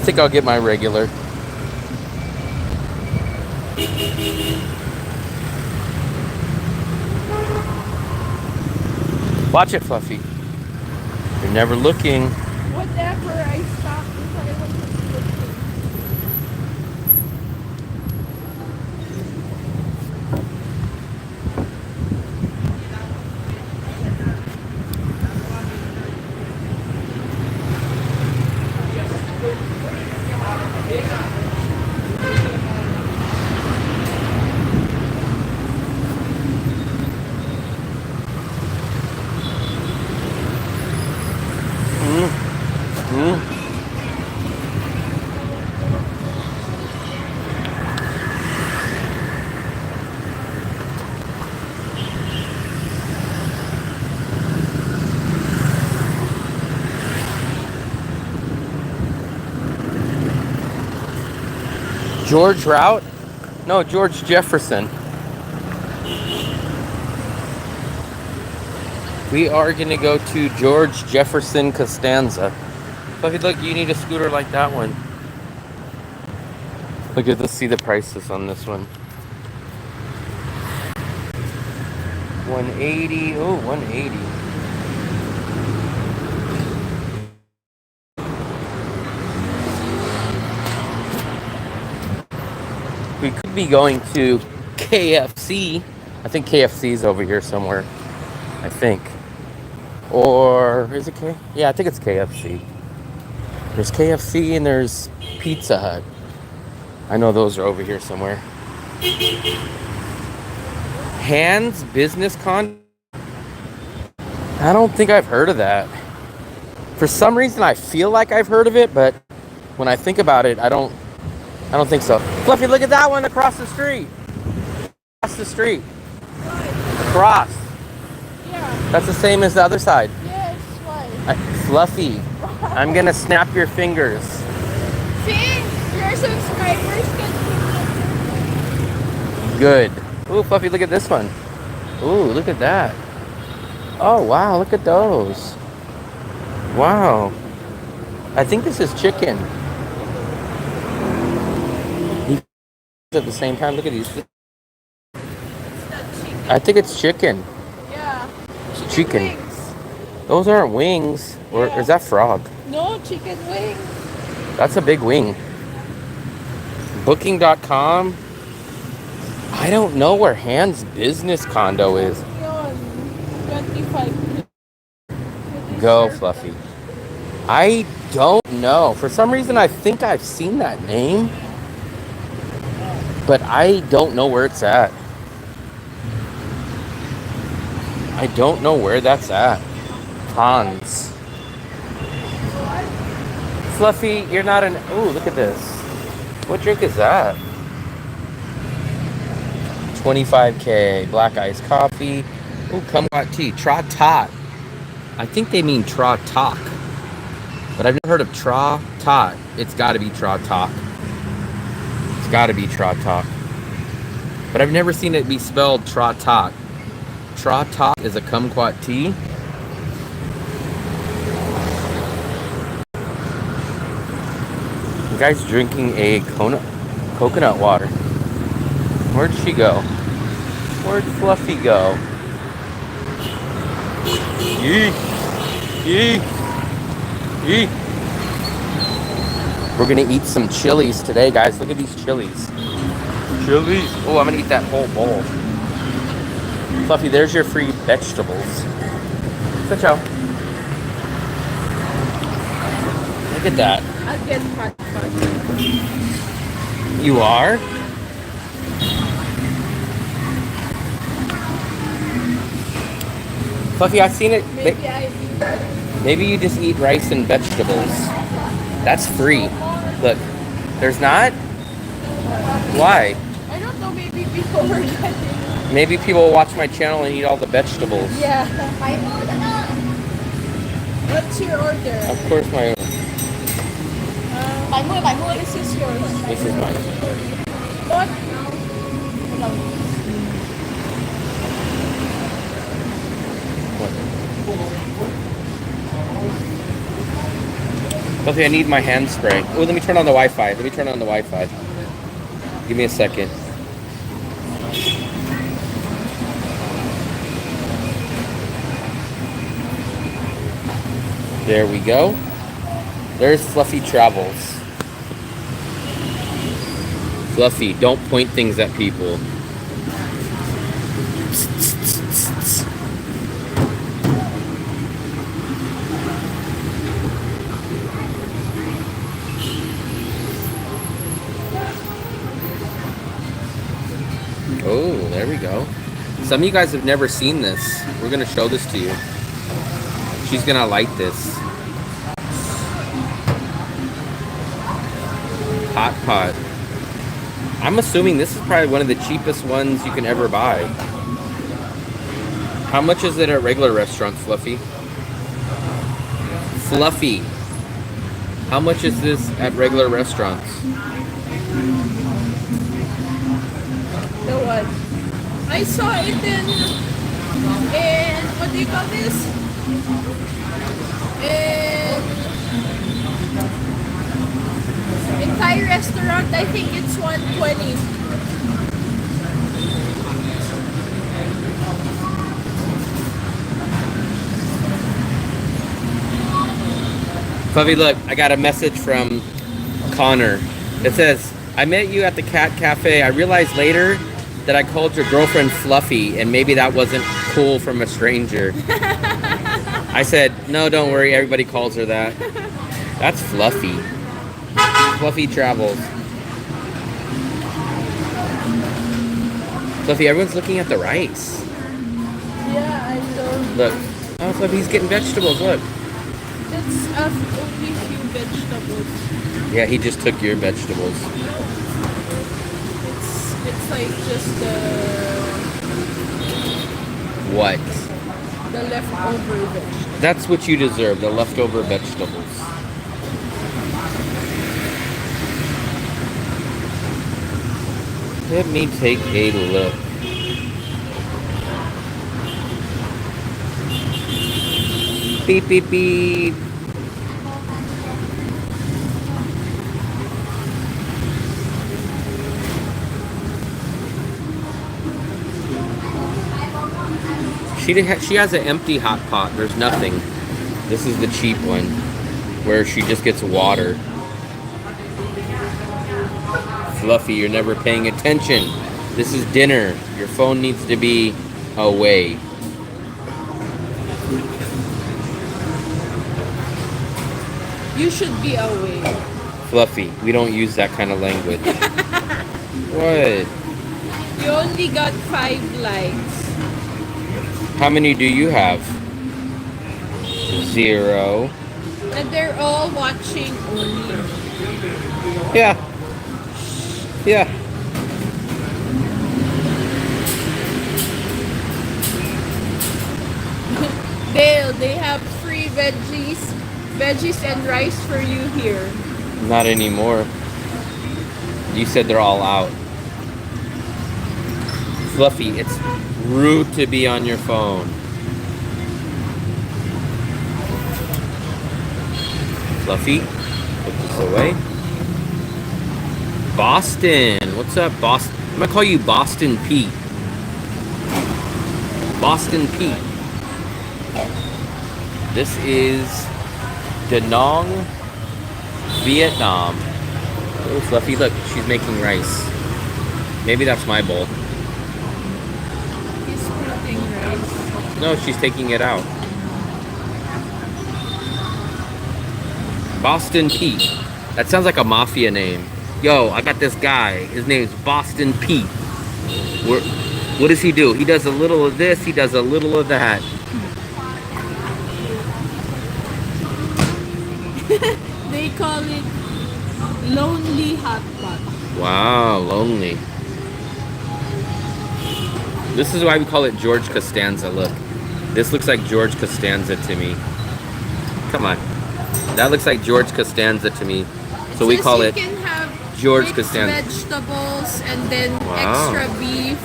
think I'll get my regular. Watch it, Fluffy. You're never looking. Whatever, I stopped because I wasn't looking. George Route? No, George Jefferson. We are going to go to George Jefferson Castanza. Fluffy, look, you need a scooter like that one. Look at this, see the prices on this one. 180. Oh, 180. We could be going to KFC. I think KFC is over here somewhere. I think. Or is it K? Yeah, I think it's KFC. There's KFC and there's Pizza Hut. I know those are over here somewhere. Hands Business Con. I don't think I've heard of that. For some reason, I feel like I've heard of it, but when I think about it, I don't think so. Fluffy, look at that one across the street. Across the street. Across. Yeah. That's the same as the other side. Yes, why? Fluffy, I'm gonna snap your fingers. See? Your subscribers can Good. Ooh, Fluffy, look at this one. Ooh, look at that. Oh, wow, look at those. Wow. I think this is chicken. At the same time, look at these. I think it's chicken. Yeah. Chicken. Wings. Those aren't wings. Or Yeah. is that frog? No, chicken wings. That's a big wing. Booking.com. I don't know where Hans Business Condo is. 25. Go, Fluffy. I don't know. For some reason, I think I've seen that name. But I don't know where it's at. I don't know where that's at. Hans. Fluffy, you're not an... Ooh, look at this. What drink is that? 25K. Black iced coffee. Ooh, kumquat tea. Tra tot. I think they mean tra talk. But I've never heard of tra tot. It's got to be tra talk. It's got to be tra talk. But I've never seen it be spelled tra tot. Tra tot is a kumquat tea. The guy's drinking a coconut water. Where'd she go? Where'd Fluffy go? Yee! Yee! Yee! We're gonna eat some chilies today, guys. Look at these chilies. Chilies. Oh, I'm gonna eat that whole bowl. Fluffy, there's your free vegetables. Ciao. Look at that. I'll get hot fudge. You are? Fluffy, I've seen it. Maybe you just eat rice and vegetables. That's free. Look, there's not? Why? I don't know, maybe people were getting... Maybe people will watch my channel and eat all the vegetables. Yeah. What's your order? Of course my own. 70, this is yours. This is mine. What? Fluffy, I need my hand spray. Oh, let me turn on the Wi-Fi. Let me turn on the Wi-Fi. Give me a second. There we go. There's Fluffy Travels. Fluffy, don't point things at people. Oh, there we go. Some of you guys have never seen this. We're gonna show this to you. She's gonna like this. Hot pot. I'm assuming this is probably one of the cheapest ones you can ever buy. How much is it at regular restaurants, Fluffy? Fluffy. How much is this at regular restaurants? The what? I saw it in what do you call this? In Thai restaurant, I think it's 120. Fluffy, look, I got a message from Connor. It says, I met you at the Cat Cafe. I realized later that I called your girlfriend Fluffy, and maybe that wasn't cool from a stranger. I said, no, don't worry. Everybody calls her that. That's Fluffy. Fluffy Travels. Fluffy, everyone's looking at the rice. Yeah, I know. Look. Oh, Fluffy, he's getting vegetables. Look. That's only few vegetables. Yeah, he just took your vegetables. It's like just What? the leftover vegetables. That's what you deserve, the leftover vegetables. Let me take a look. Beep, beep, beep. She has an empty hot pot. There's nothing. This is the cheap one, where she just gets water. Fluffy, you're never paying attention. This is dinner. Your phone needs to be away. You should be away. Fluffy, we don't use that kind of language. What? You only got 5 likes. How many do you have? 0. And they're all watching only. Yeah. Yeah. Dale, they have free veggies and rice for you here. Not anymore. You said they're all out. Fluffy, it's rude to be on your phone. Fluffy, put this away. Boston, what's up, Boston? I'm gonna call you Boston Pete. Boston Pete. This is Da Nang, Vietnam. Oh, Fluffy, look, she's making rice. Maybe that's my bowl. He's putting rice. No, she's taking it out. Boston Pete. That sounds like a mafia name. Yo, I got this guy. His name's Boston Pete. What does he do? He does a little of this, he does a little of that. They call it lonely hot pot. Wow, lonely. This is why we call it George Castanza. Look, this looks like George Castanza to me. Come on. That looks like George Costanza to me. So we call it George Costanza. Vegetables and then Wow. extra beef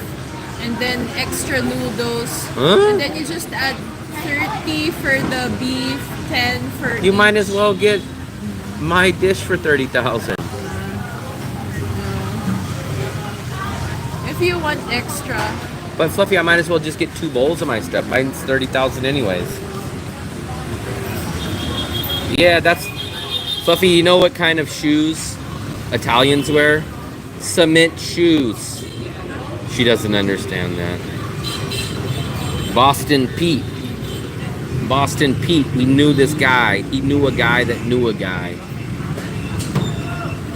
and then extra noodles. Huh? And then you just add 30 for the beef, 10 for You might each. as well get My dish for 30,000. If you want extra. But Fluffy, I might as well just get 2 bowls of my stuff. Mine's 30,000 anyways. Yeah, that's Fluffy. You know what kind of shoes Italians wear? Cement shoes. She doesn't understand that. Boston Pete. Boston Pete. We knew this guy. He knew a guy that knew a guy.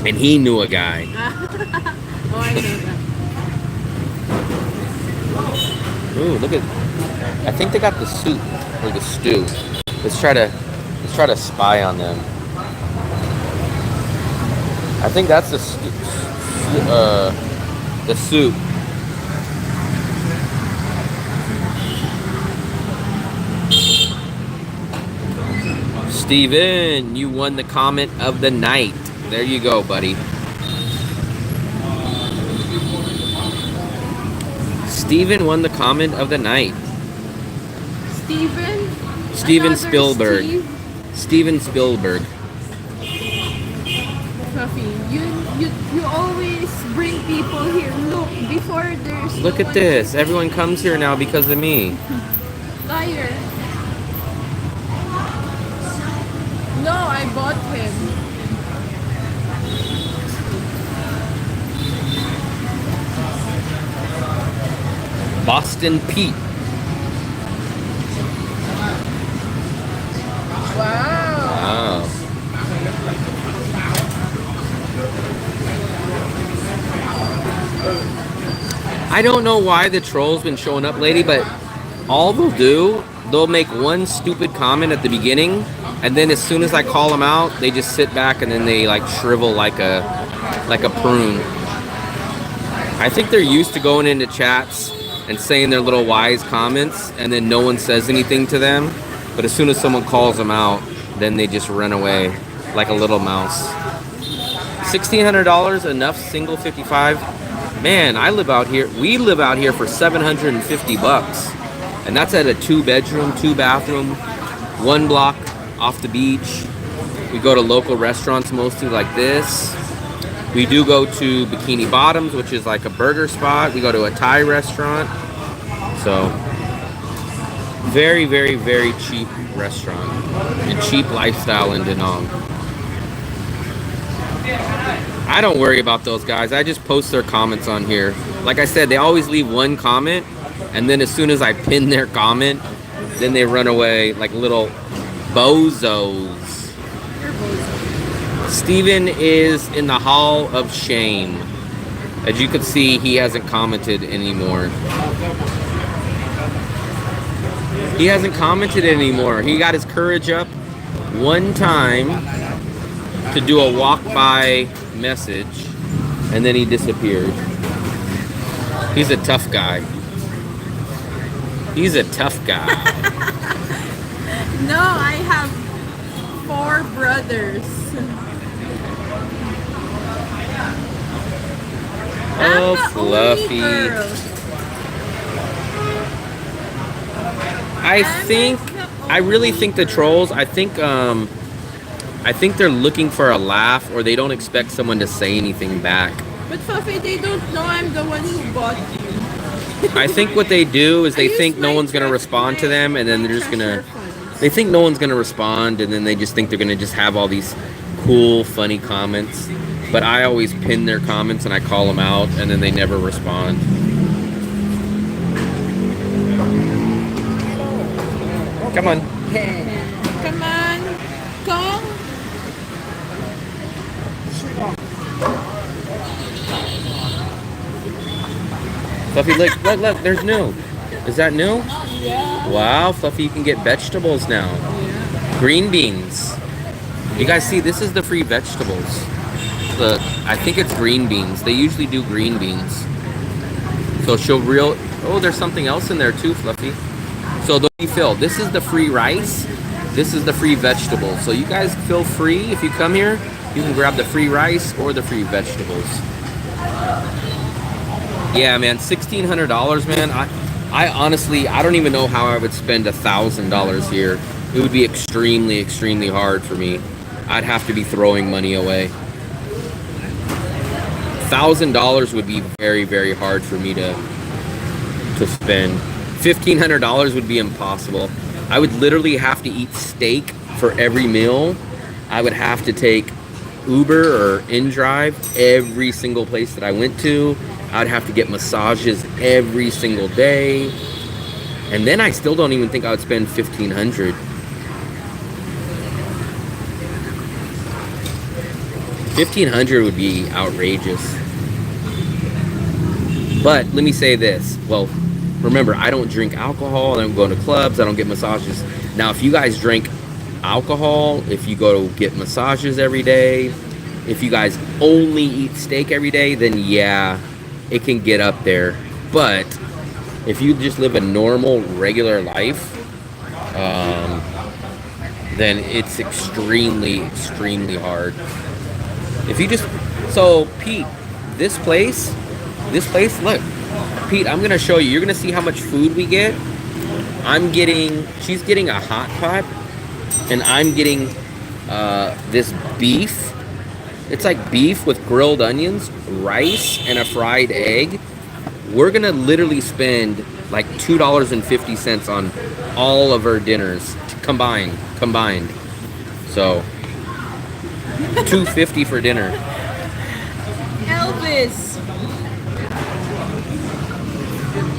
And he knew a guy. Oh, I know that. Ooh, look at. I think they got the soup or the stew. Let's try to spy on them. I think that's the soup. Steven, you won the comment of the night. There you go, buddy. Steven won the comment of the night. Steven Spielberg. Steve? Steven Spielberg. Fluffy, you always bring people here. Look, before there's Look at this. Everyone comes here now because of me. Liar. No, I bought him. Boston Pete. Wow. Wow. I don't know why the troll's been showing up lately, but all they'll do, they'll make one stupid comment at the beginning, and then as soon as I call them out, they just sit back and then they like shrivel like a prune. I think they're used to going into chats and saying their little wise comments, and then no one says anything to them. But as soon as someone calls them out, then they just run away like a little mouse. $1,600, enough single 55. Man, I live out here. We live out here for $750, and that's at a 2-bedroom, 2-bathroom, 1 block off the beach. We go to local restaurants mostly like this. We do go to Bikini Bottoms, which is like a burger spot. We go to a Thai restaurant. So, very, very, very cheap restaurant and cheap lifestyle in Da Nang. I don't worry about those guys. I just post their comments on here. Like I said, they always leave one comment, and then as soon as I pin their comment, then they run away like little bozos. Steven is in the Hall of Shame. As you can see, he hasn't commented anymore. He hasn't commented anymore. He got his courage up one time to do a walk-by message, and then he disappeared. He's a tough guy. He's a tough guy. No, I have 4 brothers. Oh, I'm the Fluffy. only girl. I really think the trolls, I think they're looking for a laugh, or they don't expect someone to say anything back. But Fluffy, they don't know I'm the one who bought you. I think what they do is they think no one's going to respond to them, and then they're just going to... They think no one's going to respond, and then they just think they're going to just have all these cool, funny comments. But I always pin their comments, and I call them out, and then they never respond. Come on. Come on. Come. Fluffy, look, there's new. Is that new? Yeah. Wow, Fluffy, you can get vegetables now. Yeah. Green beans. You guys see, this is the free vegetables. Look, I think it's green beans. They usually do green beans. So oh, there's something else in there too, Fluffy. So they'll be filled. This is the free rice. This is the free vegetables. So you guys feel free if you come here. You can grab the free rice or the free vegetables. Yeah, man, $1,600, man. I honestly, I don't even know how I would spend $1,000 here. It would be extremely, extremely hard for me. I'd have to be throwing money away. $1,000 would be very, very hard for me to spend. $1,500 would be impossible. I would literally have to eat steak for every meal. I would have to take Uber or InDrive every single place that I went to. I'd have to get massages every single day. And then I still don't even think I would spend $1,500. $1,500 would be outrageous. But let me say this. Well, remember, I don't drink alcohol. I don't go to clubs. I don't get massages. Now, if you guys drink alcohol, if you go to get massages every day, if you guys only eat steak every day, then yeah, it can get up there. But if you just live a normal, regular life, then it's extremely, extremely hard. If you just, so Pete, this place, look, Pete, I'm gonna show you. You're gonna see how much food we get. She's getting a hot pot, and I'm getting this beef. It's like beef with grilled onions, rice, and a fried egg. We're gonna literally spend like $2.50 on all of our dinners combined. So $2.50 for dinner.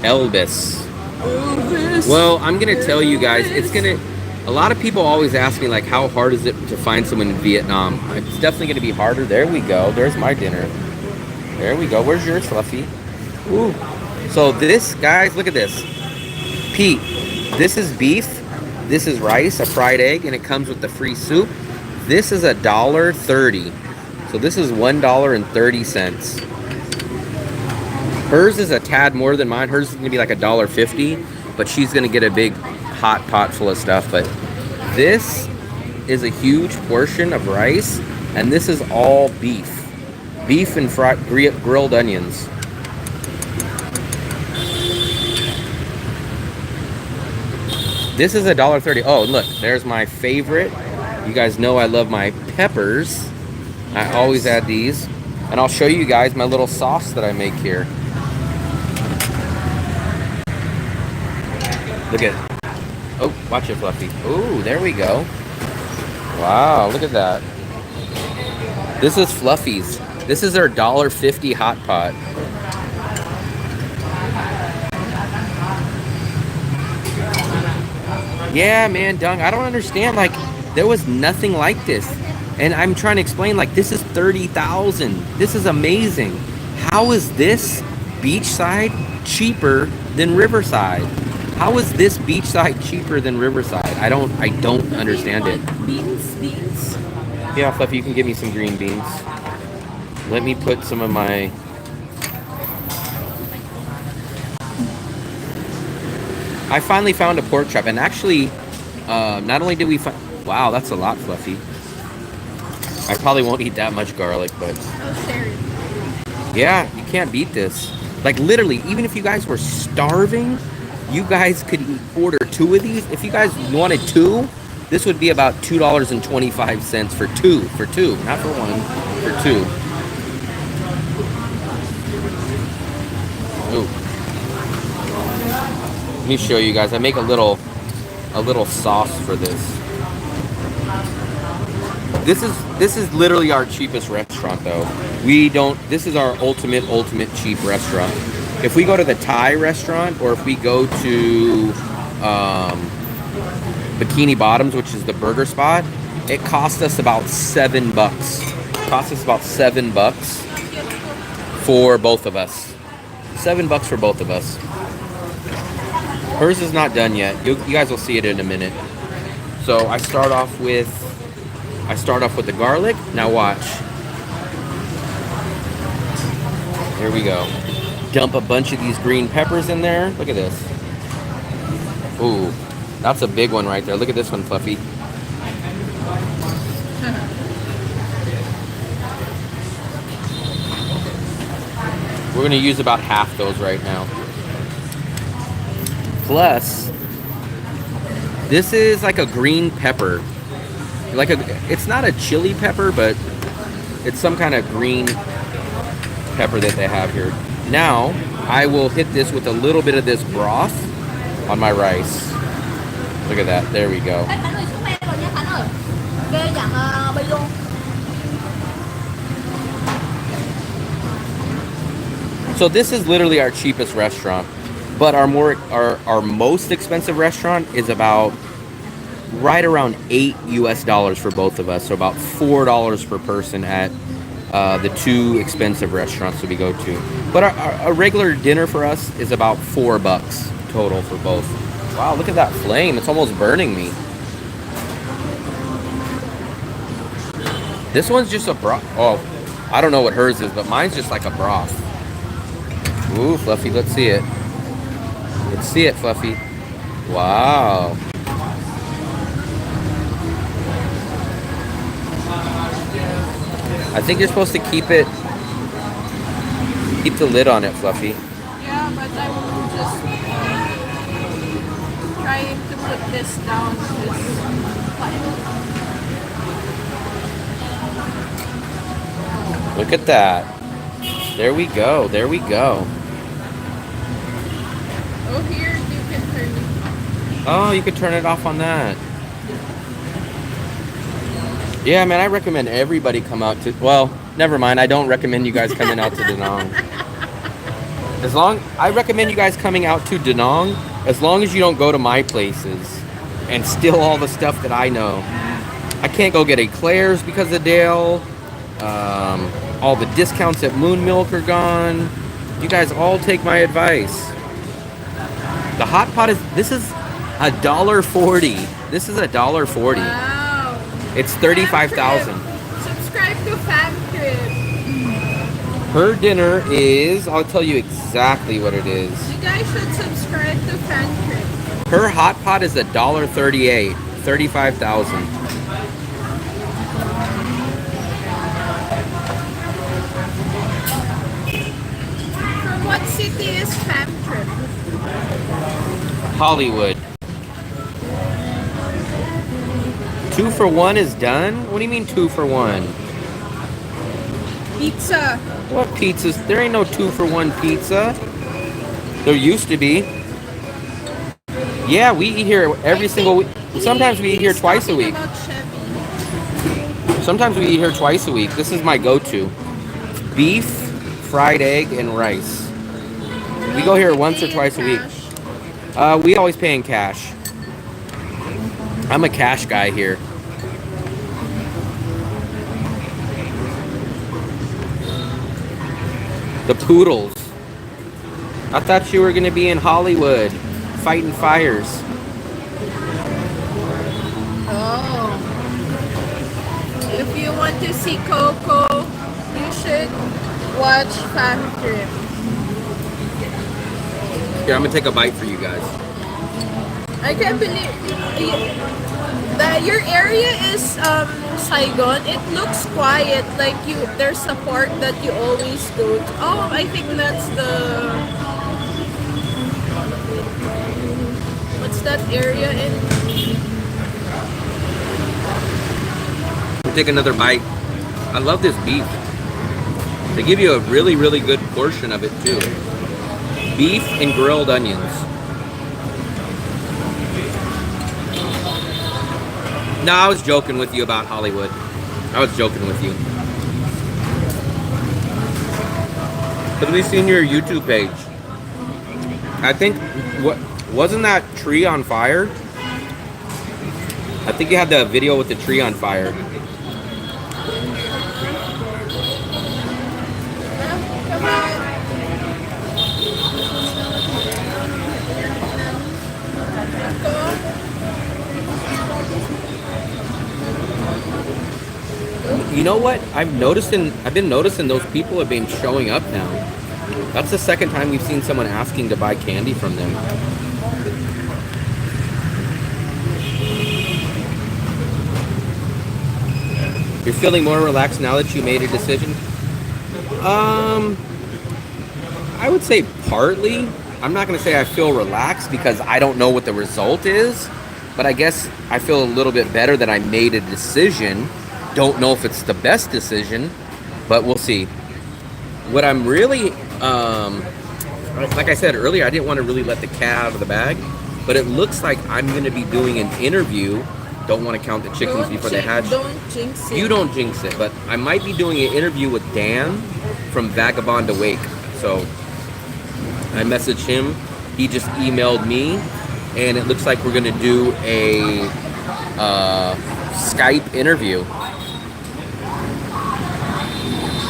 Elvis. Well, I'm gonna tell you guys, a lot of people always ask me like, how hard is it to find someone in Vietnam? It's definitely gonna be harder. There we go. There's my dinner. There we go. Where's yours, Fluffy? Ooh. So this, guys, look at this. Pete, this is beef. This is rice, a fried egg, and it comes with the free soup. This is $1.30. So this is $1.30. Hers is a tad more than mine. Hers is gonna be like $1.50, but she's gonna get a big hot pot full of stuff. But this is a huge portion of rice, and this is all beef and grilled onions. This is $1.30. Oh, look, there's my favorite. You guys know I love my peppers. I always add these, and I'll show you guys my little sauce that I make here. Look at, oh, watch it, Fluffy. Ooh, there we go. Wow, look at that. This is Fluffy's. This is our $1.50 hot pot. Yeah, man, Dung, I don't understand. Like, there was nothing like this. And I'm trying to explain, like, this is $30,000. This is amazing. How is this beachside cheaper than Riverside? How is this beachside cheaper than Riverside? I don't understand it. Beans? Yeah, Fluffy, you can give me some green beans. Let me put some of my... I finally found a pork chop, and actually, not only did we find... Wow, that's a lot, Fluffy. I probably won't eat that much garlic, but... Oh, Sherry. Yeah, you can't beat this. Like, literally, even if you guys were starving, you guys could order 2 of these. If you guys wanted 2, this would be about $2.25 for two, not for one, for 2. Ooh. Let me show you guys. I make a little sauce for this. This is literally our cheapest restaurant, though. This is our ultimate cheap restaurant. If we go to the Thai restaurant, or if we go to Bikini Bottoms, which is the burger spot, it costs us about $7. It costs us about $7 for both of us. $7 for both of us. Hers is not done yet. You guys will see it in a minute. So I start off with the garlic. Now watch. Here we go. Dump a bunch of these green peppers in there. Look at this. Ooh, that's a big one right there. Look at this one, Fluffy. We're gonna use about half those right now. Plus, this is like a green pepper. like it's not a chili pepper, but it's some kind of green pepper that they have here. Now, I will hit this with a little bit of this broth on my rice. Look at that. There we go. So this is literally our cheapest restaurant, but our most expensive restaurant is about right around $8 for both of us. So about $4 per person at the two expensive restaurants that we go to. But a regular dinner for us is about $4 total for both. Wow, look at that flame. It's almost burning me. This one's just a broth. Oh, I don't know what hers is, but mine's just like a broth. Ooh, Fluffy, let's see it. Let's see it, Fluffy. Wow. I think you're supposed to keep the lid on it, Fluffy. Yeah, but I'm just trying to put this down this pile. Look at that. There we go. There we go. Oh, here you can turn it. Oh, you could turn it off on that. Yeah, man, I recommend everybody come out to... Well, never mind. I don't recommend you guys coming out to Danang. I recommend you guys coming out to Danang as long as you don't go to my places and steal all the stuff that I know. I can't go get eclairs because of Dale. All the discounts at Moon Milk are gone. You guys all take my advice. The hot pot this is $1.40. This is $1.40. Wow. It's 35,000. Subscribe to Fam Trip. Her dinner is, I'll tell you exactly what it is. You guys should subscribe to Fam Trip. Her hot pot is $1.38. 35,000. From what city is Fam Trip? Hollywood. 2 for 1 is done? What do you mean 2 for 1? Pizza. What pizzas? There ain't no 2 for 1 pizza. There used to be. Yeah, we eat here every single week. Sometimes we eat here twice a week. Sometimes we eat here twice a week. This is my go-to. Beef, fried egg, and rice. We go here once or twice a week. We always pay in cash. I'm a cash guy here. The Poodles. I thought you were going to be in Hollywood fighting fires. Oh. If you want to see Coco, you should watch Fam Trip. Here, I'm going to take a bite for you guys. I can't believe that your area is Saigon. It looks quiet, like there's a part that you always go to. Oh, I think that's the... What's that area in? We'll take another bite. I love this beef. They give you a really, really good portion of it too. Beef and grilled onions. No, I was joking with you about Hollywood. I was joking with you. At least in your YouTube page. I think, wasn't that tree on fire? I think you had the video with the tree on fire. Come on. You know what? I've been noticing those people have been showing up now. That's the second time we've seen someone asking to buy candy from them. You're feeling more relaxed now that you made a decision? I would say partly. I'm not going to say I feel relaxed because I don't know what the result is. but I guess I feel a little bit better that I made a decision. Don't know if it's the best decision, but we'll see. What I'm really, like I said earlier, I didn't want to really let the cat out of the bag, but it looks like I'm going to be doing an interview. Don't want to count the chickens before they hatch. Don't jinx it. You don't jinx it, but I might be doing an interview with Dan from Vagabond Awake. So I messaged him. He just emailed me, and it looks like we're going to do a Skype interview.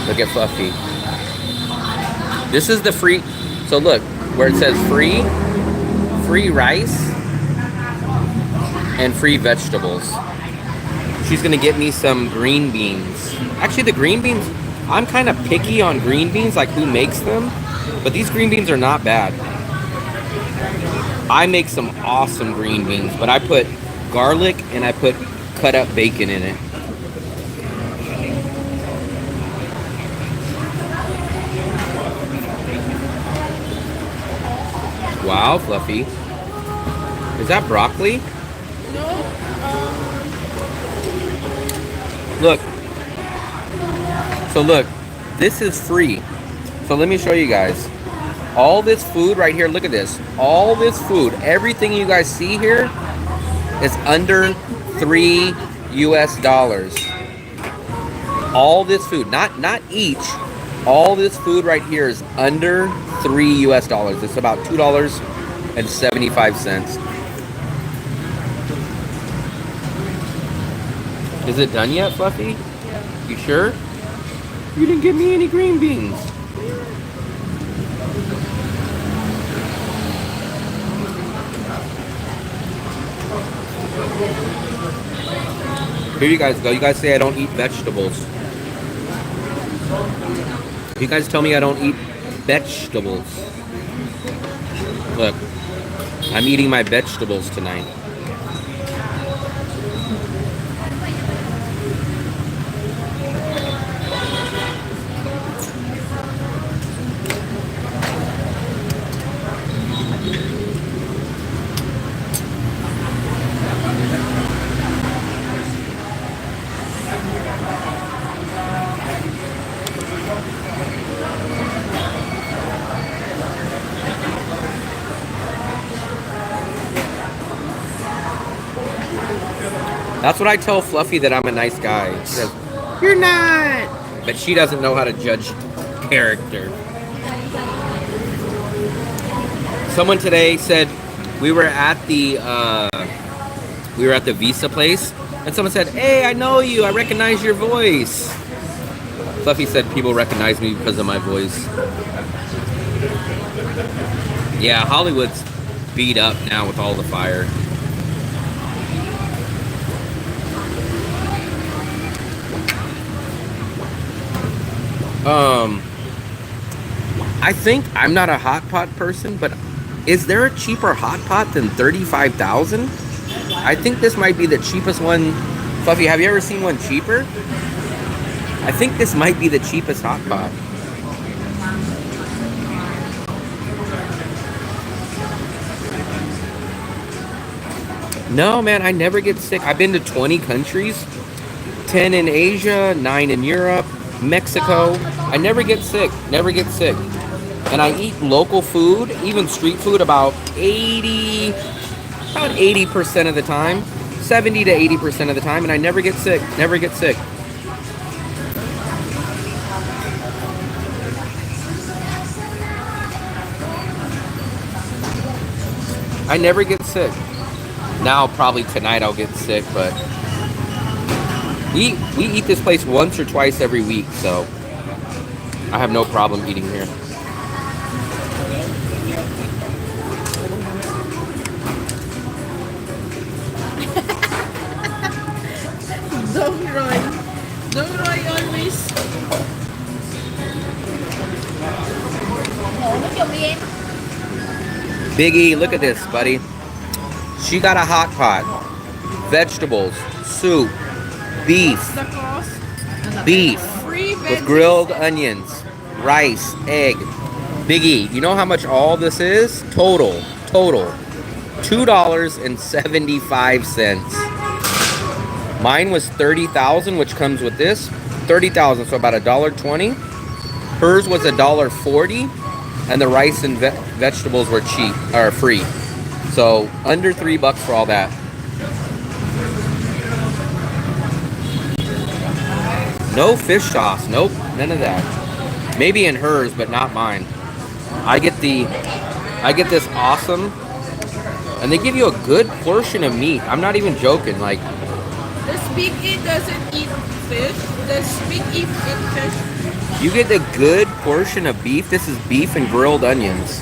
Look at Fluffy. This is the free. So look where it says free rice and free vegetables. She's gonna get me some green beans. Actually, the green beans, I'm kind of picky on green beans, like who makes them, but these green beans are not bad. I make some awesome green beans, but I put garlic and I put cut up bacon in it. Wow, Fluffy. Is that broccoli? No. Look. So look, this is free. So let me show you guys. All this food right here, look at this. All this food, everything you guys see here is under $3 US. All this food, not each. All this food right here is under $3 US. It's about $2.75. Is it done yet, Fluffy? You sure? You didn't give me any green beans. Here you guys go. You guys say I don't eat vegetables. You guys tell me I don't eat vegetables. Look, I'm eating my vegetables tonight. That's what I tell Fluffy, that I'm a nice guy. She says, "You're not." But she doesn't know how to judge character. Someone today said we were at the Visa place, and someone said, "Hey, I know you. I recognize your voice." Fluffy said people recognize me because of my voice. Yeah, Hollywood's beat up now with all the fire. I think I'm not a hot pot person, but is there a cheaper hot pot than $35,000? I think this might be the cheapest one. Fluffy, have you ever seen one cheaper? I think this might be the cheapest hot pot. No, man, I never get sick. I've been to 20 countries, 10 in Asia, 9 in Europe, Mexico. I never get sick, never get sick. And I eat local food, even street food, about 80% of the time, 70 to 80% of the time, and I never get sick, never get sick. I never get sick. Now probably tonight I'll get sick, but we eat this place once or twice every week, so I have no problem eating here. Don't Roy always. Biggie, look at this, buddy. She got a hot pot, vegetables, soup, beef, with grilled onions, rice, egg. Biggie, you know how much all this is? Total. $2.75. Mine was 30,000, which comes with this 30,000, so about $1.20. Hers was $1.40, and the rice and vegetables were cheap or free. So under $3 for all that. No fish sauce. Nope, none of that. Maybe in hers, but not mine. I get this awesome, and they give you a good portion of meat. I'm not even joking. Like, The Speak Eat doesn't eat fish. The Speak Eat fish. you get a good portion of beef. This is beef and grilled onions.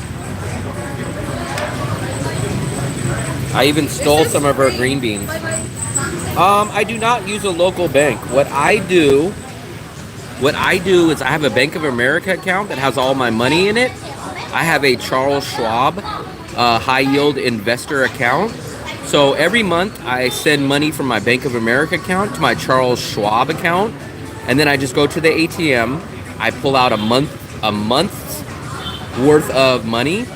I even stole some of her green beans. I do not use a local bank. What I do is I have a Bank of America account that has all my money in it. I have a Charles Schwab high yield investor account. So every month I send money from my Bank of America account to my Charles Schwab account, and then I just go to the ATM. I pull out a month's worth of money.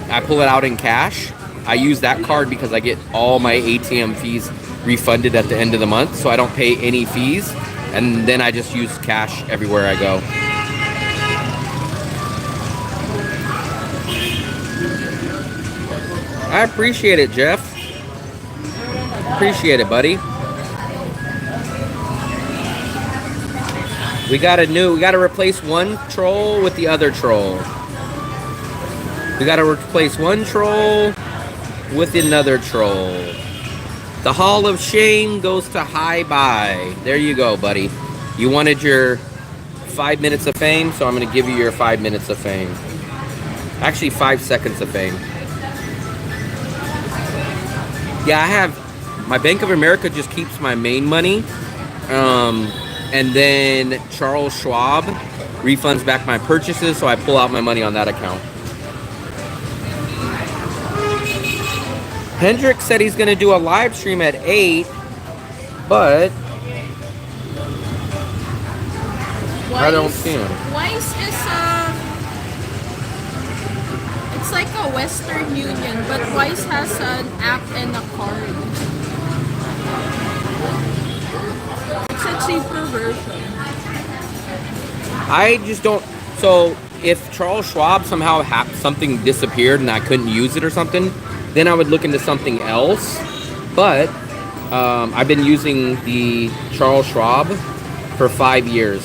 I pull it out in cash. I use that card because I get all my ATM fees refunded at the end of the month, so I don't pay any fees, and then I just use cash everywhere I go. I appreciate it, Jeff. Appreciate it, buddy. We gotta replace one troll with the other troll. We gotta replace one troll with another troll. The Hall of Shame goes to Hi Bye. There you go, buddy. You wanted your 5 minutes of fame, so I'm gonna give you your 5 minutes of fame. Actually, 5 seconds of fame. Yeah, I have, my Bank of America just keeps my main money. And then Charles Schwab refunds back my purchases, so I pull out my money on that account. Hendrik said he's going to do a live stream at 8, but I don't see him. Wise is it's like a Western Union, but Wise has an app and a card. It's a cheaper version. I just don't. So if Charles Schwab somehow something disappeared and I couldn't use it or something, then I would look into something else. But I've been using the Charles Schwab for 5 years.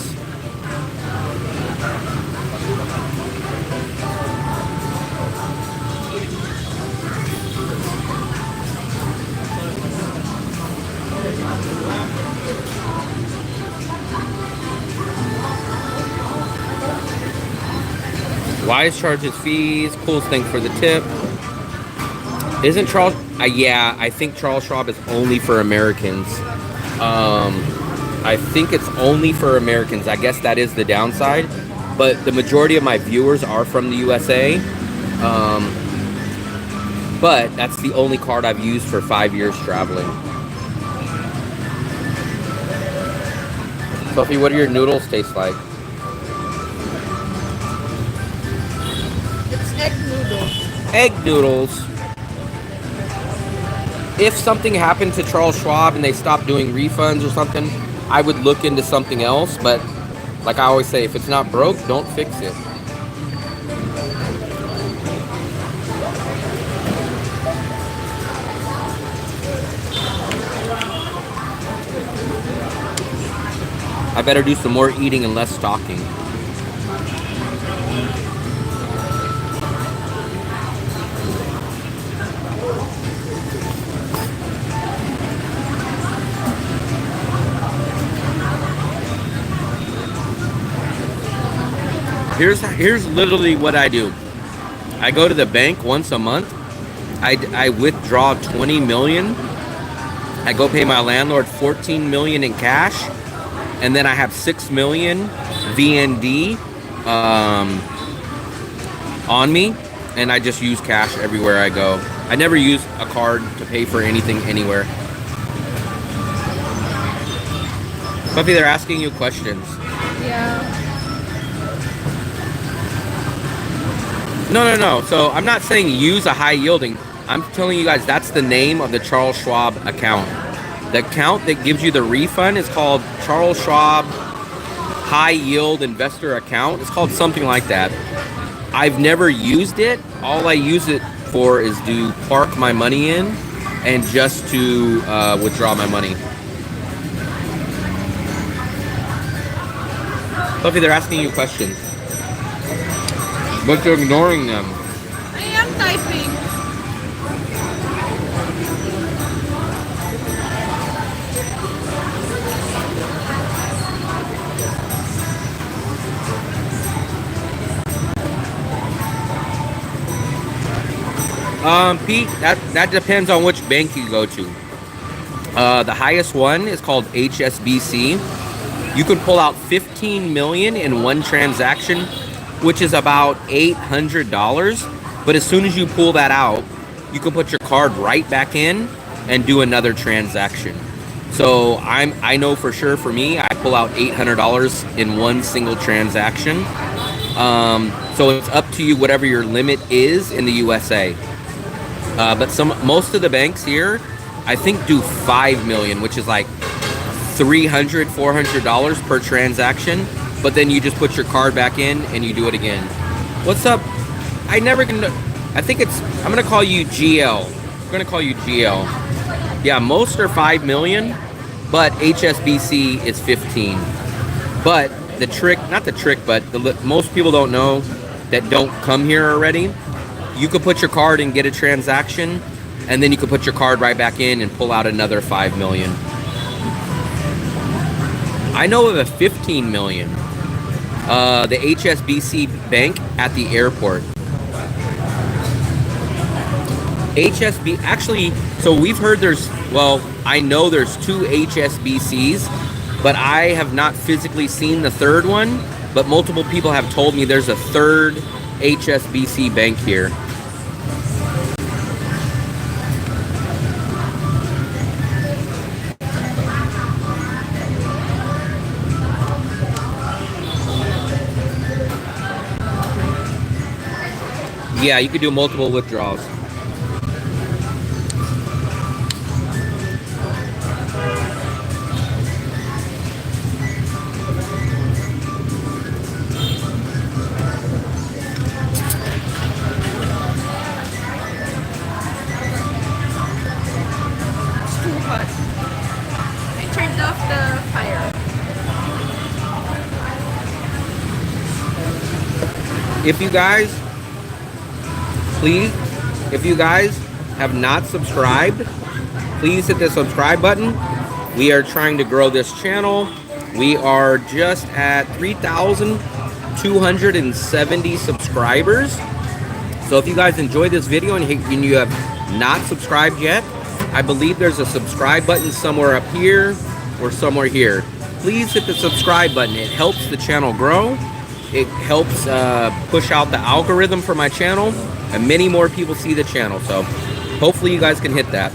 Wise charges fees. Coolest thing for the tip. Isn't Charles? Yeah, I think Charles Schwab is only for Americans. I think it's only for Americans. I guess that is the downside. But the majority of my viewers are from the USA. But that's the only card I've used for 5 years traveling. Sophie, what do your noodles taste like? Egg noodles. Egg noodles. If something happened to Charles Schwab and they stopped doing refunds or something, I would look into something else. But like I always say, if it's not broke, don't fix it. I better do some more eating and less talking. Here's literally what I do. I go to the bank once a month. I withdraw 20 million. I go pay my landlord 14 million in cash, and then I have 6 million VND on me, and I just use cash everywhere I go. I never use a card to pay for anything anywhere. Buffy, they're asking you questions. Yeah. No. So I'm not saying use a high yielding. I'm telling you guys, that's the name of the Charles Schwab account. The account that gives you the refund is called Charles Schwab High Yield Investor Account. It's called something like that. I've never used it. All I use it for is to park my money in and just to withdraw my money. Sophie, they're asking you questions, but you're ignoring them. I am typing. Pete, that depends on which bank you go to. The highest one is called HSBC. You can pull out 15 million in one transaction, which is about $800. But as soon as you pull that out, you can put your card right back in and do another transaction. So I know for sure for me, I pull out $800 in one single transaction. So it's up to you whatever your limit is in the USA. But most of the banks here, I think, do 5 million, which is like $300, $400 per transaction. But then you just put your card back in and you do it again. What's up? I think I'm gonna call you GL. I'm gonna call you GL. Yeah, most are 5 million, but HSBC is 15. But the trick, not the trick, but most people don't know that don't come here already. You could put your card and get a transaction, and then you could put your card right back in and pull out another 5 million. I know of a 15 million. The HSBC bank at the airport. Actually, so we've heard I know there's 2 HSBCs, but I have not physically seen the third one, but multiple people have told me there's a third HSBC bank here. Yeah, you could do multiple withdrawals. It's too hot. I turned off the fire. If you guys, please, if you guys have not subscribed, please hit the subscribe button. We are trying to grow this channel. We are just at 3,270 subscribers. So if you guys enjoyed this video and you have not subscribed yet, I believe there's a subscribe button somewhere up here or somewhere here. Please hit the subscribe button. It helps the channel grow. It helps push out the algorithm for my channel, and many more people see the channel. So hopefully you guys can hit that.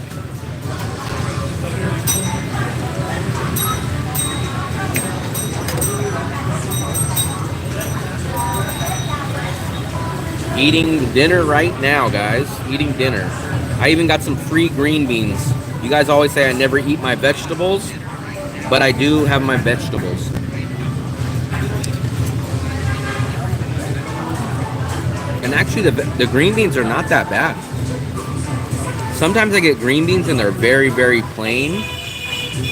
Eating dinner right now, guys. Eating dinner. I even got some free green beans. You guys always say I never eat my vegetables, but I do have my vegetables. And actually, the green beans are not that bad. Sometimes I get green beans and they're very, very plain,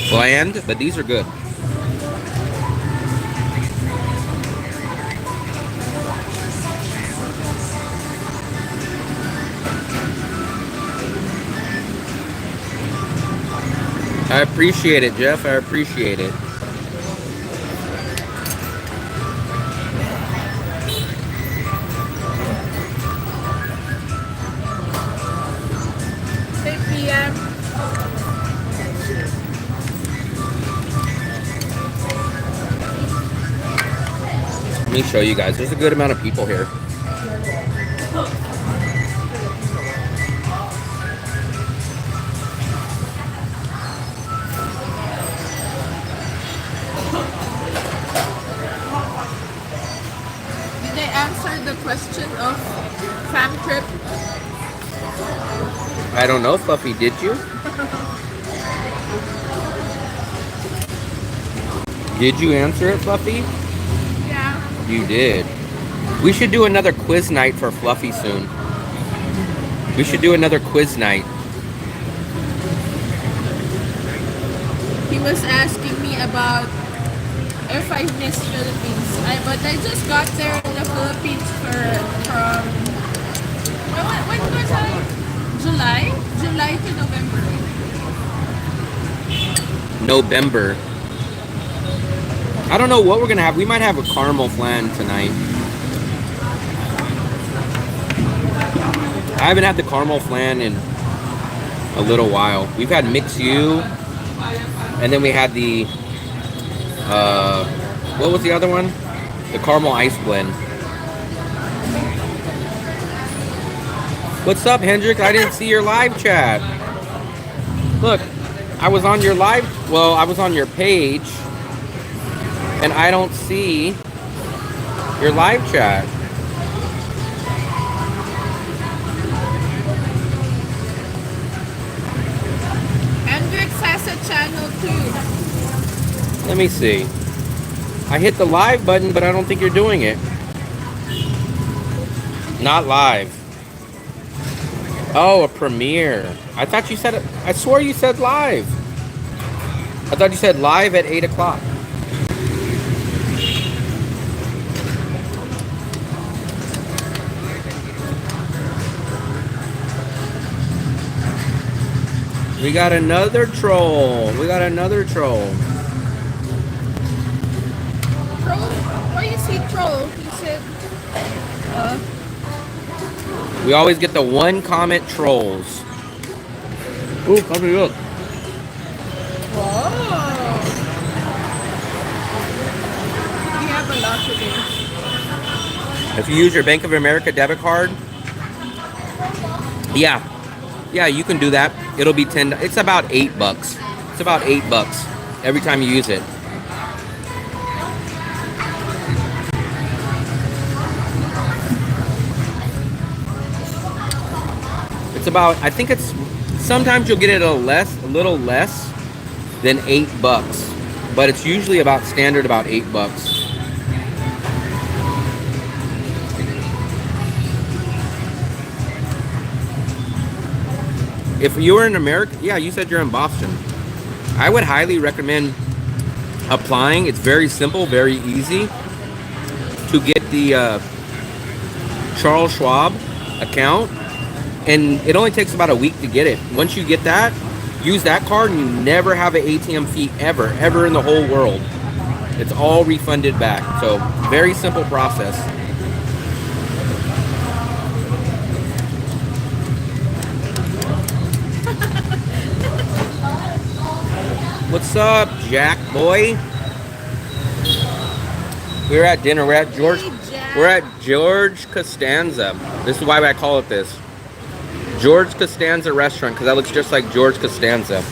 bland, but these are good. I appreciate it, Jeff. I appreciate it. Let me show you guys. There's a good amount of people here. Did I answer the question of fam trip? I don't know, Fluffy. Did you? Did you answer it, Fluffy? Yeah. You did. We should do another quiz night for Fluffy soon. We should do another quiz night. He was asking me about if I miss Philippines. But I just got there in the Philippines from when was I? July to November. November. I don't know what we're gonna have. We might have a caramel flan tonight. I haven't had the caramel flan in a little while. We've had Mix U, and then we had the what was the other one? The caramel ice blend. What's up, Hendrik? I didn't see your live chat. Look, I was on your live. Well, I was on your page, and I don't see your live chat. Hendrix has a channel too. Let me see. I hit the live button, but I don't think you're doing it. Not live. Oh, a premiere. I thought you said it. I swore you said live. I thought you said live at 8 o'clock. We got another troll. We got another troll. Troll? Why you say troll? He said, We always get the one comment trolls. Ooh, come here, look. whoa. We have a lot today. If you use your Bank of America debit card, yeah, you can do that. It'll be It's about $8. It's about $8 every time you use it. It's about. I think it's. Sometimes you'll get it a little less than $8, but it's usually about standard about $8. If you were in America, yeah, you said you're in Boston. I would highly recommend applying. It's very simple, very easy to get the Charles Schwab account, and it only takes about a week to get it. Once you get that, use that card, and you never have an ATM fee ever in the whole world. It's all refunded back. So very simple process. What's up, Jack boy? We're at dinner. We're at George Castanza. This is why I call it this. George Castanza restaurant, because that looks just like George Castanza.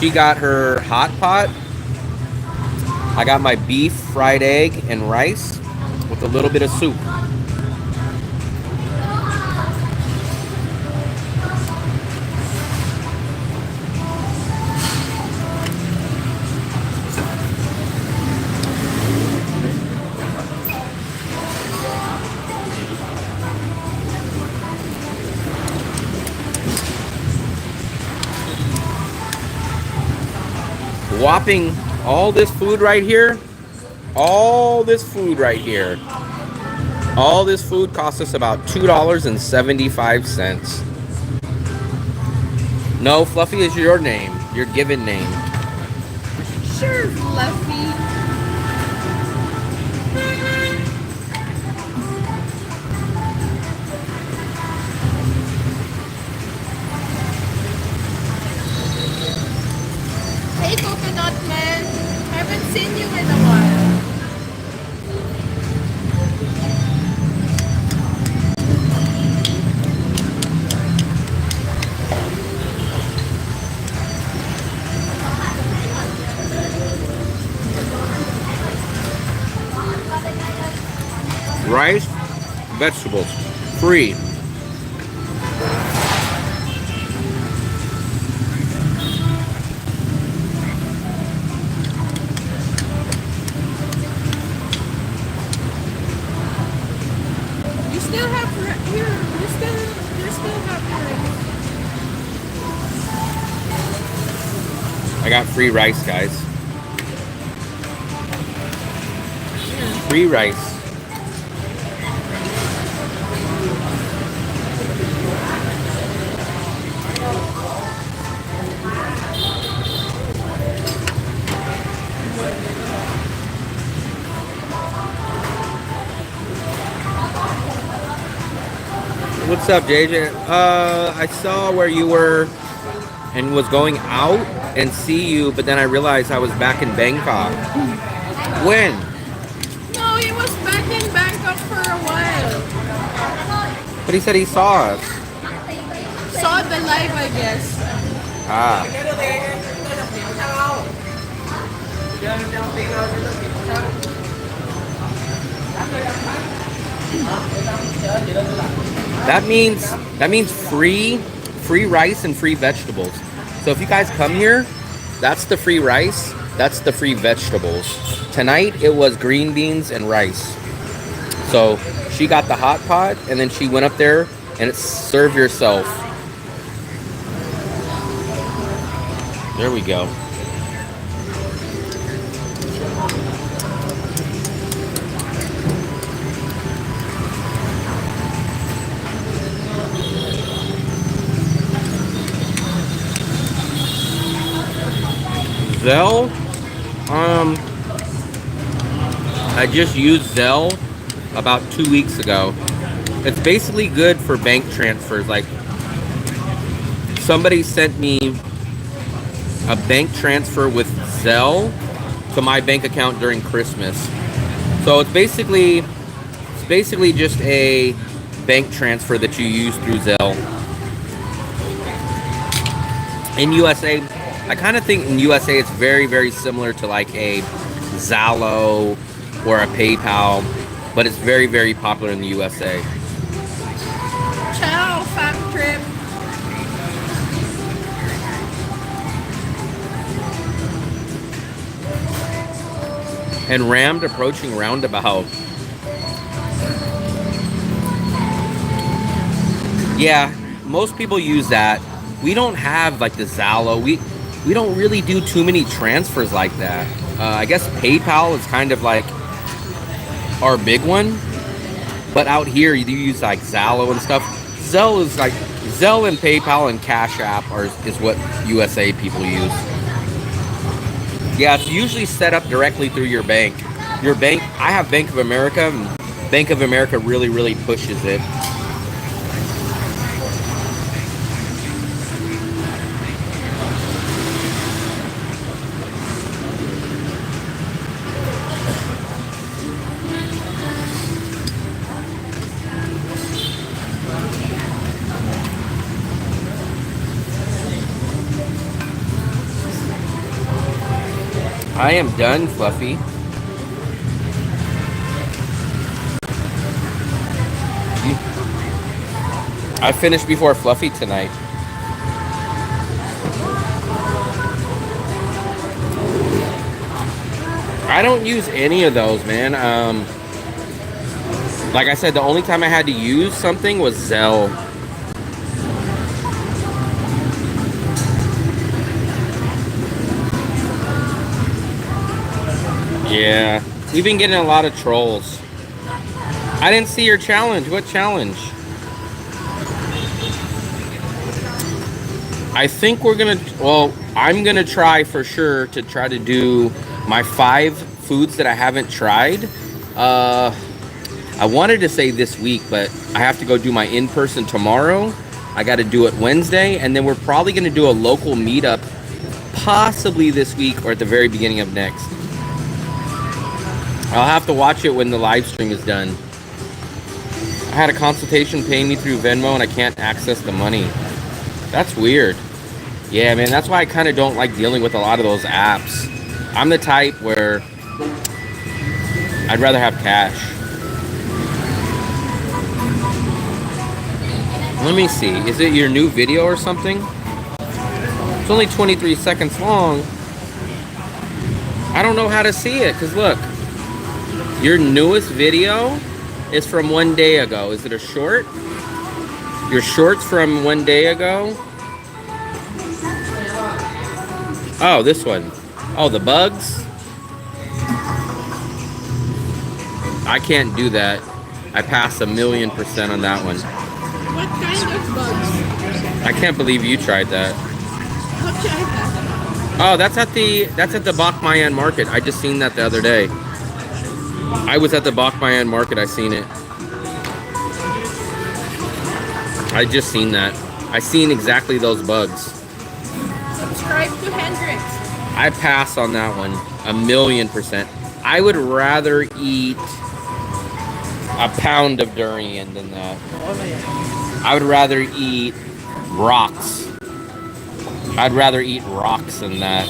She got her hot pot. I got my beef, fried egg, and rice with a little bit of soup. Whopping all this food right here, all this food costs us about $2.75. No, Fluffy is your name, your given name. Sure, Fluffy. Hey, Coconut Man. Haven't seen you in a while. Rice, vegetables, free. I got free rice, guys. Free rice. What's up, JJ? I saw where you were and was going out and see you, but then I realized I was back in Bangkok. When? No, he was back in Bangkok for a while. But he said he saw us. Saw the live, I guess. Ah. That means free rice and free vegetables. So if you guys come here, that's the free rice, that's the free vegetables. Tonight it was green beans and rice. So she got the hot pot and then she went up there and it's serve yourself. There we go. Zelle, I just used Zelle about 2 weeks ago. It's basically good for bank transfers. Like, somebody sent me a bank transfer with Zelle to my bank account during Christmas. So it's basically just a bank transfer that you use through Zelle. In USA, I kind of think in USA it's very, very similar to like a Zallo or a PayPal, but it's very, very popular in the USA. Ciao, fam trip. And rammed approaching roundabout. Yeah, most people use that. We don't have like the Zallo. We don't really do too many transfers like that. I guess PayPal is kind of like our big one, but out here you use like Zallo and stuff. Zelle is like Zelle and PayPal and Cash App is what USA people use. Yeah, it's usually set up directly through your bank. Your bank. I have Bank of America. And Bank of America really, really pushes it. I am done, Fluffy. I finished before Fluffy tonight. I don't use any of those, man. Like I said, the only time I had to use something was Zelle. Yeah, we've been getting a lot of trolls. I didn't see your challenge. What challenge? I think we're gonna, well, I'm gonna try for sure to try to do my 5 foods that I haven't tried. I wanted to say this week, but I have to go do my in-person tomorrow. I got to do it Wednesday, and then we're probably gonna do a local meetup possibly this week or at the very beginning of next. I'll have to watch it when the live stream is done. I had a consultation paying me through Venmo and I can't access the money. That's weird. Yeah, man, that's why I kind of don't like dealing with a lot of those apps. I'm the type where I'd rather have cash. Let me see. Is it your new video or something? It's only 23 seconds long. I don't know how to see it, because look. Your newest video is from 1 day ago. Is it a short? Your short's from 1 day ago? Oh, this one. Oh, the bugs? I can't do that. I passed 1,000,000% on that one. What kind of bugs? I can't believe you tried that. I'll try that. Oh, that's at the Bach Mayan market. I just seen that the other day. I was at the Bach Mayan market. I seen it. I just seen that. I seen exactly those bugs. Subscribe to Hendrix. I pass on that one 1,000,000%. I would rather eat a pound of durian than that. I would rather eat rocks. I'd rather eat rocks than that.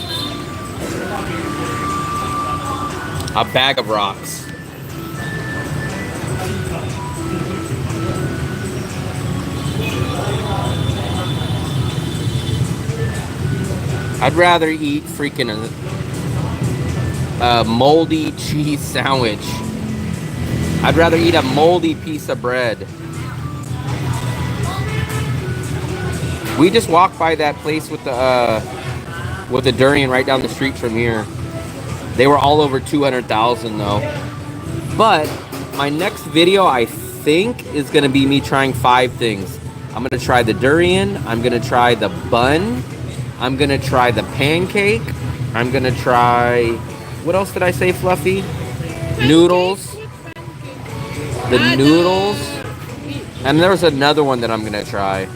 A bag of rocks. I'd rather eat freaking a moldy cheese sandwich. I'd rather eat a moldy piece of bread. We just walked by that place with the durian right down the street from here. They were all over 200,000 though. But my next video, I think, is gonna be me trying 5 things. I'm gonna try the durian. I'm gonna try the bun. I'm gonna try the pancake. I'm gonna try, what else did I say, Fluffy? Noodles. The noodles. And there's another one that I'm gonna try.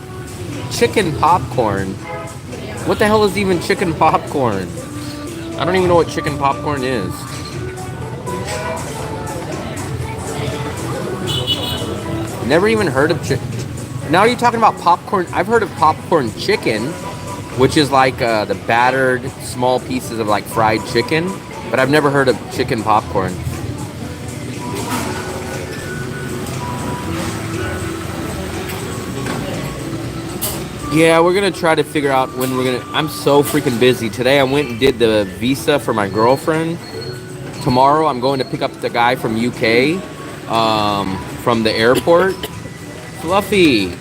Chicken popcorn. What the hell is even chicken popcorn? I don't even know what chicken popcorn is. Never even heard of chicken. Now you're talking about popcorn. I've heard of popcorn chicken, which is like the battered small pieces of like fried chicken, but I've never heard of chicken popcorn. Yeah, we're gonna try to figure out when we're gonna. I'm so freaking busy. Today I went and did the visa for my girlfriend. Tomorrow I'm going to pick up the guy from UK, from the airport. Fluffy,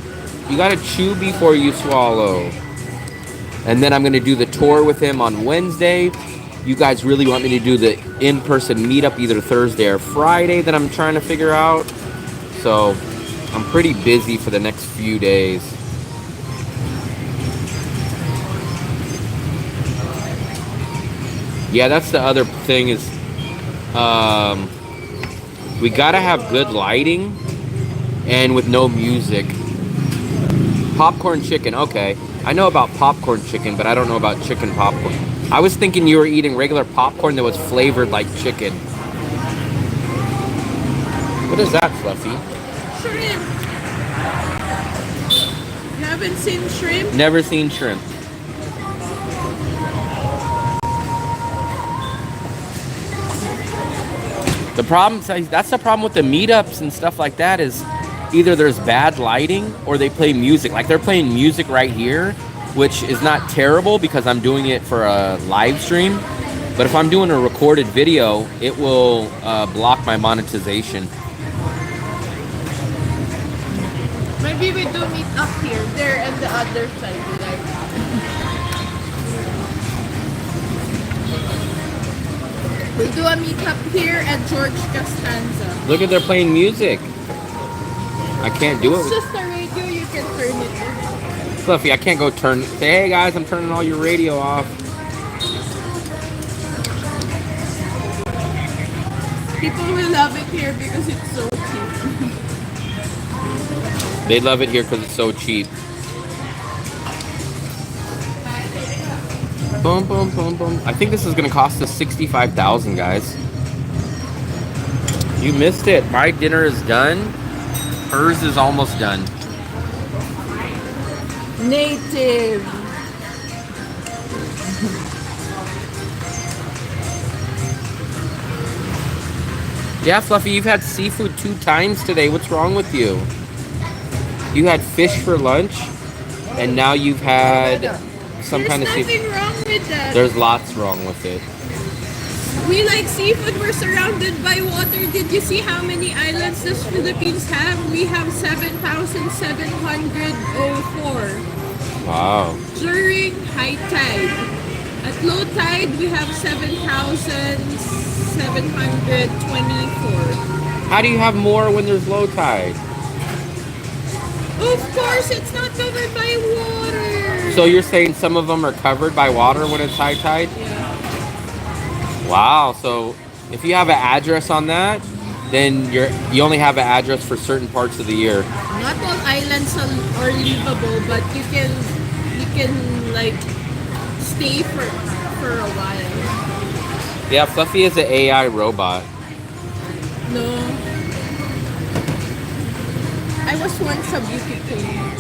you gotta chew before you swallow. And then I'm gonna do the tour with him on Wednesday. You guys really want me to do the in-person meetup either Thursday or Friday that I'm trying to figure out. So I'm pretty busy for the next few days. Yeah, that's the other thing is we gotta have good lighting and with no music. Popcorn chicken, okay. I know about popcorn chicken, but I don't know about chicken popcorn. I was thinking you were eating regular popcorn that was flavored like chicken. What is that, Fluffy? Shrimp. You haven't seen shrimp? Never seen shrimp. The problem, that's the problem with the meetups and stuff like that is either there's bad lighting or they play music. Like they're playing music right here, which is not terrible because I'm doing it for a live stream. But if I'm doing a recorded video, it will block my monetization. Maybe we do meet up here, there and the other side. We do a meetup here at George Castanza. Look at they're playing music. I can't do it. It's just a radio, you can turn it on. Fluffy, I can't go turn. Say, hey guys, I'm turning all your radio off. People will love it here because it's so cheap. They love it here because it's so cheap. Boom, boom, boom, boom. I think this is going to cost us $65,000, guys. You missed it. My dinner is done. Hers is almost done. Native. Yeah, Fluffy, you've had seafood 2 times today. What's wrong with you? You had fish for lunch, and now you've had some kind of seafood. There's nothing wrong with that. There's lots wrong with it. We like seafood. We're surrounded by water. Did you see how many islands the Philippines have? We have 7,704. Wow. During high tide. At low tide, we have 7,724. How do you have more when there's low tide? Of course, it's not covered by water. So you're saying some of them are covered by water when it's high tide? Yeah. Wow. So if you have an address on that, then you only have an address for certain parts of the year. Not all islands are livable, but you can like stay for a while. Yeah, Fluffy is an AI robot. No. I was once a beauty queen.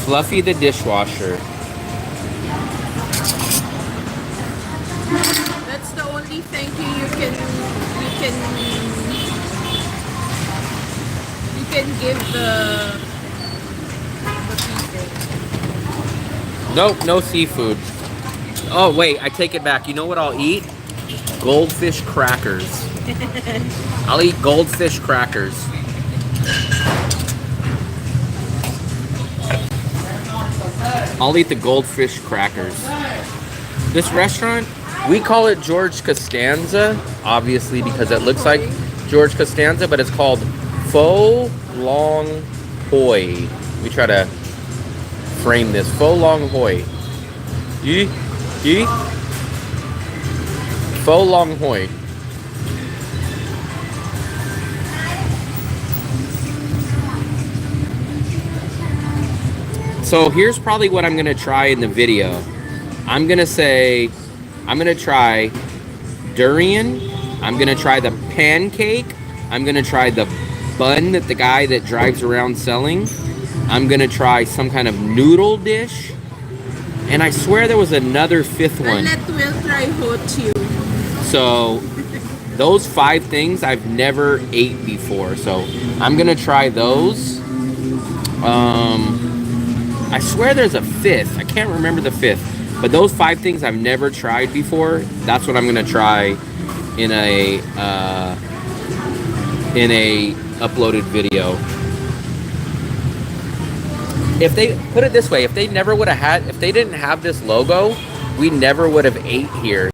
Fluffy the dishwasher. That's the only thank you can give the people. Nope, no seafood. Oh, wait, I take it back. You know what I'll eat? Goldfish crackers. I'll eat goldfish crackers. I'll eat the goldfish crackers. This restaurant, we call it George Castanza, obviously because it looks like George Castanza, but it's called Pho Long Hoi. We try to frame this. Pho Long Hoi. Yi? Pho Long Hoi. So here's probably what I'm gonna try in the video. I'm gonna try durian. I'm gonna try the pancake. I'm gonna try the bun that the guy that drives around selling. I'm gonna try some kind of noodle dish. And I swear there was another fifth one. And let Will try hochu. So those 5 things I've never ate before. So I'm gonna try those. I swear there's a 5th. I can't remember the 5th. But those 5 things I've never tried before. That's what I'm gonna try in a uploaded video. If they put it this way, if they didn't have this logo, we never would have ate here.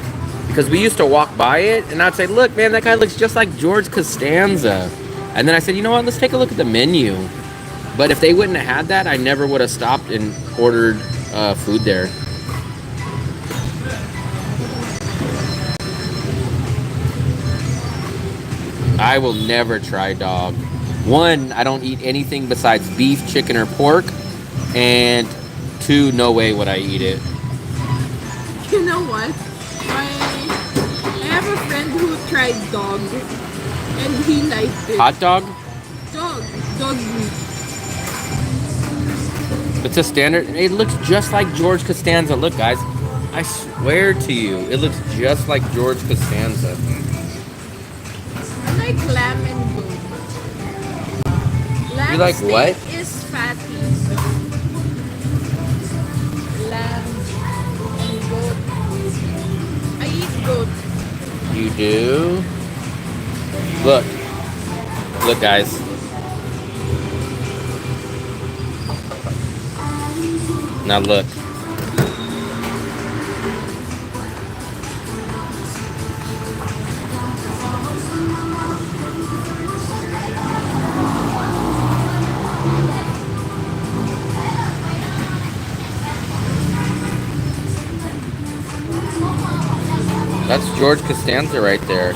Because we used to walk by it and I'd say, look, man, that guy looks just like George Castanza. And then I said, you know what, let's take a look at the menu. But if they wouldn't have had that, I never would have stopped and ordered food there. I will never try dog. 1, I don't eat anything besides beef, chicken, or pork. And 2, no way would I eat it. You know what? I have a friend who tried dog and he liked it. Hot dog? Dog meat. It's a standard. It looks just like George Castanza. Look, guys. I swear to you, it looks just like George Costanza. I like lamb and goat. Lamb You like steak what? is fatty. Lamb and goat. I eat goat. You do? Look. Look, guys. Now look. That's George Castanza right there.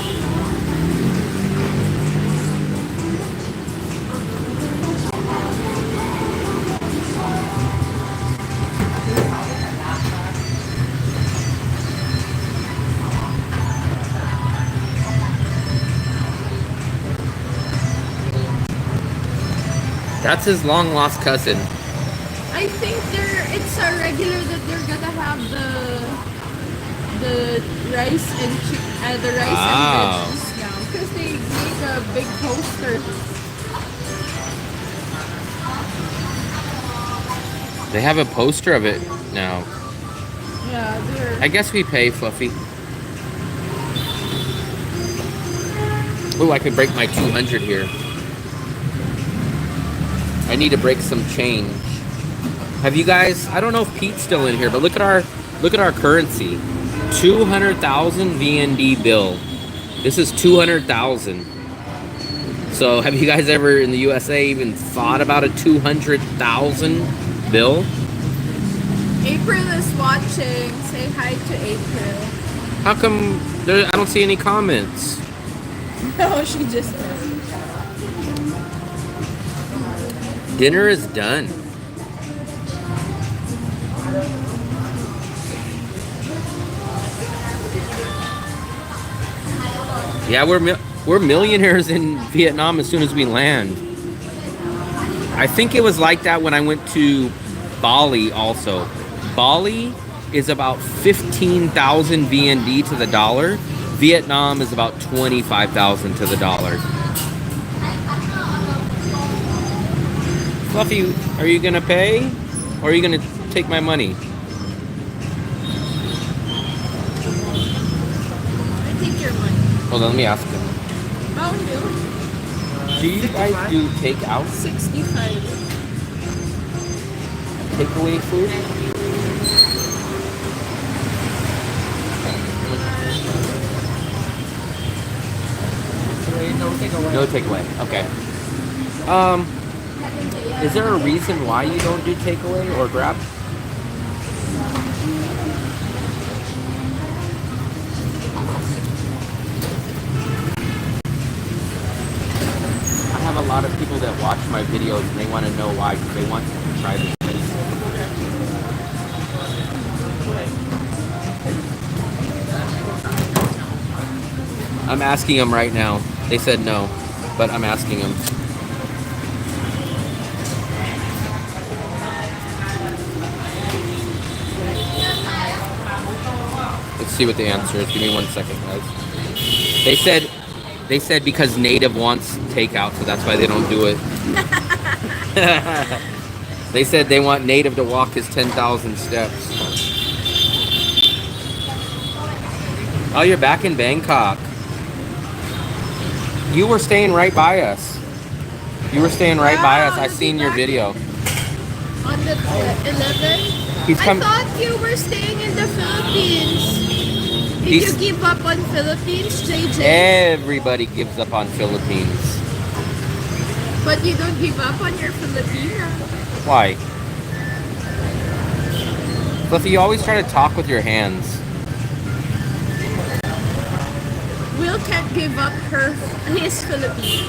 That's his long lost cousin. I think it's a regular that they're gonna have the rice and and veggies now because they made a big poster. They have a poster of it now. Yeah, I guess we pay, Fluffy. Oh, I could break my 200 here. I need to break some change. Have you guys? I don't know if Pete's still in here, but look at our currency. 200,000 VND bill. This is 200,000. So have you guys ever in the USA even thought about a 200,000 bill? April is watching. Say hi to April. How come I don't see any comments? No, she just. Dinner is done. Yeah, we're millionaires in Vietnam as soon as we land. I think it was like that when I went to Bali also. Bali is about 15,000 VND to the dollar. Vietnam is about 25,000 to the dollar. Fluffy, are you gonna pay? Or are you gonna take my money? I take your money. Hold on, let me ask them. Oh, no. Do you guys do takeout? 65. Takeaway food? No takeaway. Okay. Is there a reason why you don't do takeaway or grab? I have a lot of people that watch my videos and they want to know why, because they want to try this place. I'm asking them right now. They said no, but I'm asking them. Let's see what the answer is. Give me 1 second, guys. They said because Native wants takeout, so that's why they don't do it. They said they want Native to walk his 10,000 steps. Oh, you're back in Bangkok. You were staying right by us. You were staying right by us. I seen your video. On the 11th? He's I thought you were staying in the Philippines. Did you give up on Philippines, JJ? Everybody gives up on Philippines. But you don't give up on your Filipino. Why? Fluffy, you always try to talk with your hands. Will can't give up his Filipino.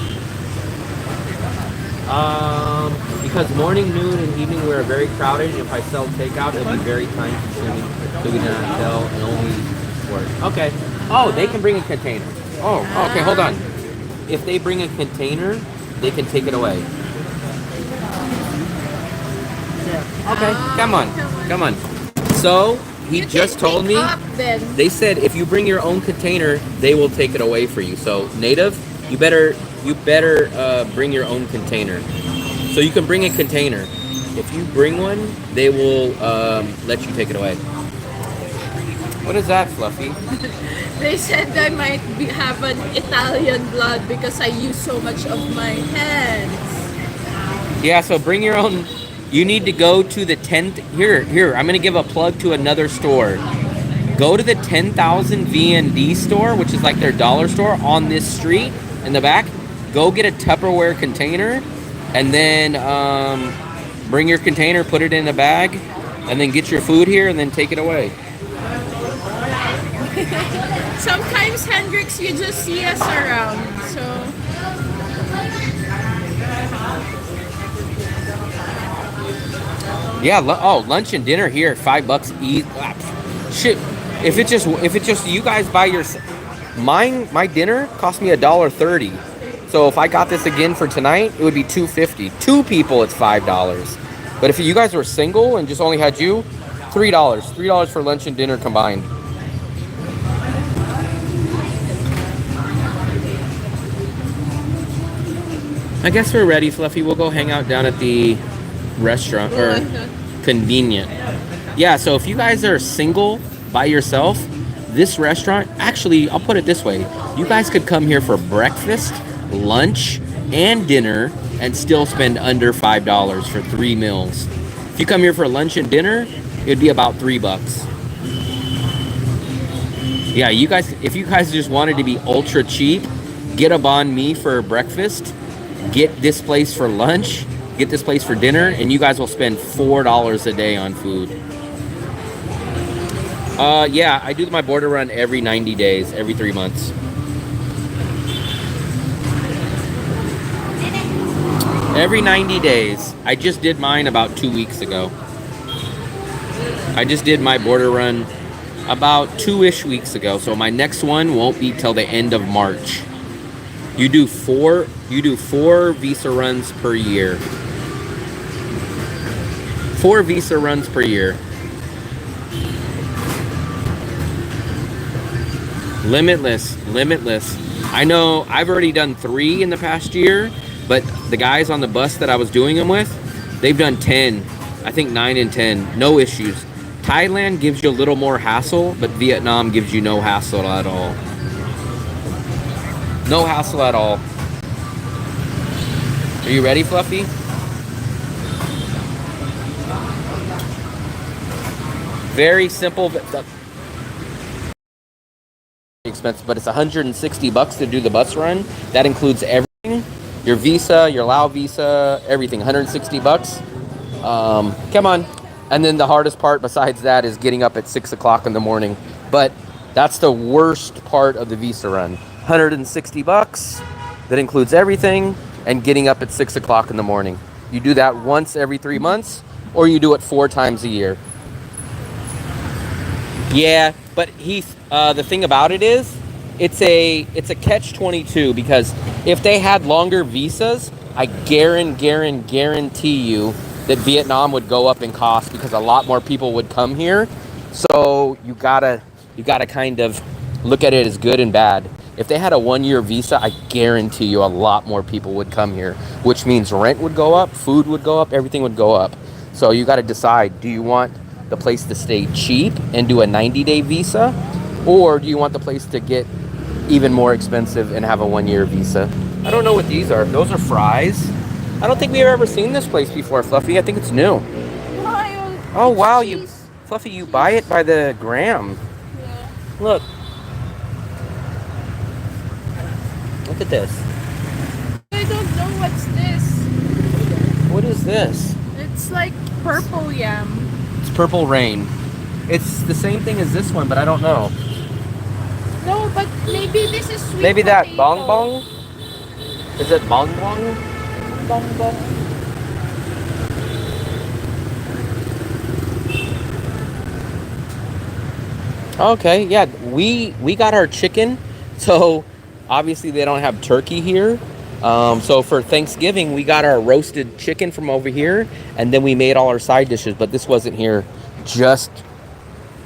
Because morning, noon, and evening we are very crowded. If I sell takeout, it'll be very time consuming. So we cannot sell and only work. Okay. Oh, they can bring a container. Oh, okay, hold on. If they bring a container, they can take it away. Okay, come on. So, he just told me, they said if you bring your own container, they will take it away for you. So, Native, you better bring your own container. So you can bring a container. If you bring one, they will let you take it away. What is that, Fluffy? They said I might have an Italian blood because I use so much of my hands. Yeah, so bring your own. You need to go to the 10th. Here, I'm going to give a plug to another store. Go to the 10,000 VND store, which is like their dollar store on this street in the back. Go get a Tupperware container and then bring your container, put it in a bag, and then get your food here and then take it away. Sometimes, Hendrix, you just see us around, so... Yeah, lunch and dinner here, $5 each. Shit, if it's just you guys buy your... My dinner cost me $1.30. So if I got this again for tonight, it would be $2.50. Two people, it's $5. But if you guys were single and just only had you, $3. $3 for lunch and dinner combined. I guess we're ready, Fluffy. We'll go hang out down at the restaurant or convenient. Yeah, so if you guys are single by yourself, This restaurant, actually, I'll put it this way. You guys could come here for breakfast, lunch, and dinner and still spend under $5 for 3 meals. If you come here for lunch and dinner, it'd be about $3. Yeah, you guys, if you guys just wanted to be ultra cheap, get a banh mi for breakfast, get this place for lunch, get this place for dinner, and you guys will spend $4 a day on food. Yeah, I do my border run every 90 days, every 3 months. Every 90 days. I just did mine about 2 weeks ago. I just did my border run about 2-ish weeks ago. So my next one won't be till the end of March. You do four visa runs per year. 4 visa runs per year. Limitless. I know I've already done 3 in the past year, but the guys on the bus that I was doing them with, they've done 10. I think 9 and 10, no issues. Thailand gives you a little more hassle, but Vietnam gives you no hassle at all. No hassle at all. Are you ready, Fluffy? Very simple. Expensive, but it's $160 to do the bus run. That includes everything, your visa, your Lao visa, everything. $160. Come on. And then the hardest part besides that is getting up at 6 o'clock in the morning. But that's the worst part of the visa run. $160. That includes everything and getting up at 6 o'clock in the morning. You do that once every 3 months, or you do it 4 times a year. Yeah, but the thing about it is, it's a catch-22, because if they had longer visas, I guarantee you that Vietnam would go up in cost because a lot more people would come here. So you gotta kind of look at it as good and bad. If they had a 1-year visa, I guarantee you a lot more people would come here, which means rent would go up, food would go up, everything would go up. So you got to decide, do you want the place to stay cheap and do a 90-day visa, or do you want the place to get even more expensive and have a 1-year visa? I don't know what these are. Those are fries. I don't think we've ever seen this place before, Fluffy. I think it's new. Oh wow, Fluffy, you buy it by the gram. Yeah. Look at this. I don't know what's this. What is this? It's like purple yam. It's purple rain. It's the same thing as this one, but I don't know. No, but maybe this is sweet Maybe potato. that bong bong? Is it bong bong? Bong bong. Okay, yeah, we got our chicken. So obviously they don't have turkey here. So for Thanksgiving, we got our roasted chicken from over here, and then we made all our side dishes, but this wasn't here just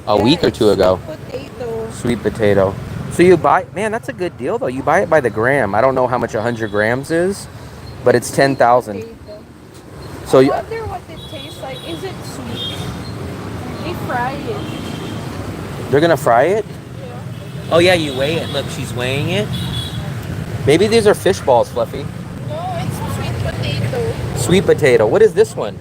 a week or 2 ago. Potato. Sweet potato. So you buy, man, that's a good deal though. You buy it by the gram. I don't know how much 100 grams is, but it's 10,000. So I wonder what it tastes like. Is it sweet? They fry it. They're gonna fry it? Yeah. Oh yeah, you weigh it. Look, she's weighing it. Maybe these are fish balls, Fluffy. No, it's sweet potato. Sweet potato. What is this one?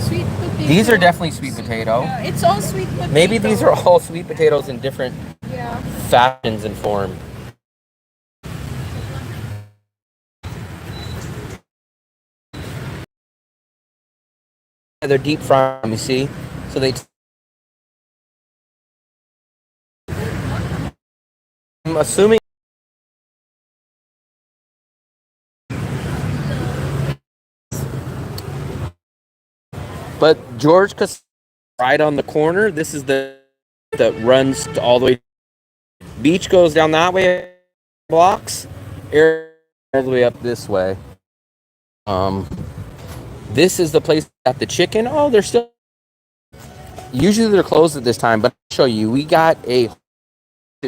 Sweet potato. These are definitely sweet potato. Yeah, it's all sweet potato. Maybe these are all sweet potatoes in different fashions and form. They're deep fried, you see? So I'm assuming. But George Castanza, right on the corner. This is the that runs all the way. Beach goes down that way, blocks. Air all the way up this way. This is the place at the chicken. Oh, they're still. Usually they're closed at this time, but I'll show you. We got a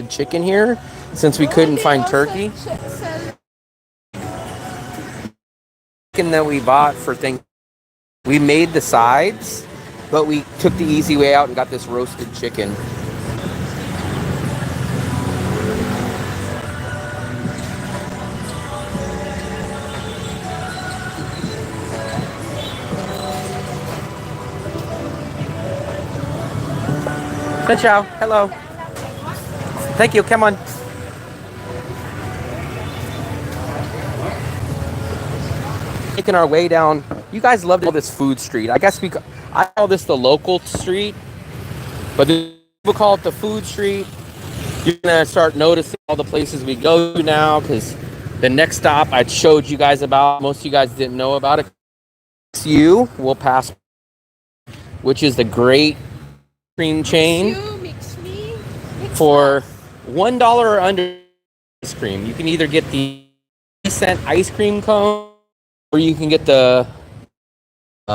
chicken here since we couldn't find turkey. Chicken that we bought for things. We made the sides, but we took the easy way out and got this roasted chicken. Xin chào. Hello. Thank you. Come on. Making our way down. You guys love to call this food street. I guess I call this the local street, but people call it the food street. You're gonna start noticing all the places we go to now, because the next stop I showed you guys about, most of you guys didn't know about it. You will pass, which is the great cream chain for $1 or under ice cream. You can either get the 3-cent ice cream cone, or you can get the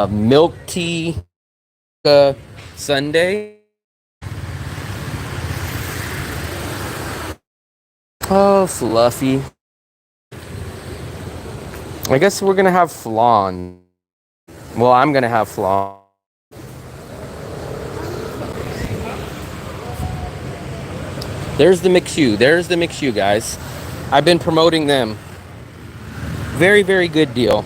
milk tea sundae. Oh, Fluffy. I guess we're gonna have flan. Well, I'm gonna have flan. There's the McShoe. There's the McShoe, guys. I've been promoting them. Very, very good deal.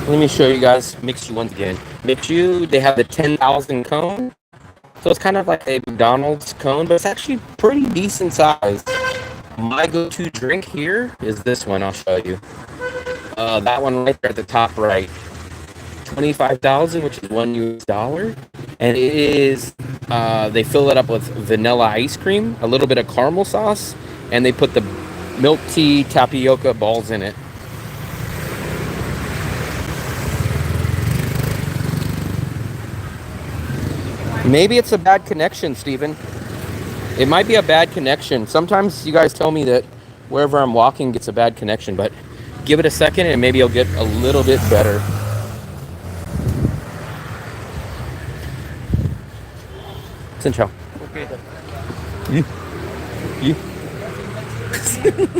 Let me show you guys McShoe once again. McShoe, they have the 10,000 cone. So it's kind of like a McDonald's cone, but it's actually pretty decent size. My go-to drink here is this one. I'll show you. That one right there at the top right. 25,000, which is $1, and it is. They fill it up with vanilla ice cream, a little bit of caramel sauce, and they put the milk tea tapioca balls in it. Maybe it's a bad connection, Steven. It might be a bad connection. Sometimes you guys tell me that wherever I'm walking gets a bad connection, but give it a second and maybe it'll get a little bit better. Xin chào. Okay. You.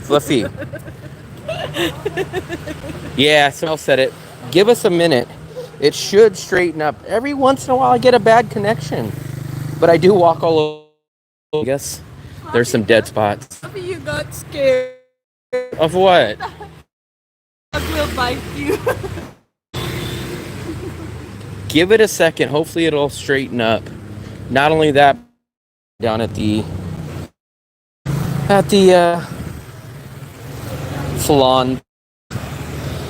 Fluffy. Yeah, Smell said it. Give us a minute. It should straighten up. Every once in a while I get a bad connection. But I do walk all over. I guess there's some dead spots. You got scared. Of what? I will bite you. Give it a second. Hopefully it'll straighten up. Not only that, down at the salon.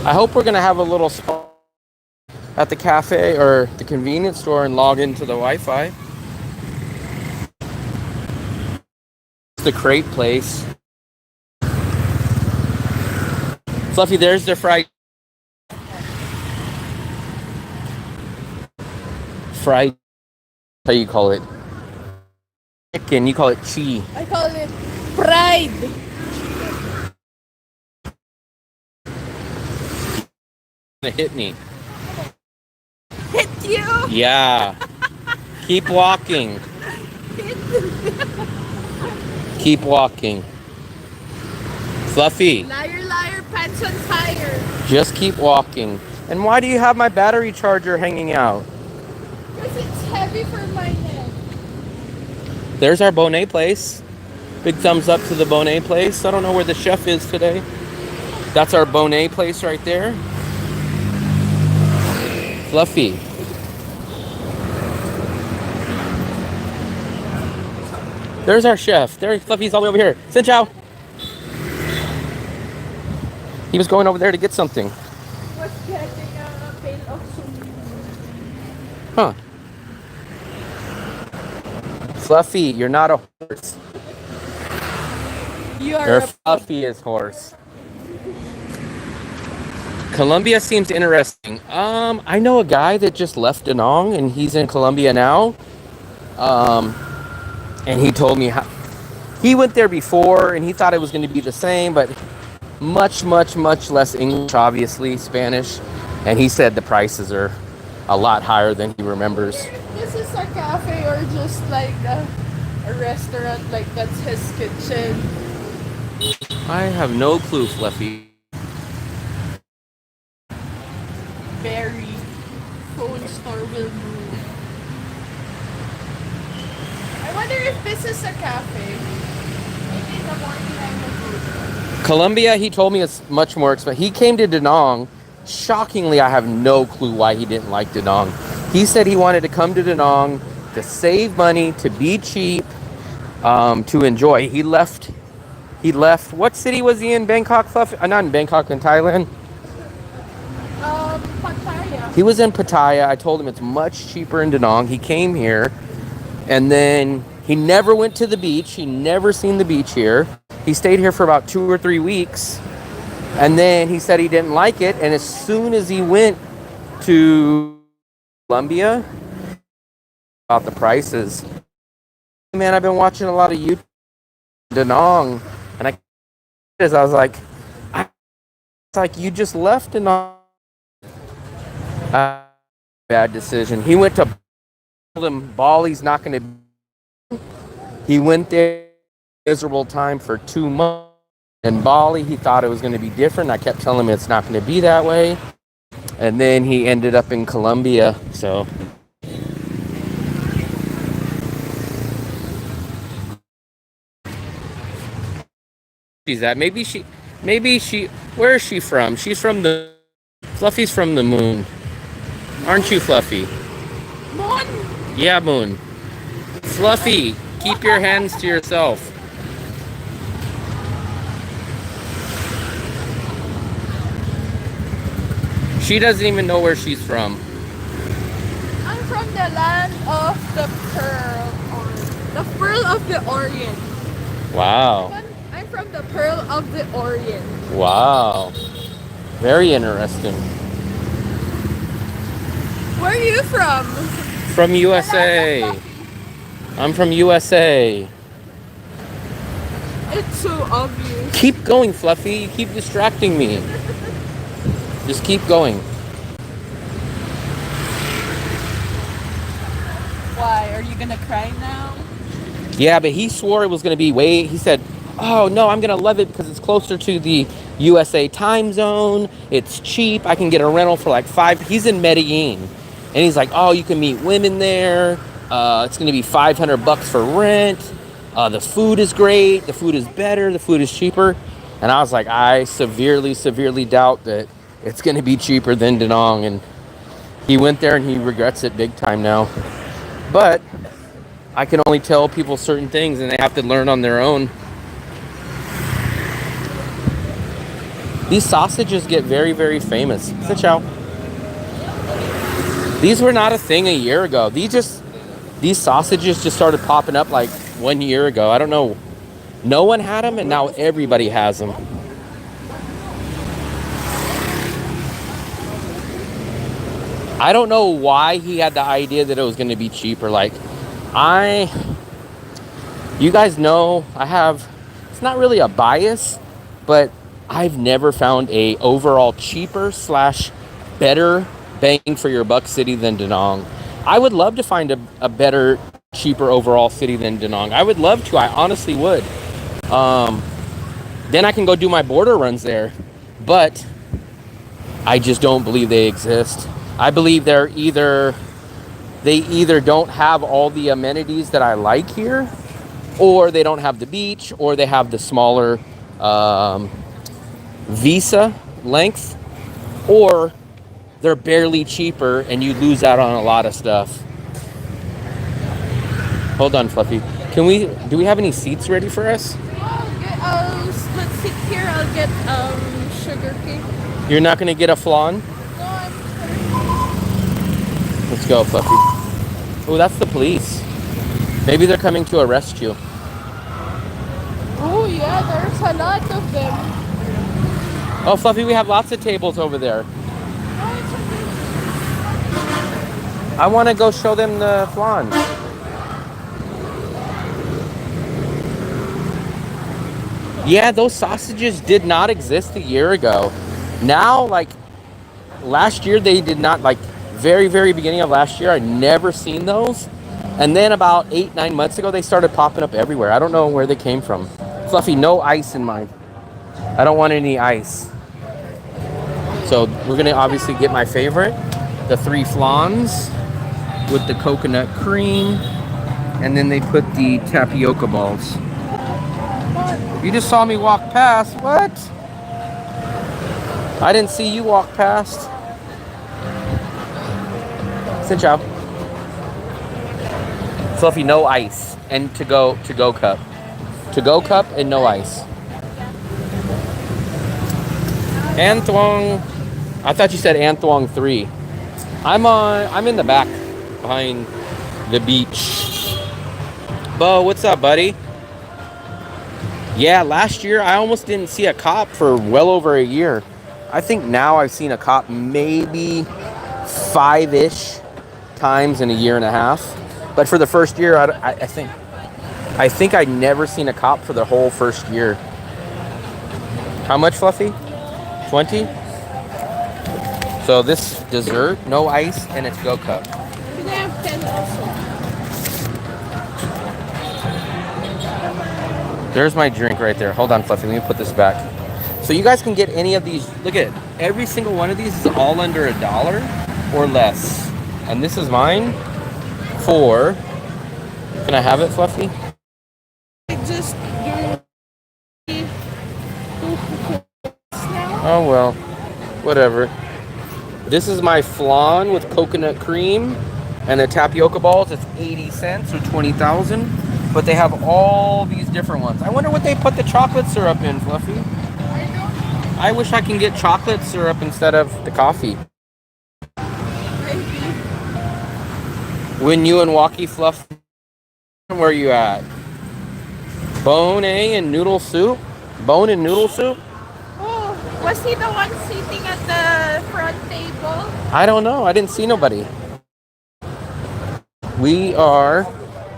I hope we're gonna have a little spot at the cafe or the convenience store and log into the Wi-Fi. It's the crepe place. Fluffy, there's the fried how you call it? Chicken, you call it chi. I call it fried. It hit me. Hit you? Yeah. Keep walking. Keep walking. Fluffy. Liar, liar, pants on fire. Just keep walking. And why do you have my battery charger hanging out? Because it's heavy for my head. There's our Bonet place. Big thumbs up to the Bonet place. I don't know where the chef is today. That's our Bonet place right there. Fluffy. There's our chef. There, Fluffy's all the way over here. Xin chào. He was going over there to get something. Was getting a pail of soup. Huh. Fluffy, you're not a horse. You're Fluffy is horse. Colombia seems interesting. I know a guy that just left Da Nang and he's in Colombia now. And he told me how he went there before and he thought it was going to be the same, but much less English, obviously Spanish. And he said the prices are a lot higher than he remembers. This is a cafe or just like a restaurant, like that's his kitchen. I have no clue, Fluffy. Very phone store will move. I wonder if this is a cafe. Maybe in the morning I will go. Colombia, he told me it's much more expensive. He came to Da Nang. Shockingly, I have no clue why he didn't like Da Nang. He said he wanted to come to Da Nang, to save money, to be cheap, to enjoy. He left. He left. What city was he in? Bangkok, Fluffy? Not in Bangkok, in Thailand. Pattaya. He was in Pattaya. I told him it's much cheaper in Da Nang. He came here, and then he never went to the beach. He never seen the beach here. He stayed here for about 2 or 3 weeks, and then he said he didn't like it. And as soon as he went to Colombia, about the prices, man, I've been watching a lot of YouTube Da Nang, and I was like, it's like you just left Da Nang. Bad decision. He went to Bali's not going to. He went there miserable time for 2 months. In Bali, he thought it was going to be different. I kept telling him it's not going to be that way, and then he ended up in Colombia. So. She's at maybe she where is she from? She's from the Fluffy's from the moon. Aren't you, Fluffy? Moon. Yeah, moon. Fluffy, keep your hands to yourself. She doesn't even know where she's from. I'm from the land of the pearl, or the pearl of the Orient. Wow. I'm from the pearl of the Orient. Wow. Very interesting. Where are you from? From USA. I'm from USA. It's so obvious. Keep going, Fluffy. You keep distracting me. Just keep going. Why? Are you gonna cry now? Yeah, but he swore it was going to be he said, oh, no, I'm going to love it because it's closer to the USA time zone. It's cheap. I can get a rental for like he's in Medellin. And he's like, oh, you can meet women there. It's going to be $500 for rent. The food is great. The food is better. The food is cheaper. And I was like, I severely, severely doubt that it's going to be cheaper than Da Nang. And he went there and he regrets it big time now. But I can only tell people certain things and they have to learn on their own. These sausages get very, very famous. Sit out. These were not a thing a year ago. These sausages just started popping up like 1 year ago. I don't know. No one had them and now everybody has them. I don't know why he had the idea that it was going to be cheaper. Like, you guys know it's not really a bias, but I've never found a overall cheaper / better bang for your buck city than Da Nang. I would love to find a better, cheaper overall city than Da Nang. I would love to. I honestly would. Then I can go do my border runs there. But I just don't believe they exist. I believe they either don't have all the amenities that I like here, or they don't have the beach, or they have the smaller visa length, or they're barely cheaper and you lose out on a lot of stuff. Hold on, Fluffy. Do we have any seats ready for us? Let's sit here. I'll get sugar cake. You're not gonna get a flan? No, I'm Let's go, Fluffy. Oh, that's the police. Maybe they're coming to arrest you. Oh yeah, there's a lot of them. Oh, Fluffy, we have lots of tables over there. I want to go show them the flan. Yeah, those sausages did not exist a year ago. Now, like, last year they did not, like, very, very beginning of last year, I never seen those. And then about 8-9 months ago, they started popping up everywhere. I don't know where they came from. Fluffy, no ice in mine. I don't want any ice. So we're gonna obviously get my favorite, the 3 flans with the coconut cream, and then they put the tapioca balls. You just saw me walk past. What? I didn't see you walk past. Xin chào. Fluffy, no ice. And to-go cup. To-go cup and no ice. Anthuong. I thought you said Anthuong 3. I'm in the back behind the beach. Bo, what's up, buddy? Yeah, last year I almost didn't see a cop for well over a year. I think now I've seen a cop maybe 5-ish times in a year and a half. But for the first year, I think I'd never seen a cop for the whole first year. How much, Fluffy? 20? So this dessert, no ice, and it's go cup. Can I have 10 also? There's my drink right there. Hold on, Fluffy. Let me put this back. So you guys can get any of these. Look at it. Every single one of these is all under $1 or less. And this is mine for... Can I have it, Fluffy? Just Oh, well. Whatever. This is my flan with coconut cream. And the tapioca balls, it's 80 cents or 20,000. But they have all these different ones. I wonder what they put the chocolate syrup in, Fluffy. I wish I can get chocolate syrup instead of the coffee. When you and Walkie Fluff, where are you at? Bone and noodle soup? Bone and noodle soup? Oh, was he the one sitting at the front table? I don't know. I didn't see nobody. We are,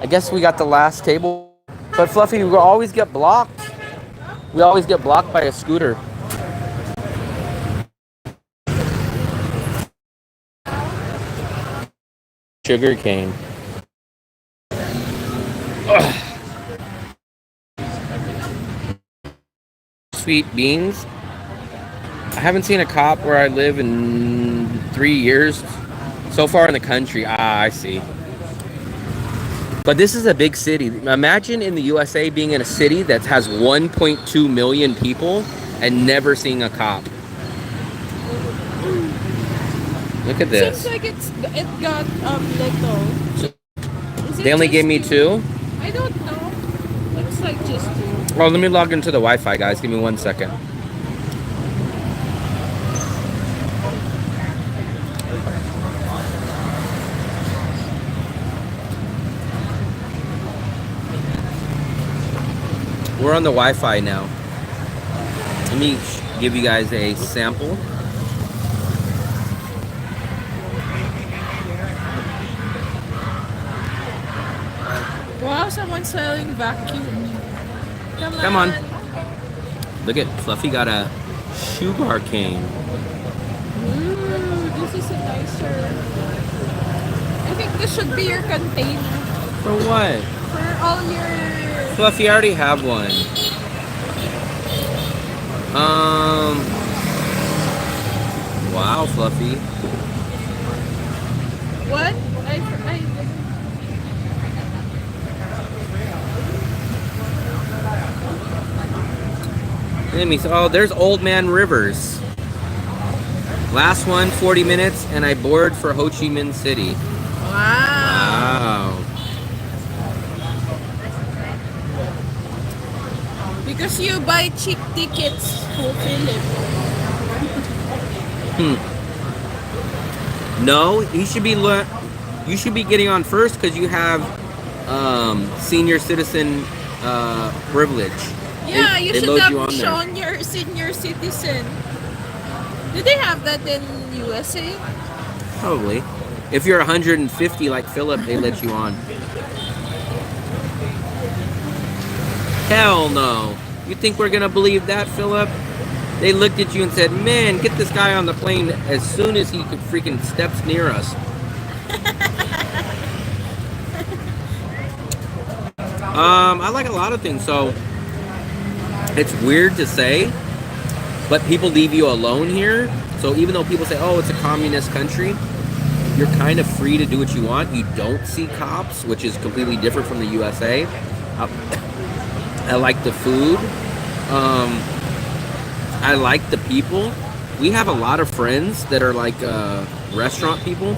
I guess we got the last table. But Fluffy, we always get blocked. We always get blocked by a scooter. Sugar cane. Ugh. Sweet beans. I haven't seen a cop where I live in 3 years. So far in the country. Ah, I see. But this is a big city. Imagine in the USA being in a city that has 1.2 million people and never seeing a cop. Look at this. Seems like it got little. They only gave me 2? I don't know. Looks like just 2. Well, let me log into the Wi-Fi, guys. Give me 1 second. We're on the Wi-Fi now. Let me give you guys a sample. Wow, someone's selling vacuum. Come on. Look at Fluffy got a sugar cane. Ooh, this is a nicer. I think this should be your container. For what? For all your... Fluffy, I already have one. Wow, Fluffy. What? Let me see. Oh, there's Old Man Rivers. Last one, 40 minutes, and I board for Ho Chi Minh City. Wow. Wow. Because you buy cheap tickets for Philip. No, you should be getting on first because you have senior citizen privilege. Yeah, you They should load have you on there. shown your senior citizen. Do they have that in USA? Probably. If you're 150 like Philip, they let you on. Hell no. You think we're gonna believe that, Philip? They looked at you and said, man, get this guy on the plane as soon as he could freaking steps near us. I like a lot of things, so it's weird to say, but people leave you alone here. So even though people say, oh, it's a communist country, you're kind of free to do what you want. You don't see cops, which is completely different from the USA. I like the food. I like the people. We have a lot of friends that are like restaurant people.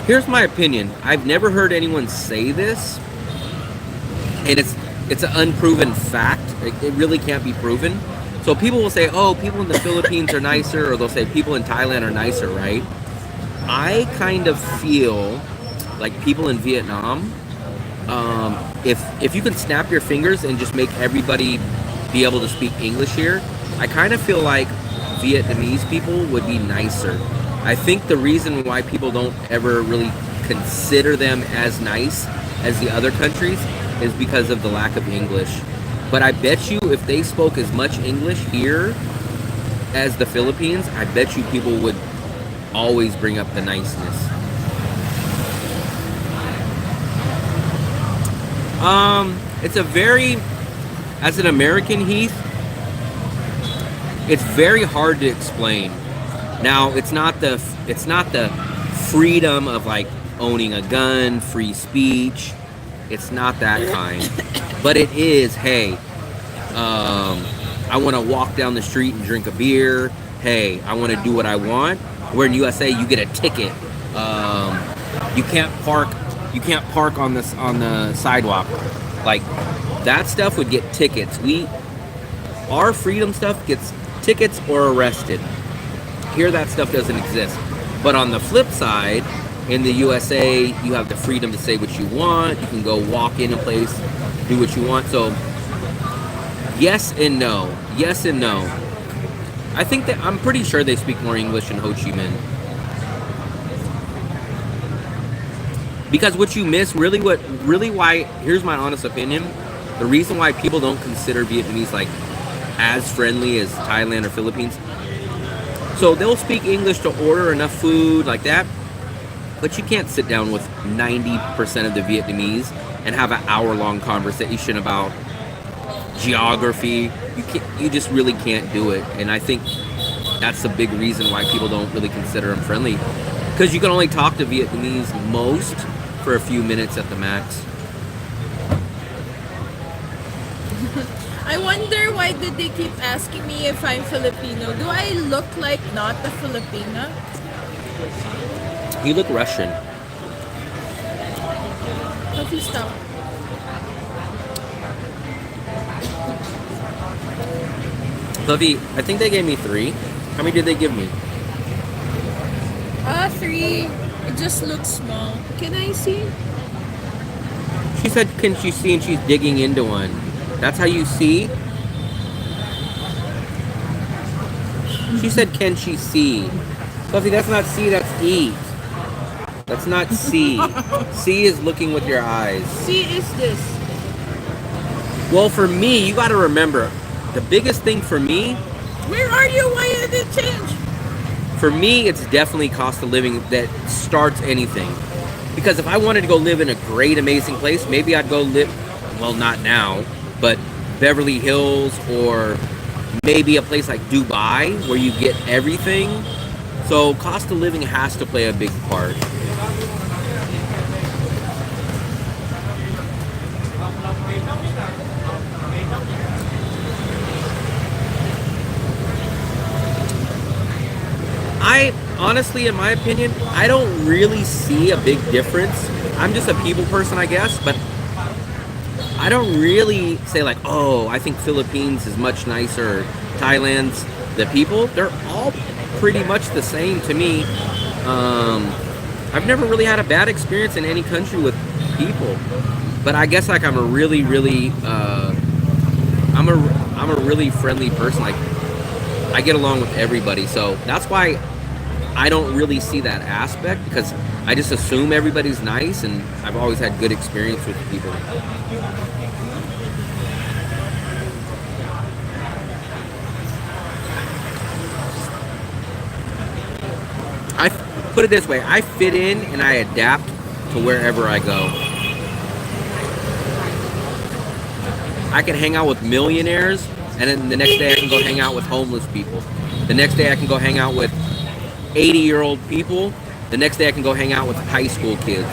Here's my opinion. I've never heard anyone say this, and it's an unproven fact. It really can't be proven. So people will say, "Oh, people in the Philippines are nicer," or they'll say people in Thailand are nicer, right? I kind of feel like people in Vietnam, if you can snap your fingers and just make everybody be able to speak English here, I kind of feel like Vietnamese people would be nicer. I think the reason why people don't ever really consider them as nice as the other countries is because of the lack of English. But I bet you if they spoke as much English here as the Philippines, I bet you people would always bring up the niceness. It's a very, as an American, Heath, it's very hard to explain. Now, it's not the freedom of like owning a gun, free speech. It's not that kind. But it is, hey, I want to walk down the street and drink a beer. Hey, I want to do what I want. Where in USA, you get a ticket. You can't park on the sidewalk. Like that stuff would get tickets. Our freedom stuff gets tickets or arrested. Here, that stuff doesn't exist. But on the flip side, in the USA, you have the freedom to say what you want. You can go walk in a place, do what you want. So, yes and no. Yes and no. I think that I'm pretty sure they speak more English in Ho Chi Minh. Because what you miss, really why, here's my honest opinion, the reason why people don't consider Vietnamese like as friendly as Thailand or Philippines. So they'll speak English to order enough food like that, but you can't sit down with 90% of the Vietnamese and have an hour-long conversation about geography. You just really can't do it. And I think that's the big reason why people don't really consider them friendly. Because you can only talk to Vietnamese most for a few minutes at the max. I wonder why did they keep asking me if I'm Filipino? Do I look like not a Filipina? You look Russian. Coffee stop. Fluffy, I think they gave me 3. How many did they give me? 3. It just looks small. Can I see? She said, can she see? And she's digging into one. That's how you see? She said, can she see? Fluffy, that's not see, that's eat. That's not see. See is looking with your eyes. See is this. Well, for me, you got to remember, the biggest thing for me... Where are you? Why did it change? For me, it's definitely cost of living that starts anything. Because if I wanted to go live in a great, amazing place, maybe I'd go live, well, not now, but Beverly Hills or maybe a place like Dubai where you get everything. So cost of living has to play a big part. Honestly, in my opinion, I don't really see a big difference. I'm just a people person, I guess, but I don't really say like, oh, I think Philippines is much nicer. Thailand's, the people, they're all pretty much the same to me. I've never really had a bad experience in any country with people, but I guess like I'm a really friendly person. Like I get along with everybody, so that's why I don't really see that aspect, because I just assume everybody's nice, and I've always had good experience with people. I put it this way, I fit in and I adapt to wherever I go. I can hang out with millionaires, and then the next day I can go hang out with homeless people. The next day I can go hang out with 80-year-old people. The next day I can go hang out with high school kids.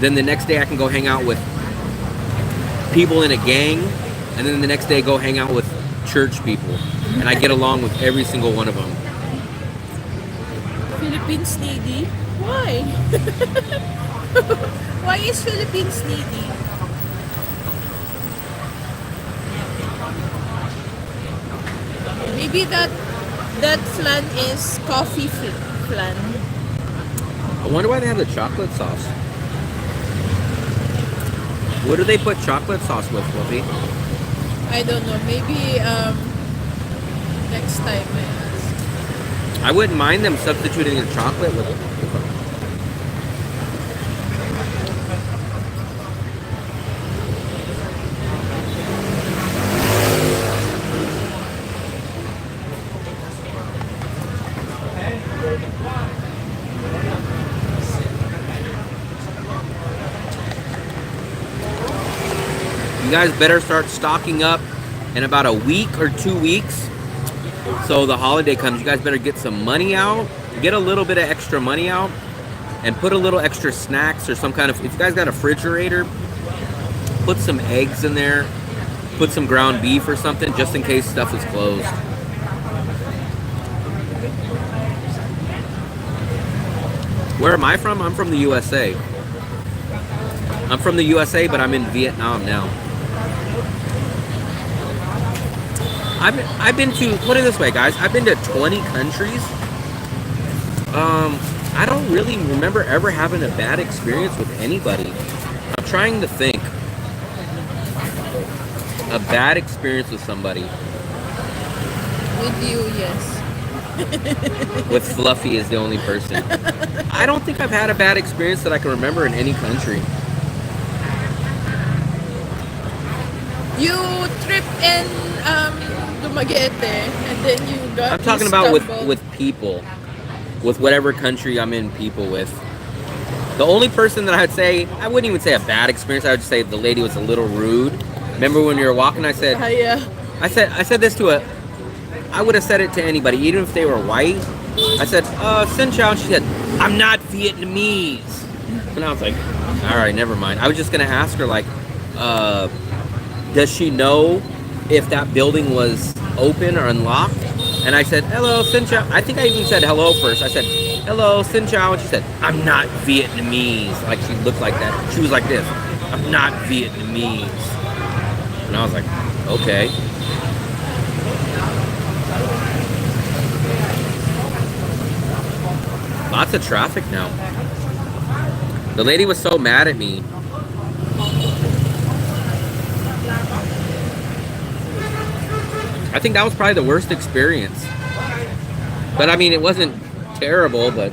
Then the next day I can go hang out with people in a gang. And then the next day go hang out with church people. And I get along with every single one of them. Philippines needy. Why? Why is Philippines needy? Maybe that flan is coffee flan. I wonder why they have the chocolate sauce. What do they put chocolate sauce with, Fluffy? I don't know. Maybe next time I ask. I wouldn't mind them substituting the chocolate with it. You guys better start stocking up in about a week or 2 weeks. So the holiday comes, you guys better get some money out, get a little bit of extra money out, and put a little extra snacks or some kind of, if you guys got a refrigerator, put some eggs in there, put some ground beef or something, just in case stuff is closed. Where am I from? I'm from the USA. I'm from the USA, but I'm in Vietnam now. I've been to, put it this way, guys, I've been to 20 countries. I don't really remember ever having a bad experience with anybody. I'm trying to think. A bad experience with somebody. With you, yes. With Fluffy is the only person. I don't think I've had a bad experience that I can remember in any country. You tripped in Dumaguete and then you got. I'm talking about with people. With whatever country I'm in people with. The only person that I'd say, I wouldn't even say a bad experience, I would say the lady was a little rude. Remember when you were walking, I said, Yeah. I said this to I would have said it to anybody, even if they were white. I said, Xin Chao, and she said, I'm not Vietnamese. And I was like, all right, never mind. I was just going to ask her, like, does she know if that building was open or unlocked? And I said, hello, Xin Chao. I think I even said hello first. I said, hello, Xin Chao. And she said, I'm not Vietnamese. Like, she looked like that. She was like this. I'm not Vietnamese. And I was like, okay. Lots of traffic now. The lady was so mad at me. I think that was probably the worst experience. But I mean, it wasn't terrible, but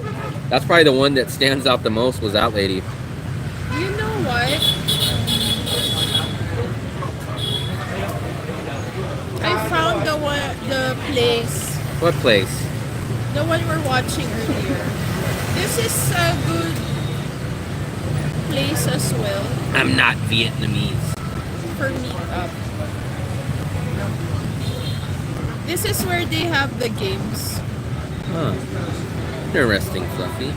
that's probably the one that stands out the most was that lady. You know what? I found the place. What place? The one we're watching earlier. This is a good place as well I'm not Vietnamese. for meetup. This is where they have the games. Huh. Interesting, Fluffy.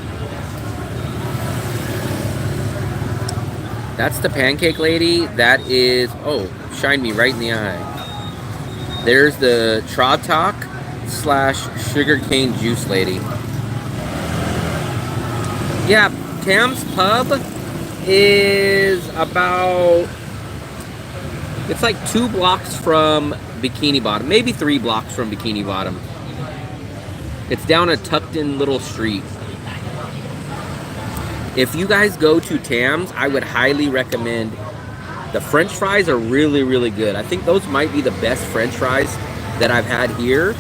That's the pancake lady. That is... Oh, shine me right in the eye. There's the Trotok / sugarcane juice lady. Yeah, Tam's Pub is about... It's like 2 blocks from Bikini Bottom. Maybe 3 blocks from Bikini Bottom. It's down a tucked-in little street. If you guys go to Tam's, I would highly recommend. The French fries are really, really good. I think those might be the best French fries that I've had here.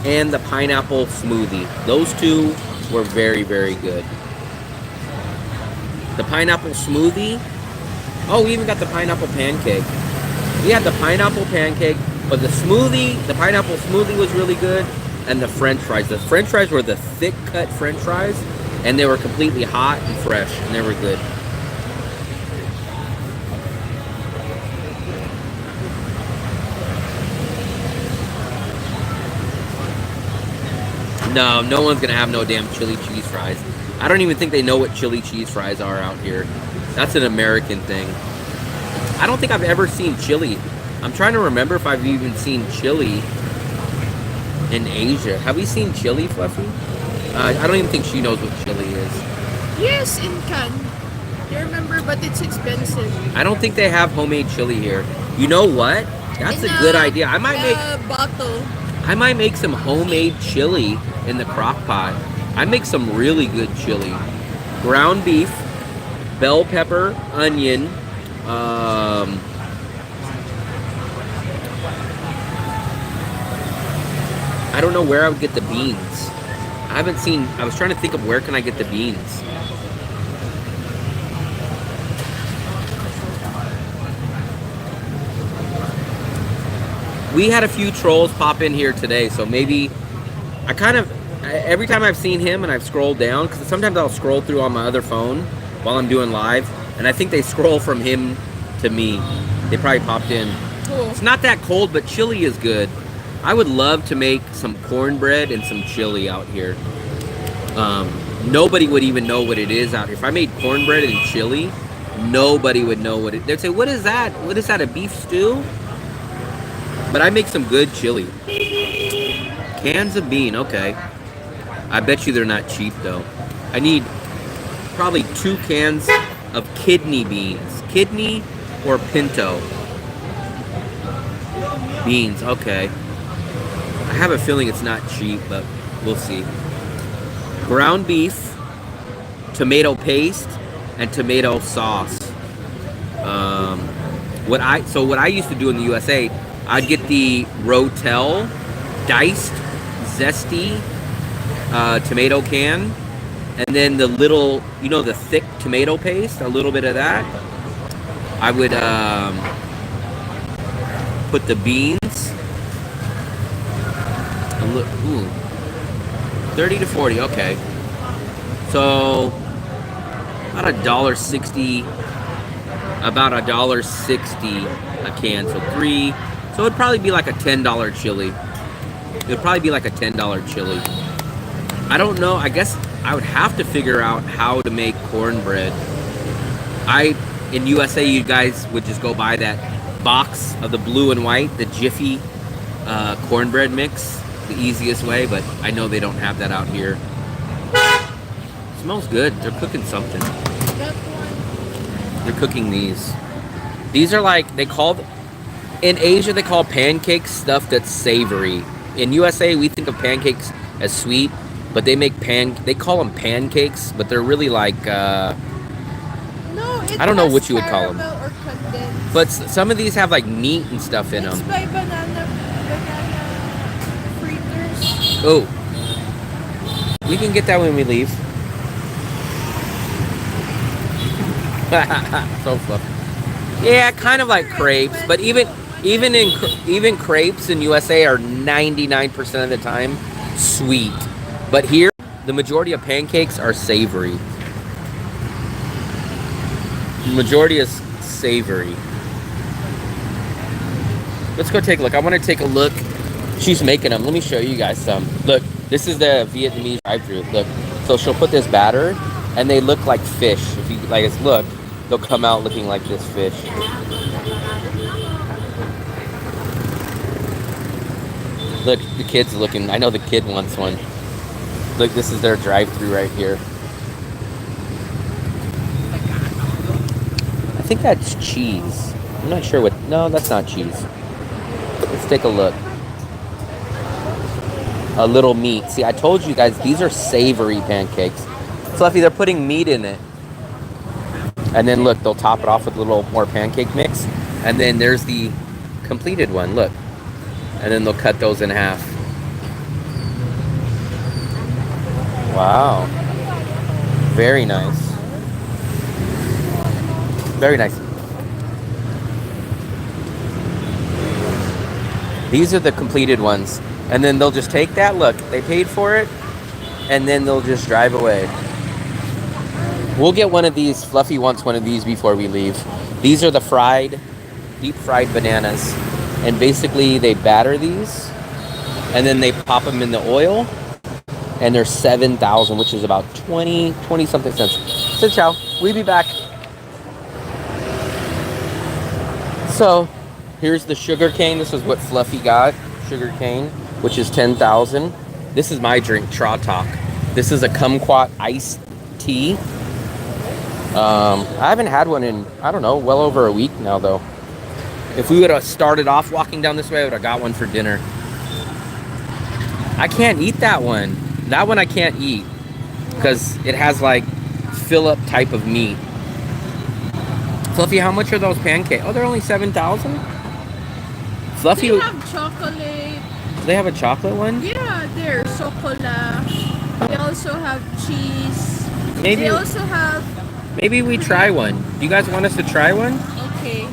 And the pineapple smoothie. Those two were very, very good. The pineapple smoothie. Oh, we even got the pineapple pancake. We had the pineapple pancake, but the smoothie, the pineapple smoothie was really good. And the French fries. The French fries were the thick cut French fries. And they were completely hot and fresh. And they were good. No, no one's gonna have no damn chili cheese fries. I don't even think they know what chili cheese fries are out here. That's an American thing. I don't think I've ever seen chili. I'm trying to remember if I've even seen chili in Asia. Have we seen chili, Fluffy? I don't even think she knows what chili is. Yes, in can. You remember, but it's expensive. I don't think they have homemade chili here. You know what? That's In a good idea. a bottle. I might make some homemade chili in the crock pot. I make some really good chili. Ground beef, bell pepper, onion, I don't know where I would get the beans. I was trying to think of where can I get the beans. We had a few trolls pop in here today, so maybe every time I've seen him and I've scrolled down, because sometimes I'll scroll through on my other phone while I'm doing live, and I think they scroll from him to me. They probably popped in. Cool. It's not that cold, but chili is good. I would love to make some cornbread and some chili out here. Nobody would even know what it is out here. If I made cornbread and chili, nobody would know what it. They'd say, "What is that? What is that? A beef stew?" But I make some good chili. Cans of bean, okay. I bet you they're not cheap though. I need probably 2 cans of kidney beans. Kidney or pinto beans, okay. I have a feeling it's not cheap, but we'll see. Ground beef, tomato paste, and tomato sauce. What I used to do in the USA, I'd get the Rotel diced, zesty tomato can, and then the little, the thick tomato paste, a little bit of that. I would put the beans. Ooh, 30 to 40, okay. So about $1.60 a can. So it'd probably be like a $10 chili. It'd probably be like a $10 chili. I don't know. I guess I would have to figure out how to make cornbread. In USA, you guys would just go buy that box of the blue and white, the Jiffy cornbread mix. The easiest way, but I know they don't have that out here. Smells good. They're cooking something. They're cooking these. These are like, in Asia they call pancakes stuff that's savory. In USA we think of pancakes as sweet, but they call them pancakes, but they're really like I don't know what you would call them. But some of these have like meat and stuff in them. It's by banana fritters. Oh, we can get that when we leave. So fluffy. Yeah, kind of like crepes, but even crepes in USA are 99% of the time sweet. But here, the majority of pancakes are savory. The majority is savory. Let's go take a look. I want to take a look. She's making them. Let me show you guys some. Look, this is the Vietnamese drive-thru. Look, so she'll put this batter, and they look like fish. If you look, they'll come out looking like this fish. Look, the kid's looking. I know the kid wants one. Look, this is their drive-thru right here. I think that's cheese. I'm not sure what. No, that's not cheese. Let's take a look. A little meat. See, I told you guys, these are savory pancakes. Fluffy, they're putting meat in it. And then look, they'll top it off with a little more pancake mix. And then there's the completed one, look. And then they'll cut those in half. Wow. Very nice. Very nice. These are the completed ones. And then they'll just take that, look, they paid for it, and then they'll just drive away. We'll get one of these. Fluffy wants one of these before we leave. These are the deep fried bananas. And basically they batter these, and then they pop them in the oil, and they're 7,000, which is about 20 something cents. So ciao, we'll be back. So here's the sugar cane. This is what Fluffy got, sugar cane, which is 10,000. This is my drink, Tra Talk. This is a kumquat iced tea. I haven't had one in, I don't know, well over a week now, though. If we would have started off walking down this way, I would have got one for dinner. I can't eat that one. That one I can't eat because it has like fill-up type of meat. Fluffy, how much are those pancakes? Oh, they're only 7,000? Fluffy, They have chocolate. they have a chocolate one? Yeah, they're chocolate. They also have cheese. Maybe, They also have. maybe we try one. Do you guys want us to try one? Okay.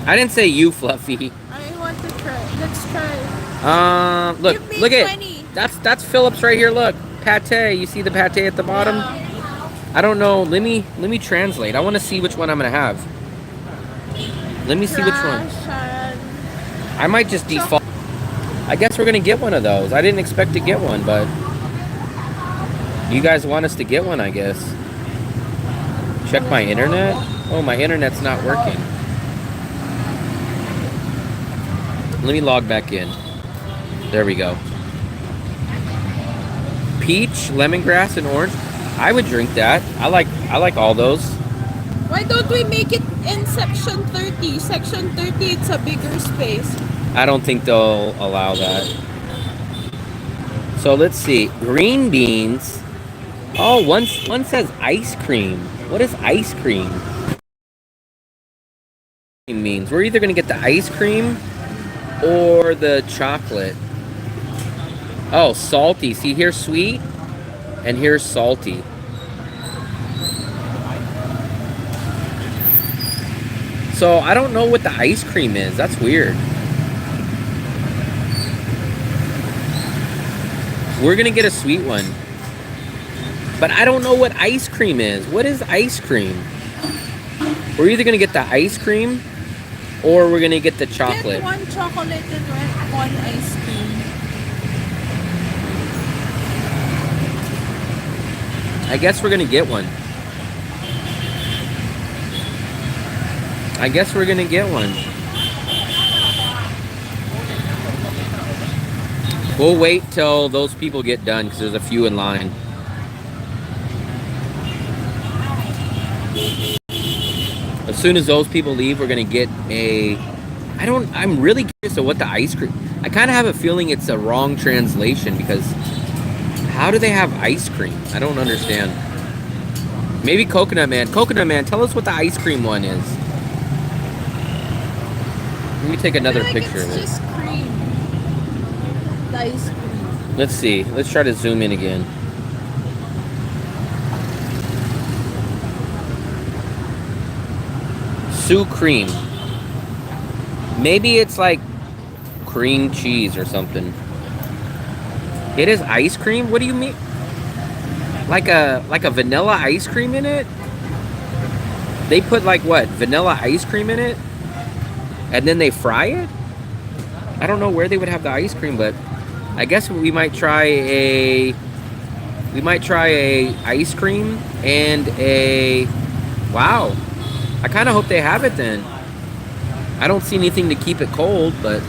I didn't say you, Fluffy. I want to try. Let's try. Look, Give me look at 20. that's Phillips right here. Look, pate. You see the pate at the bottom? Yeah. I don't know. Let me translate. I want to see which one I'm gonna have. Let me see which one. I might just default. I guess we're gonna get one of those. I didn't expect to get one, but you guys want us to get one, I guess. Check my internet. Oh, my internet's not working. Let me log back in. There we go. Peach, lemongrass, and orange. I would drink that. I like all those. Why don't we make it in section 30? Section 30, it's a bigger space. I don't think they'll allow that. So let's see. Green beans. Oh, one says ice cream. What is ice cream? Means we're either gonna get the ice cream or the chocolate. Oh, salty. See, here's sweet and here's salty. So I don't know what the ice cream is. That's weird. We're gonna get a sweet one. But I don't know what ice cream is. What is ice cream? We're either gonna get the ice cream or we're gonna get the chocolate. Get one chocolate and one ice cream. I guess we're gonna get one. I guess we're gonna get one. We'll wait till those people get done because there's a few in line. As soon as those people leave, we're gonna get a. I'm really curious of what the ice cream. I kind of have a feeling it's a wrong translation because how do they have ice cream? I don't understand. Maybe Coconut Man. Coconut Man, tell us what the ice cream one is. Let me take another picture of it. It's just cream. The ice cream. Let's see. Let's try to zoom in again. Sue cream. Maybe it's like cream cheese or something. It is ice cream? What do you mean? Like a vanilla ice cream in it? They put like what? Vanilla ice cream in it? And then they fry it? I don't know where they would have the ice cream, but I guess we might try a ice cream and a wow. I kind of hope they have it then. I don't see anything to keep it cold, but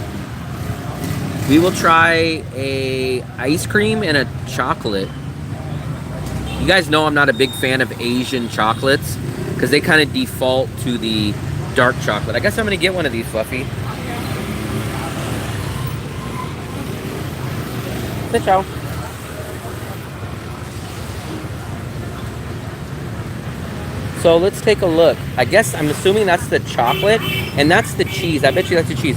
we will try a ice cream and a chocolate. You guys know I'm not a big fan of Asian chocolates because they kind of default to the dark chocolate. I guess I'm gonna get one of these, Fluffy. Say ciao. So let's take a look. I guess I'm assuming that's the chocolate and that's the cheese. I bet you that's the cheese.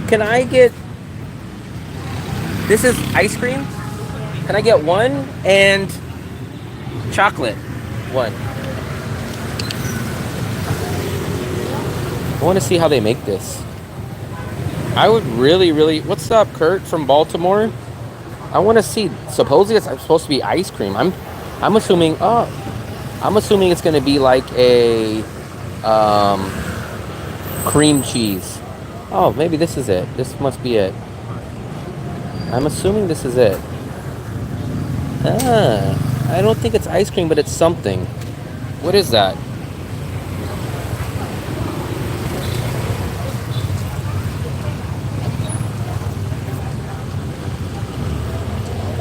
Can I get... This is ice cream? Can I get one and chocolate? One. I want to see how they make this. I would really... What's up, Kurt from Baltimore? I want to see... Supposedly it's supposed to be ice cream. I'm assuming... Oh, I'm assuming it's going to be like a cream cheese. Oh, maybe this is it. This must be it. I'm assuming this is it. I don't think it's ice cream, but it's something. What is that?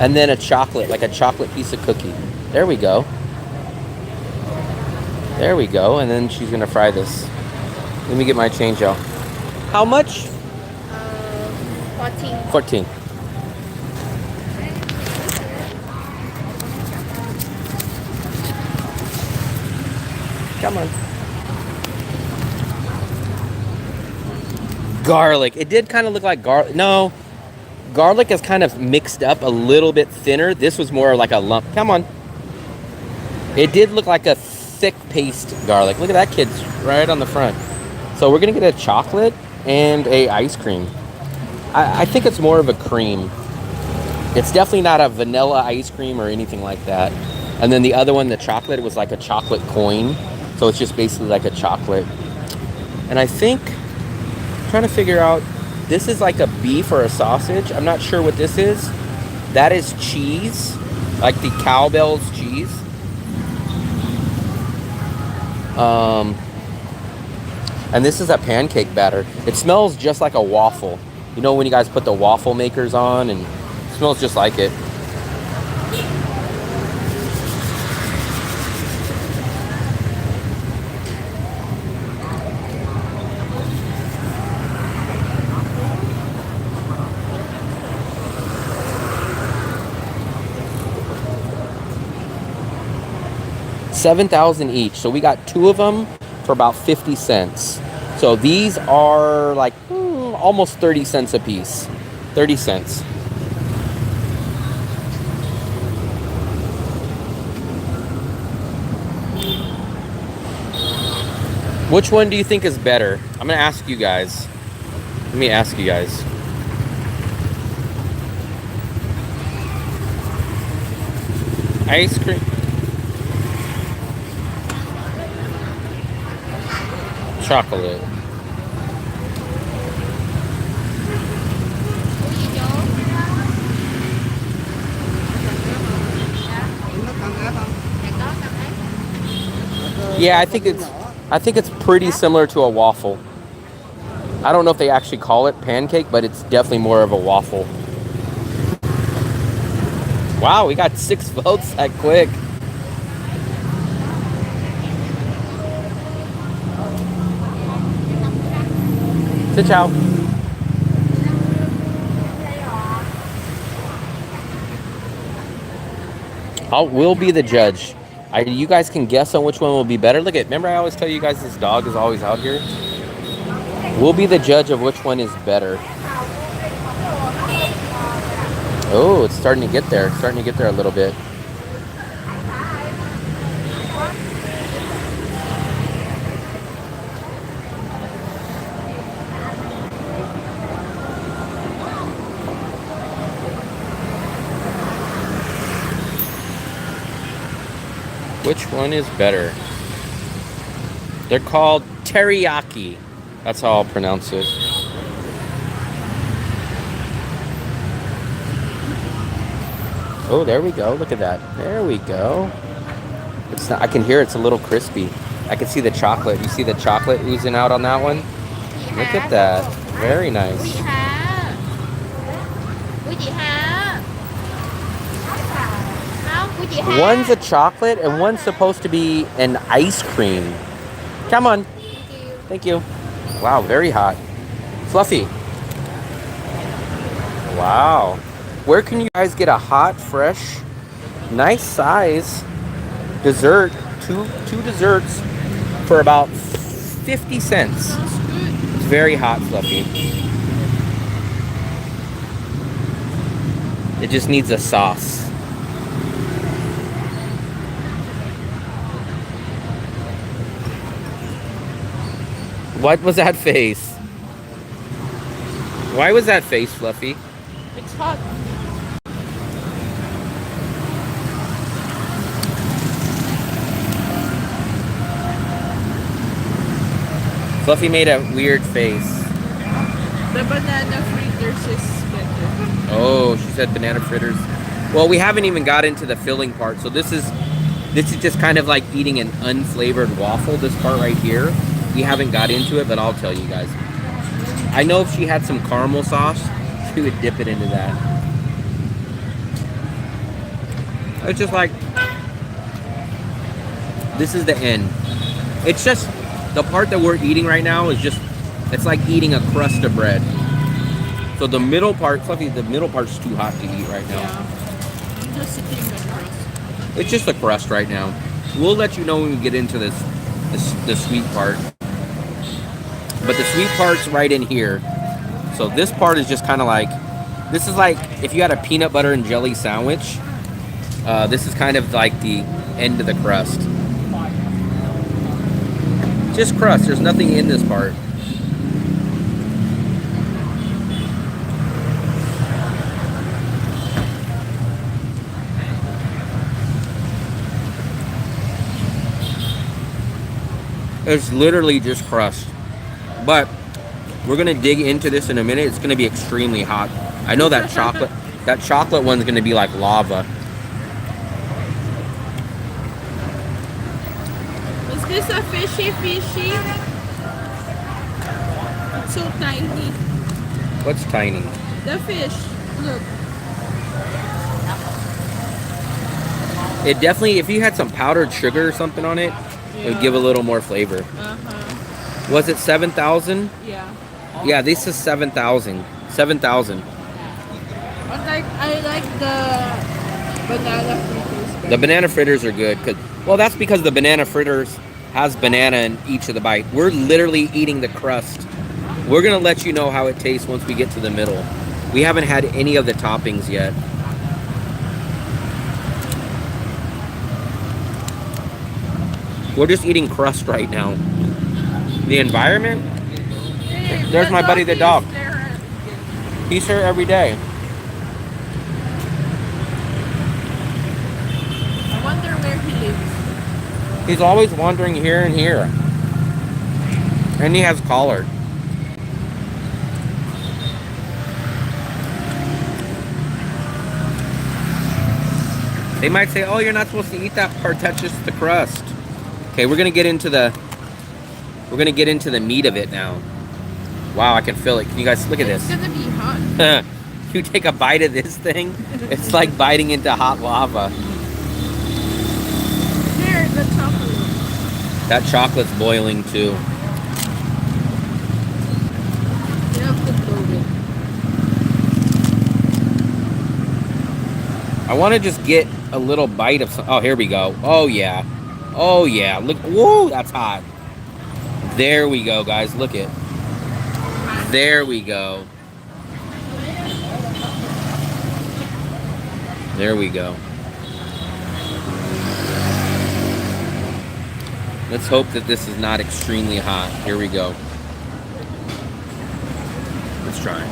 And then a chocolate, like a chocolate piece of cookie. There we go. There we go. And then she's gonna fry this. Let me get my change out. How much? 14. 14. Come on. Garlic. It did kind of look like garlic. No, garlic is kind of mixed up a little bit thinner. This was more like a lump. Come on. It did look like a thick paste garlic. Look at that, kids, right on the front. So we're gonna get a chocolate and a ice cream. I think it's more of a cream. It's definitely not a vanilla ice cream or anything like that. And then the other one, the chocolate, was like a chocolate coin. So it's just basically like a chocolate. And I think, I'm trying to figure out, this is like a beef or a sausage. I'm not sure what this is. That is cheese, like the cowbell's cheese. And this is a pancake batter. It smells just like a waffle. You know when you guys put the waffle makers on, and it smells just like it. $7,000 each. So we got 2 of them for about 50 cents. So these are like almost 30 cents a piece. 30 cents. Which one do you think is better? I'm gonna ask you guys. Let me ask you guys. Ice cream. Chocolate. Yeah, I think it's pretty similar to a waffle. I don't know if they actually call it pancake, but it's definitely more of a waffle. Wow, we got 6 votes that quick. Sit out. We'll be the judge. You guys can guess on which one will be better. Look at, remember I always tell you guys this dog is always out here? We'll be the judge of which one is better. Oh, it's starting to get there. It's starting to get there a little bit. Which one is better? They're called teriyaki. That's how I'll pronounce it. Oh, there we go. Look at that. There we go. It's not, I can hear it's a little crispy. I can see the chocolate. You see the chocolate oozing out on that one? Look at that. Very nice. One's a chocolate and one's supposed to be an ice cream. Come on. Thank you. Wow, very hot. Fluffy. Wow. Where can you guys get a hot, fresh, nice size dessert, two desserts for about 50 cents? It's very hot, Fluffy. It just needs a sauce. What was that face? Why was that face, Fluffy? It's hot. Fluffy made a weird face. The banana fritters is better. Oh, she said banana fritters. Well, we haven't even got into the filling part, so this is just kind of like eating an unflavored waffle, this part right here. We haven't got into it, but I'll tell you guys. I know if she had some caramel sauce, she would dip it into that. It's just like, this is the end. It's just the part that we're eating right now is just, it's like eating a crust of bread. So the middle part, Fluffy, the middle part's too hot to eat right now. Yeah. I'm just eating the crust. It's just a crust right now. We'll let you know when we get into the sweet part. But the sweet part's right in here. So this part is just kind of like, this is like if you had a peanut butter and jelly sandwich. This is kind of like the end of the crust. Just crust. There's nothing in this part. It's literally just crust. But we're gonna dig into this in a minute. It's gonna be extremely hot. I know that chocolate one's gonna be like lava. Is this a fishy? It's so tiny. What's tiny? The fish. Look. It definitely, if you had some powdered sugar or something on it, it would give a little more flavor. Uh-huh. Was it 7,000? Yeah. Yeah, this is 7,000. 7,000. I like the banana fritters. The banana fritters are good. Well, that's because the banana fritters has banana in each of the bite. We're literally eating the crust. We're going to let you know how it tastes once we get to the middle. We haven't had any of the toppings yet. We're just eating crust right now. The environment? Hey, There's my buddy the dog. there. He's here every day. I wonder where he lives. He's always wandering here and here. And he has collar. They might say, oh, you're not supposed to eat that part, that's just the crust. Okay, we're gonna get into the meat of it now. Wow, I can feel it. Can you guys look at It's this? gonna be hot. You take a bite of this thing, it's like biting into hot lava. Here, the chocolate. That chocolate's boiling too. You have to blow it. I want to just get a little bite of some. Oh, here we go. Oh yeah. Oh yeah. Look. Whoa, that's hot. There we go, guys. Look it. There we go. There we go. Let's hope that this is not extremely hot. Here we go. Let's try.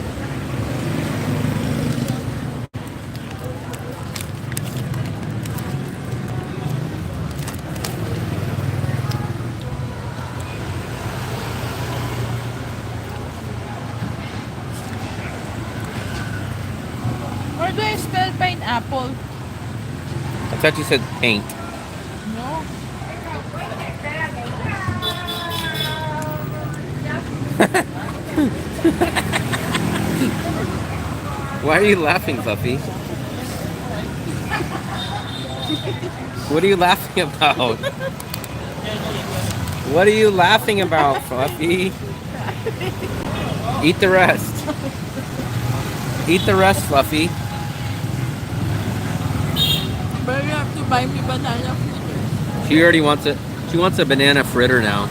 Or do I spell pineapple? I thought you said paint. No. Why are you laughing, Fluffy? What are you laughing about? What are you laughing about, Fluffy? Eat the rest. Eat the rest, Fluffy. But you have to buy me banana fritters. She already wants it. She wants a banana fritter now.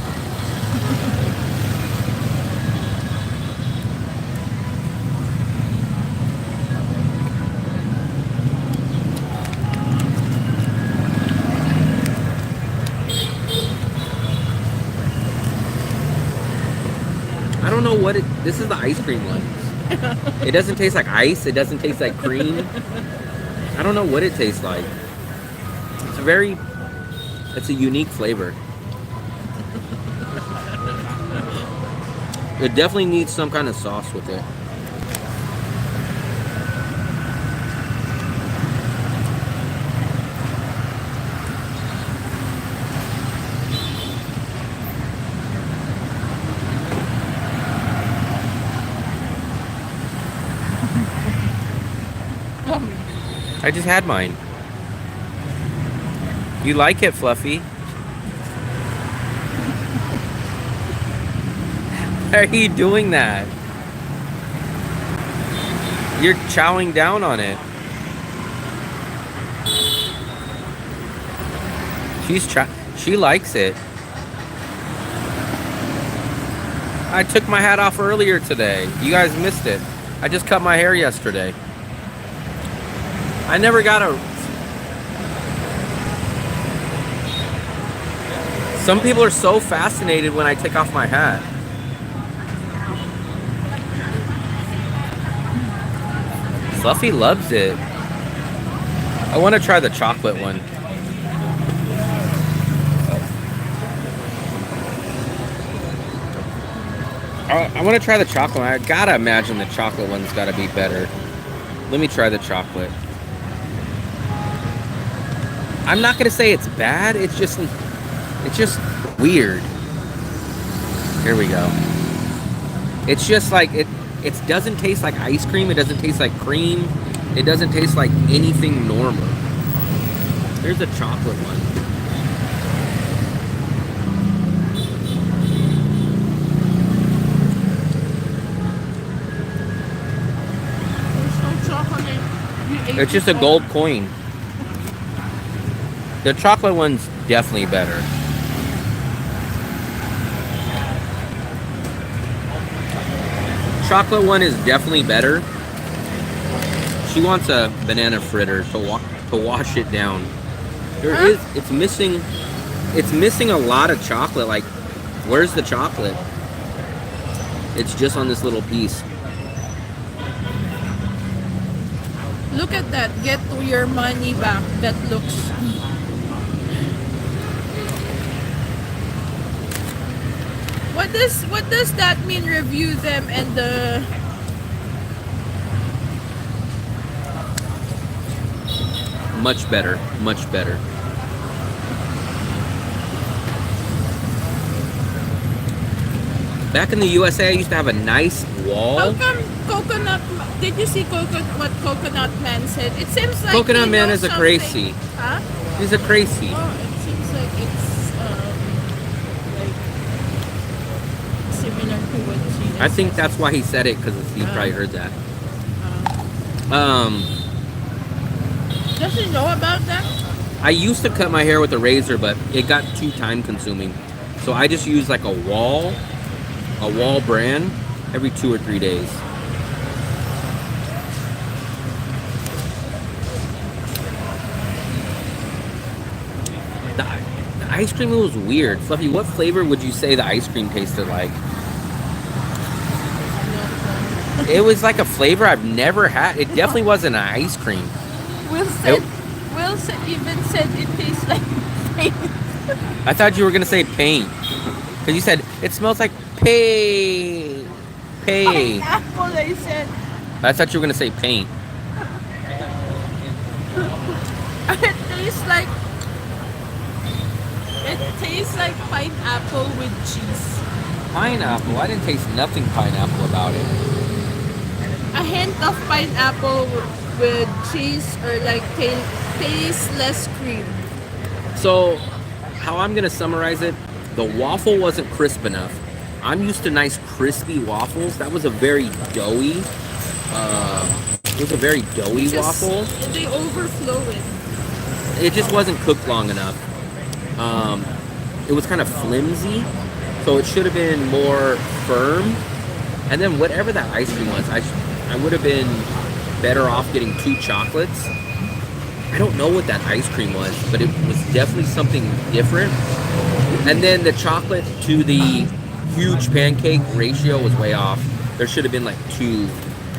I don't know what it. This is the ice cream one. It doesn't taste like ice. It doesn't taste like cream. I don't know what it tastes like. It's a unique flavor. It definitely needs some kind of sauce with it. I just had mine. You like it, Fluffy? Why are you doing that? You're chowing down on it. She likes it. I took my hat off earlier today. You guys missed it. I just cut my hair yesterday. I never got a... Some people are so fascinated when I take off my hat. Fluffy loves it. I want to try the chocolate one. I want to try the chocolate one. I gotta imagine the chocolate one's gotta be better. Let me try the chocolate. I'm not gonna say it's bad. It's just weird. Here we go. It's just like it doesn't taste like ice cream. It doesn't taste like cream. It doesn't taste like anything normal. Here's the chocolate one. It's just a gold coin. The chocolate one's definitely better. Chocolate one is definitely better. She wants a banana fritter to wash it down. It's missing a lot of chocolate. Like, where's the chocolate? It's just on this little piece. Look at that. Get your money back. That looks... What does that mean? Review them and the... Much better. Much better. Back in the USA, I used to have a nice wall. How come Coconut... Did you see what Coconut Man said? It seems like Coconut Man is a crazy. Huh? He's a crazy. Oh, it seems like it's like similar to what she I think that's why he said it, because he probably heard that. Does he know about that? I used to cut my hair with a razor, but it got too time consuming. So I just use like a wall brand every 2 or 3 days. The ice cream was weird. Fluffy, what flavor would you say the ice cream tasted like? It was like a flavor I've never had. It definitely wasn't an ice cream. Will even said it tastes like paint. I thought you were gonna say paint, because you said it smells like paint. Pineapple, I said. I thought you were gonna say paint. It tastes like pineapple with cheese. Pineapple? I didn't taste nothing pineapple about it. A hint of pineapple with cheese, or like tasteless cream. So, how I'm gonna summarize it, the waffle wasn't crisp enough. I'm used to nice crispy waffles. That was a very doughy, waffle. They overflow it. It just wasn't cooked long enough. It was kind of flimsy, so it should have been more firm. And then whatever that ice cream was, I would have been better off getting 2 chocolates. I don't know what that ice cream was, but it was definitely something different. And then the chocolate to the huge pancake ratio was way off. There should have been like 2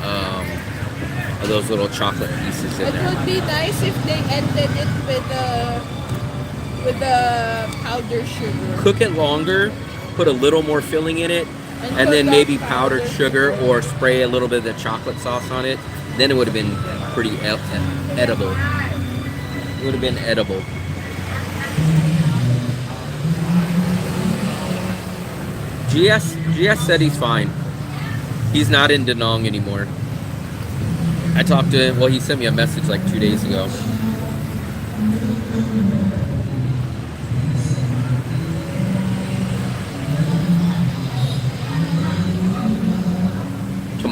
of those little chocolate pieces in there. It would be nice if they ended it with the powdered sugar. Cook it longer, put a little more filling in it, and then maybe powdered sugar, or spray a little bit of the chocolate sauce on it. Then it would have been pretty edible. It would have been edible. GS said he's fine. He's not in Da Nang anymore. I talked to him, well, he sent me a message like 2 days ago.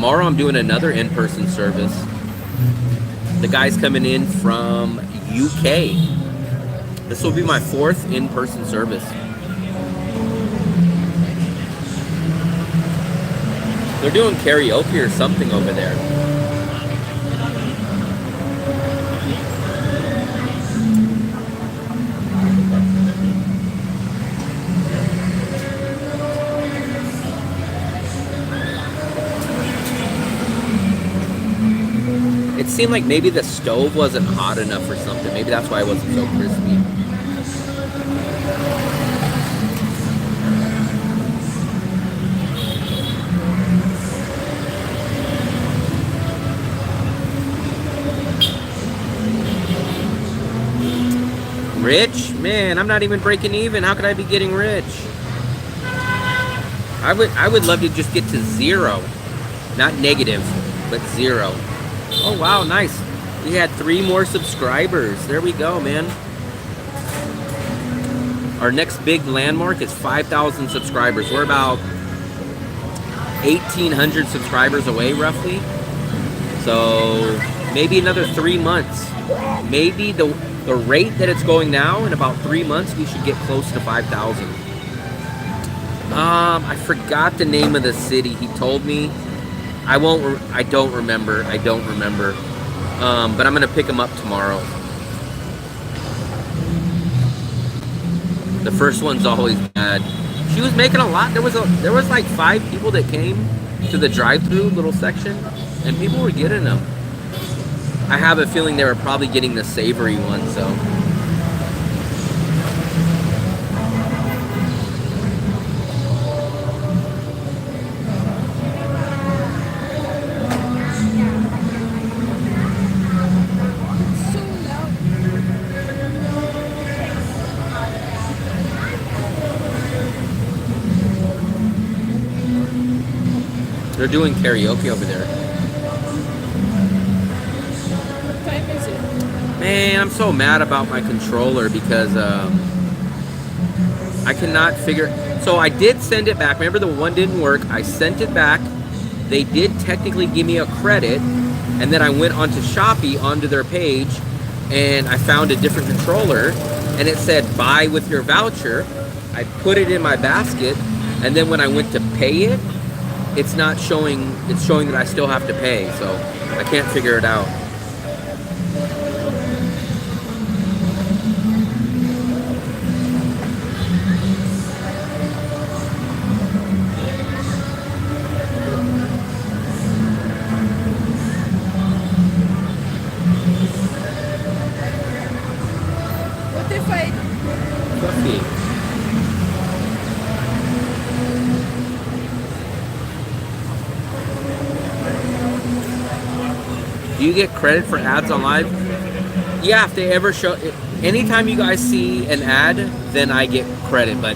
tomorrow I'm doing another in-person service. The guy's coming in from UK. This will be my 4th in-person service. They're doing karaoke or something over there. It seemed like maybe the stove wasn't hot enough or something. Maybe that's why it wasn't so crispy. Rich? Man, I'm not even breaking even. How could I be getting rich? I would love to just get to 0. Not negative, but 0. Oh wow, nice. We had 3 more subscribers. There we go, man. Our next big landmark is 5,000 subscribers. We're about 1,800 subscribers away, roughly. So maybe another 3 months. Maybe the rate that it's going now, in about 3 months, we should get close to 5,000. I forgot the name of the city. He told me. I don't remember. But I'm gonna pick him up tomorrow. The first one's always bad. She was making a lot. There was like 5 people that came to the drive-through little section, and people were getting them. I have a feeling they were probably getting the savory one, so. They're doing karaoke over there. What time is it? Man, I'm so mad about my controller because I cannot figure. So I did send it back. Remember the one didn't work. I sent it back. They did technically give me a credit, and then I went onto Shopee, onto their page, and I found a different controller, and it said buy with your voucher. I put it in my basket, and then when I went to pay it, it's not showing. It's showing that I still have to pay, so I can't figure it out. What if I... Fluffy. Do you get credit for ads on live? Yeah, if they ever show, anytime you guys see an ad, then I get credit. But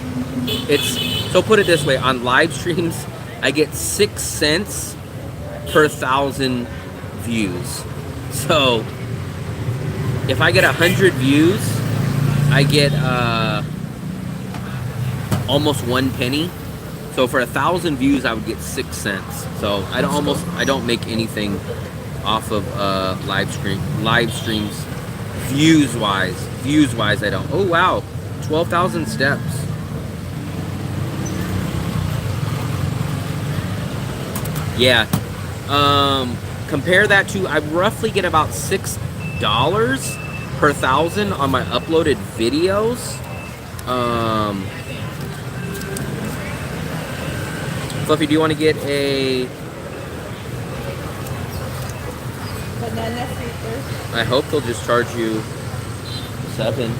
it's, so put it this way, on live streams, I get 6 cents per 1,000 views. So if I get 100 views, I get almost 1 penny. So for 1,000 views, I would get 6 cents. So I don't make anything off of live streams views wise I don't. Oh wow, 12,000 steps. Yeah, compare that to, I roughly get about $6 per 1,000 on my uploaded videos. Fluffy, do you want to get a banana fritter? I hope they'll just charge you 7.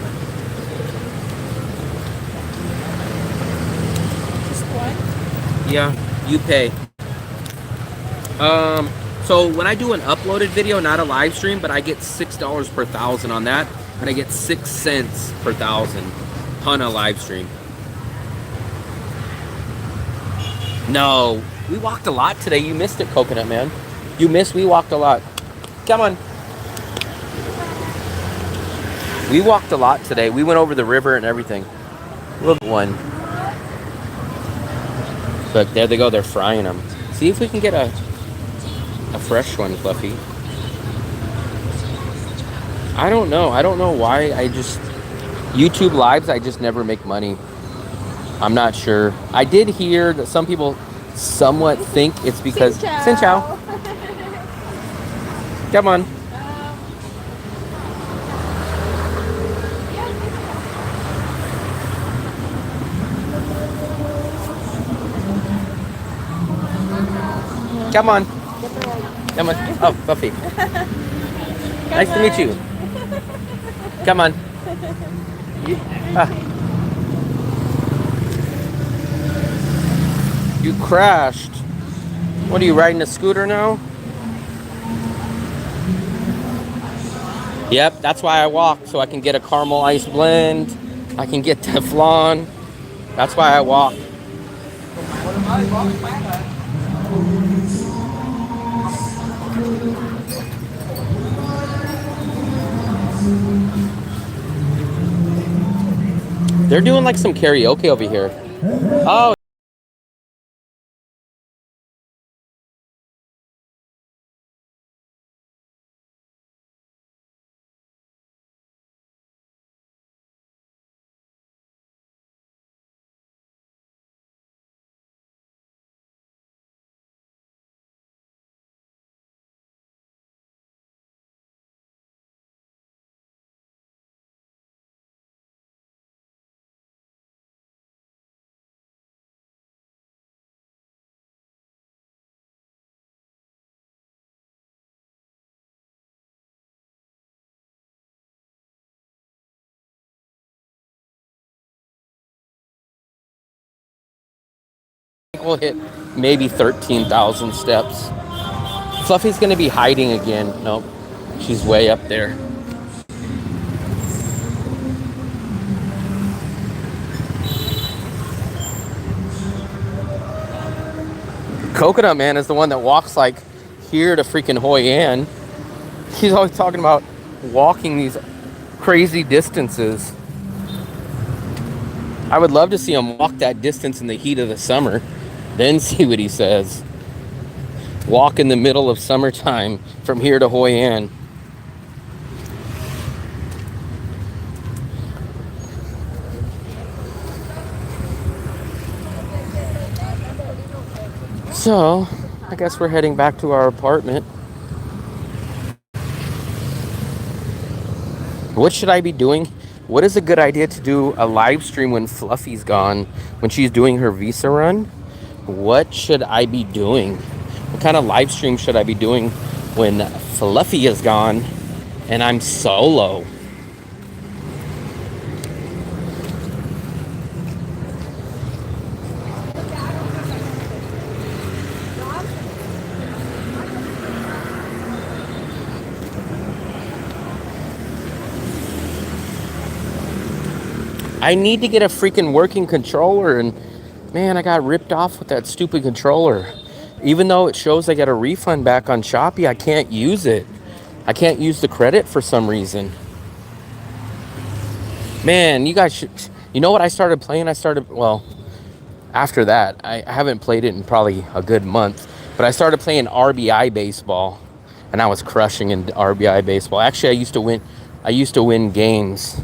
Just one? Yeah, you pay. So when I do an uploaded video, not a live stream, but I get $6 per 1,000 on that, and I get 6 cents per 1,000 on a live stream. No, we walked a lot today. You missed it, Coconut Man. You missed. We walked a lot. Come on. We walked a lot today. We went over the river and everything. Look, one. Look, there they go. They're frying them. See if we can get a A fresh one, Fluffy. I don't know. I don't know why YouTube lives, I just never make money. I'm not sure. I did hear that some people somewhat think it's because... Xin chào. Come on. Come on. Come on. Oh, Buffy. Nice to meet you. Come on. Ah. You crashed. What are you, riding a scooter now? Yep, that's why I walk, so I can get a caramel ice blend. I can get Teflon. That's why I walk. They're doing like some karaoke over here. Oh. I think we'll hit maybe 13,000 steps. Fluffy's gonna be hiding again. Nope, she's way up there. Coconut Man is the one that walks like here to freaking Hoi An. He's always talking about walking these crazy distances. I would love to see him walk that distance in the heat of the summer, then see what he says. Walk in the middle of summertime from here to Hoi An. So, I guess we're heading back to our apartment. What should I be doing? What is a good idea to do a live stream when Fluffy's gone, when she's doing her visa run? What should I be doing? What kind of live stream should I be doing when Fluffy is gone and I'm solo? I need to get a freaking working controller, and man, I got ripped off with that stupid controller. Even though it shows I got a refund back on Shopee, I can't use it. I can't use the credit for some reason. Man, you guys should... You know what I started playing? Well, after that, I haven't played it in probably a good month, but I started playing RBI baseball, and I was crushing in RBI baseball. Actually, I used to win games.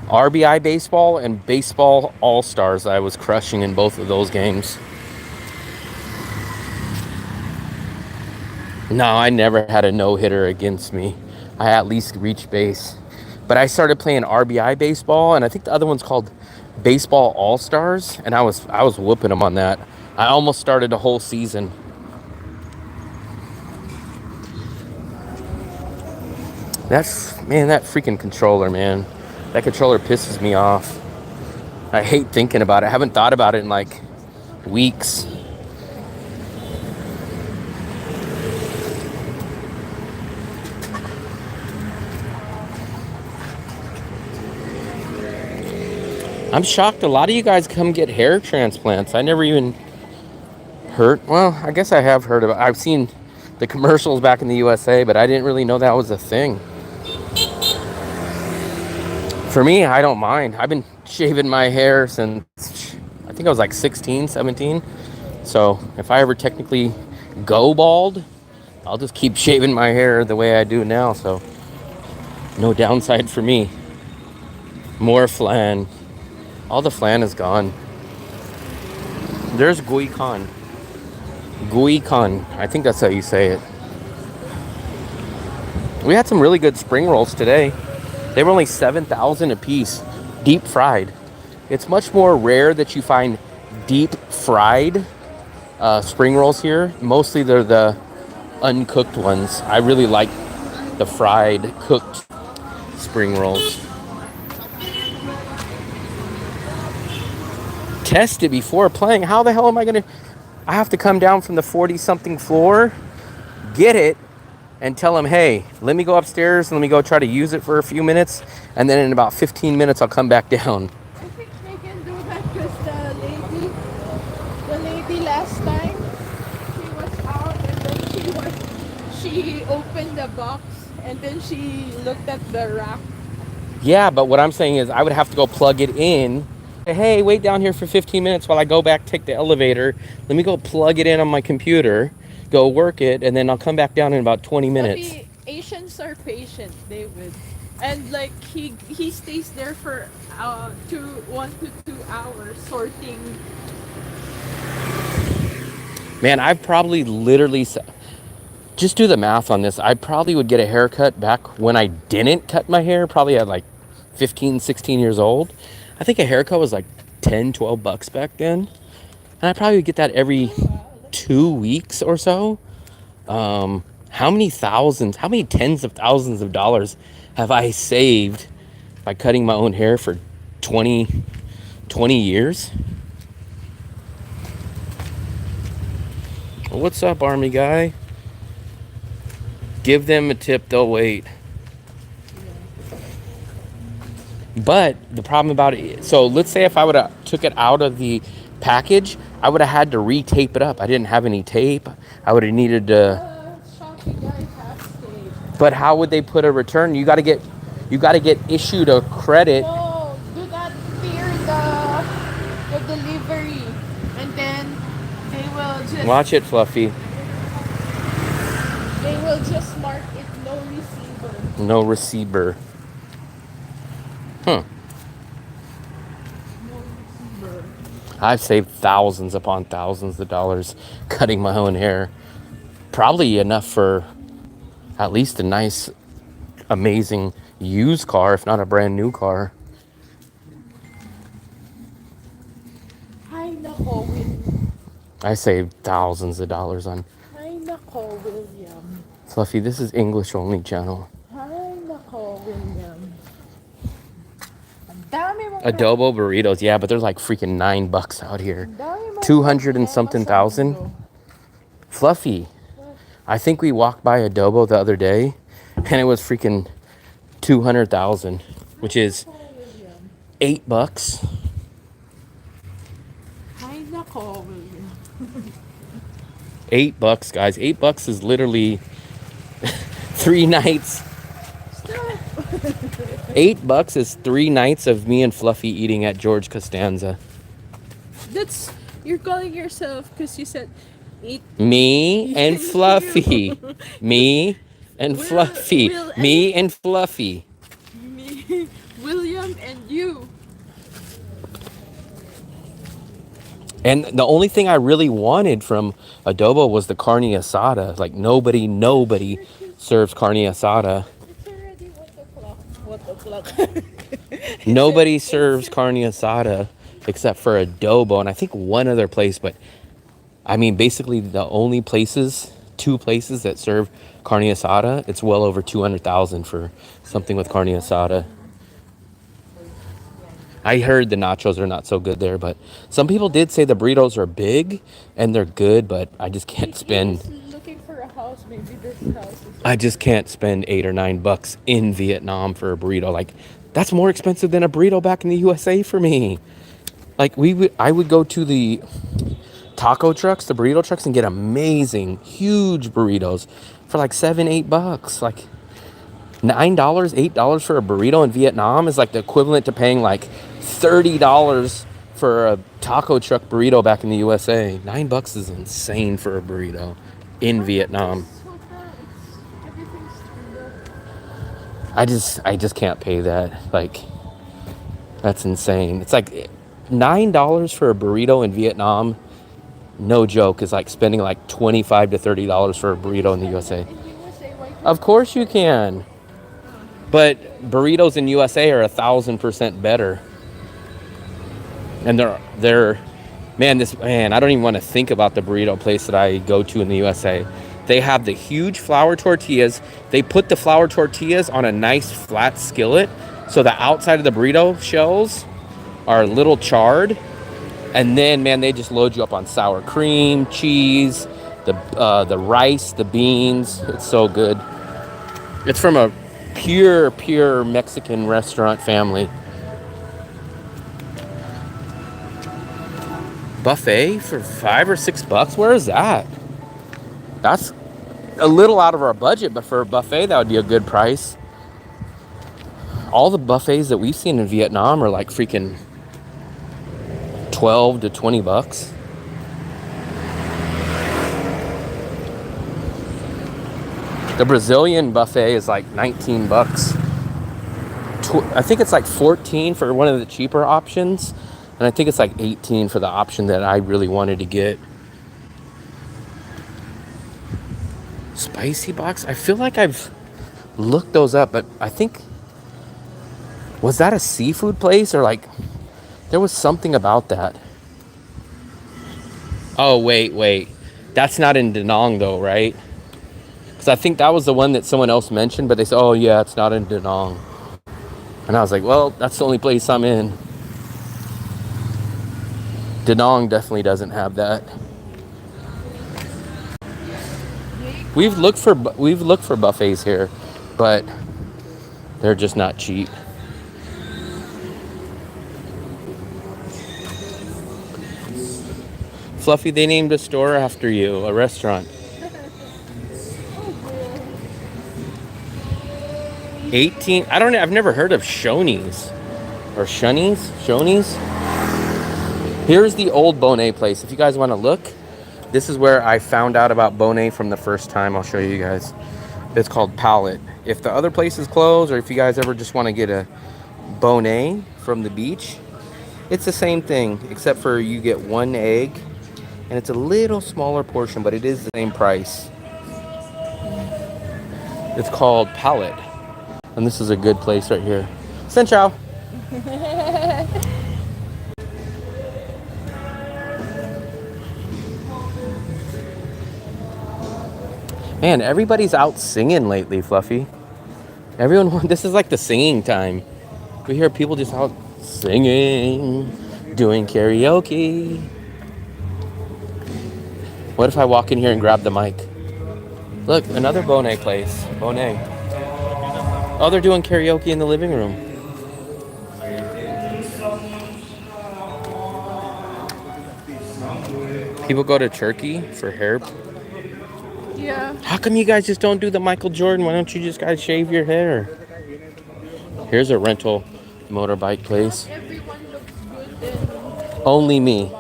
RBI baseball and baseball all-stars, I was crushing in both of those games. No, I never had a no-hitter against me. I at least reached base. But I started playing RBI baseball, and I think the other one's called baseball all-stars, and I was whooping them on that. I almost started a whole season. That freaking controller, man. That controller pisses me off. I hate thinking about it. I haven't thought about it in like weeks. I'm shocked a lot of you guys come get hair transplants. I never even heard. Well, I guess I have heard of it. I've seen the commercials back in the USA, but I didn't really know that was a thing. For me, I don't mind. I've been shaving my hair since I think I was like 16, 17. So if I ever technically go bald, I'll just keep shaving my hair the way I do now, so no downside for me. More flan. All the flan is gone. There's Gui Khan. Gui Khan. I think that's how you say it. We had some really good spring rolls today. They were only 7,000 a piece, deep fried. It's much more rare that you find deep fried spring rolls here. Mostly they're the uncooked ones. I really like the fried, cooked spring rolls. Test it before playing. How the hell am I gonna? I have to come down from the 40-something floor, get it, and tell them, hey, let me go upstairs and let me go try to use it for a few minutes, and then in about 15 minutes I'll come back down. I think they can do that because the lady last time, she was out and then she opened the box and then she looked at the rack. Yeah, but what I'm saying is I would have to go plug it in. Hey, wait down here for 15 minutes while I go back, take the elevator. Let me go plug it in on my computer, go work it, and then I'll come back down in about 20 minutes. But Asians are patient, David. And like he stays there for 1 to 2 hours sorting. Man, I've probably literally, just do the math on this. I probably would get a haircut back when I didn't cut my hair, probably at like 15, 16 years old. I think a haircut was like 10, 12 bucks back then. And I probably would get that every 2 weeks or so. How many tens of thousands of dollars have I saved by cutting my own hair for 20 years? What's up, Army guy? Give them a tip, they'll wait. But the problem about it, so let's say if I would have took it out of the package, I would have had to re-tape it up. I didn't have any tape. I would have needed to. Shopee guys have tape. But how would they put a return? You got to get issued a credit. No, do not fear the delivery, and then they will just Watch it, Fluffy. They will just mark it no receiver. No receiver. No receiver. I've saved thousands upon thousands of dollars cutting my own hair. Probably enough for at least a nice, amazing used car, if not a brand new car. Hi, nako, William. I saved thousands of dollars on. Hi, nako, William. Fluffy, this is English only channel. Hi, nako, William. Ang dami mong Adobo burritos, yeah, but they're like freaking $9 out here. ang dami mong 200 and problema something sa thousand. mundo. Fluffy, I think we walked by Adobo the other day, and it was freaking 200,000, which is William. $8. Hi, nako, William. $8, guys. $8 is literally 3 nights. Stop. $8 is 3 nights of me and Fluffy eating at George Castanza. That's you're calling yourself because you said eat. Me and Fluffy. Me and Fluffy. Me and Fluffy. Me, William, and you. And the only thing I really wanted from Adobo was the carne asada. Like nobody serves carne asada. It's already what o'clock? Nobody serves carne asada except for Adobo, and I think one other place, but I mean basically the only two places that serve carne asada, it's well over 200,000 for something with carne asada. I heard the nachos are not so good there, but some people did say the burritos are big and they're good, but I just can't spend. Looking for a house, maybe this house is. I just can't spend $8 or $9 in Vietnam for a burrito. Like that's more expensive than a burrito back in the USA for me. Like I would go to the taco trucks, the burrito trucks, and get amazing, huge burritos for like $7-8. Like $9, $8 for a burrito in Vietnam is like the equivalent to paying like $30 for a taco truck burrito back in the USA. $9 is insane for a burrito in Vietnam. So I just can't pay that. Like, that's insane. It's like $9 for a burrito in Vietnam. No joke, is like spending like $25 to $30 for a burrito in the USA. Of course you can, but burritos in USA are 1,000% better. And they're man, I don't even want to think about the burrito place that I go to in the USA. They have the huge flour tortillas. They put the flour tortillas on a nice flat skillet, so the outside of the burrito shells are a little charred. And then, man, they just load you up on sour cream, cheese, the rice, the beans. It's so good. It's from a pure Mexican restaurant family. Buffet for $5 or $6. Where is that? That's a little out of our budget, but for a buffet, that would be a good price. All the buffets that we've seen in Vietnam are like freaking $12 to $20. The Brazilian buffet is like $19. I think it's like $14 for one of the cheaper options, and I think it's like $18 for the option that I really wanted to get. Spicy box? I feel like I've looked those up, but I think, was that a seafood place, or like there was something about that? Oh, wait. That's not in Da Nang though, right? Because I think that was the one that someone else mentioned, but they said, oh yeah, it's not in Da Nang. And I was like, well, that's the only place I'm in. Da Nang definitely doesn't have that. We've looked for buffets here, but they're just not cheap. Fluffy, they named a store after you, a restaurant. 18. I've never heard of Shoney's or Shoney's. Here's the old Bonet place. If you guys want to look, this is where I found out about Bonet from the first time. I'll show you guys. It's called Palette. If the other place is closed, or if you guys ever just want to get a Bonet from the beach, it's the same thing, except for you get one egg, and it's a little smaller portion, but it is the same price. It's called Palette. And this is a good place right here. Xin chào. Man, everybody's out singing lately, Fluffy. Everyone, this is like the singing time. We hear people just out singing, doing karaoke. What if I walk in here and grab the mic? Look, another Bonet place. Bonet. Oh, they're doing karaoke in the living room. People go to Turkey for hair. Yeah. How come you guys just don't do the Michael Jordan? Why don't you just guys shave your hair? Here's a rental motorbike place. Everyone looks good and Only me.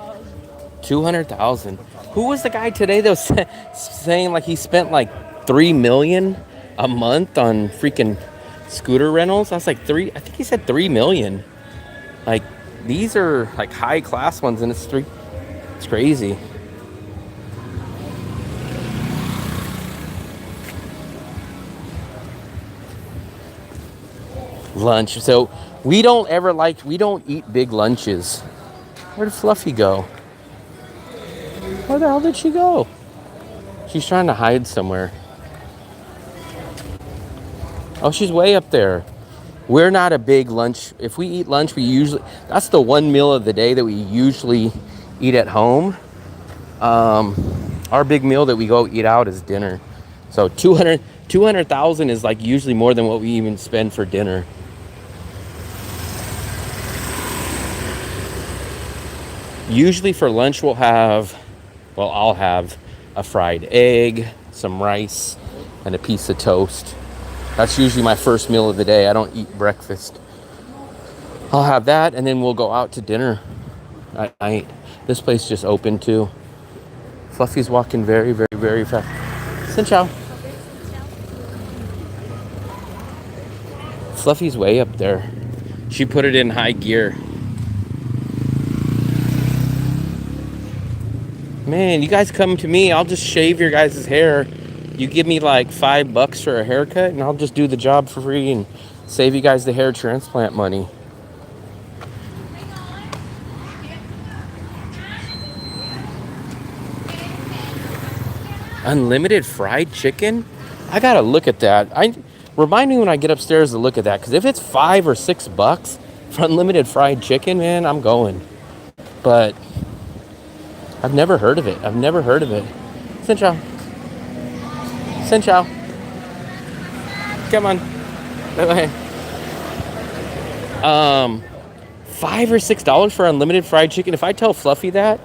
200,000. Who was the guy today that was saying like he spent like $3 million a month on freaking scooter rentals? I was like, I think he said 3 million. Like, these are like high class ones, and it's crazy. Lunch. So we don't eat big lunches. Where did Fluffy go? Where the hell did she go? She's trying to hide somewhere. Oh, she's way up there. We're not a big lunch. If we eat lunch, that's the one meal of the day that we usually eat at home. Our big meal that we go eat out is dinner. So 200,000 is like usually more than what we even spend for dinner. Usually for lunch I'll have a fried egg, some rice, and a piece of toast. That's usually my first meal of the day. I don't eat breakfast. I'll have that, and then we'll go out to dinner at night. This place just opened too. Fluffy's walking very, very, very fast. Xin chào. Fluffy's way up there. She put it in high gear. Man, you guys come to me, I'll just shave your guys' hair. You give me like $5 for a haircut and I'll just do the job for free and save you guys the hair transplant money. Unlimited fried chicken? I gotta look at that. Remind me when I get upstairs to look at that, because if it's $5 or $6 for unlimited fried chicken, man, I'm going. But I've never heard of it. I've never heard of it. Xin chào. Xin chào. Come on. Bye-bye. $5 or $6 for unlimited fried chicken. If I tell Fluffy that,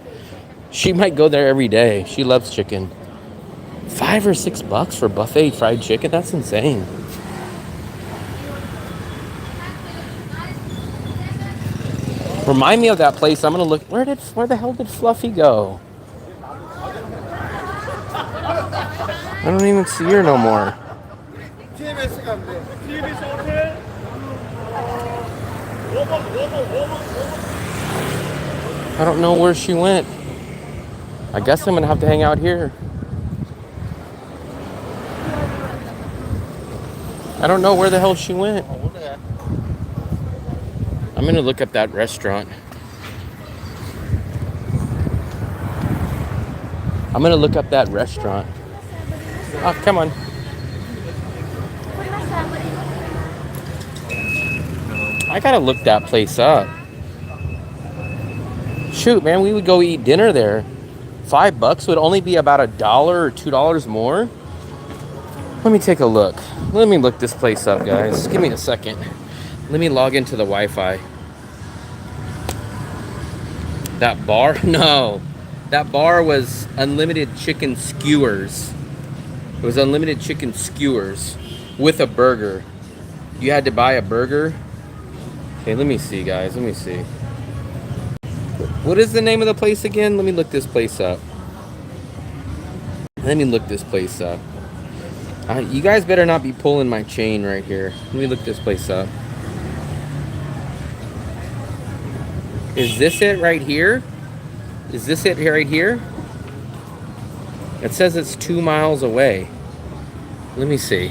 she might go there every day. She loves chicken. $5 or $6 for buffet fried chicken? That's insane. Remind me of that place. I'm gonna look. Where the hell did Fluffy go? I don't even see her no more. I don't know where she went. I guess I'm gonna have to hang out here. I don't know where the hell she went. I'm gonna look up that restaurant. I'm gonna look up that restaurant. Oh, come on. I gotta look that place up. Shoot, man, we would go eat dinner there. $5 would only be about $1 or $2 more. Let me take a look. Let me look this place up, guys. Give me a second. Let me log into the Wi-Fi. That bar? No. That bar was unlimited chicken skewers. It was unlimited chicken skewers with a burger. You had to buy a burger. Okay, let me see, guys. Let me see. What is the name of the place again? Let me look this place up. Let me look this place up. You guys better not be pulling my chain right here. Let me look this place up. Is this it right here? Is this it right here? It says it's 2 miles away. Let me see.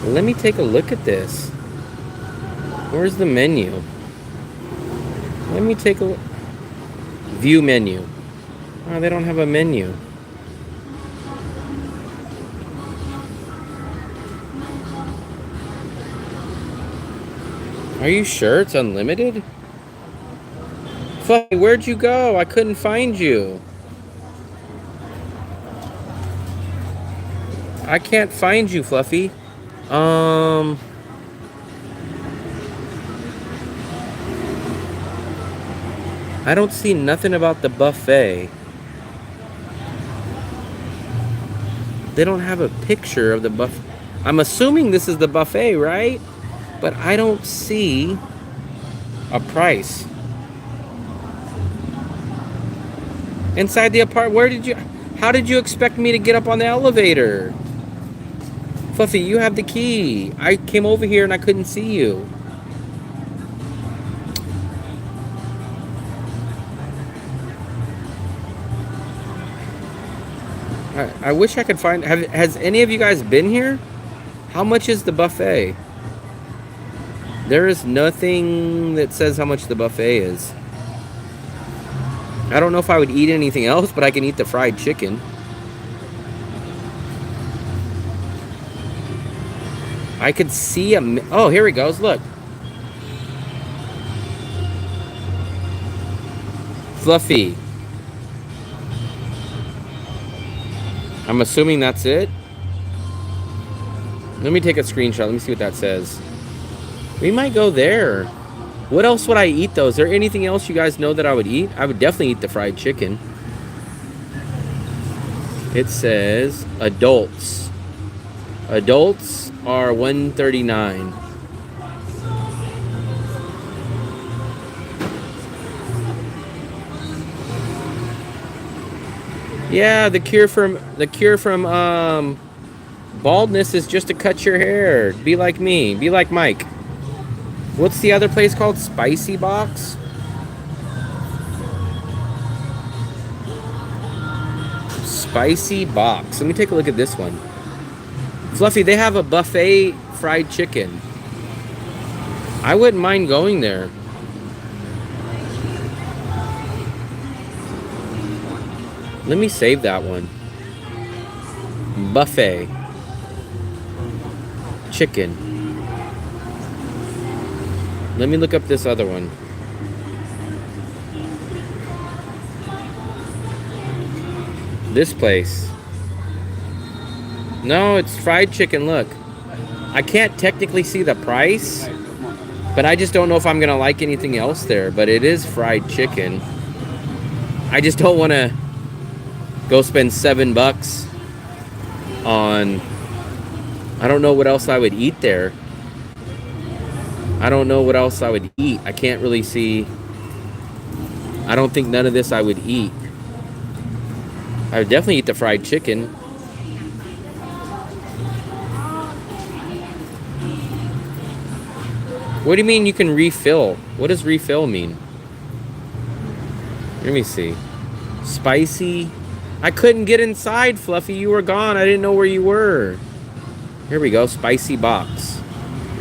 Let me take a look at this. Where's the menu? Let me take a look. View menu. Oh, they don't have a menu. Are you sure it's unlimited? Fluffy, where'd you go? I couldn't find you. I can't find you, Fluffy. I don't see nothing about the buffet. They don't have a picture of the buffet. I'm assuming this is the buffet, right? But I don't see a price. Inside the apartment, how did you expect me to get up on the elevator? Fluffy, you have the key. I came over here and I couldn't see you. I wish I could find. Has any of you guys been here? How much is the buffet? There is nothing that says how much the buffet is. I don't know if I would eat anything else, but I can eat the fried chicken. I could see oh, here he goes. Look. Fluffy. I'm assuming that's it. Let me take a screenshot. Let me see what that says. We might go there. What else would I eat, though? Is there anything else you guys know that I would eat? I would definitely eat the fried chicken. It says adults. Adults are $139. Yeah, the cure from Baldness is just to cut your hair. Be like me. Be like Mike. What's the other place called? Spicy Box? Spicy Box. Let me take a look at this one. Fluffy, they have a buffet fried chicken. I wouldn't mind going there. Let me save that one. Buffet chicken. Let me look up this other one. This place. No, it's fried chicken. Look, I can't technically see the price, but I just don't know if I'm gonna like anything else there. But it is fried chicken. I just don't want to go spend $7 on. I don't know what else I would eat there. I don't know what else I would eat. I can't really see. I don't think none of this I would eat. I would definitely eat the fried chicken. What do you mean you can refill? What does refill mean? Let me see. Spicy. I couldn't get inside, Fluffy. You were gone. I didn't know where you were. Here we go. Spicy Box.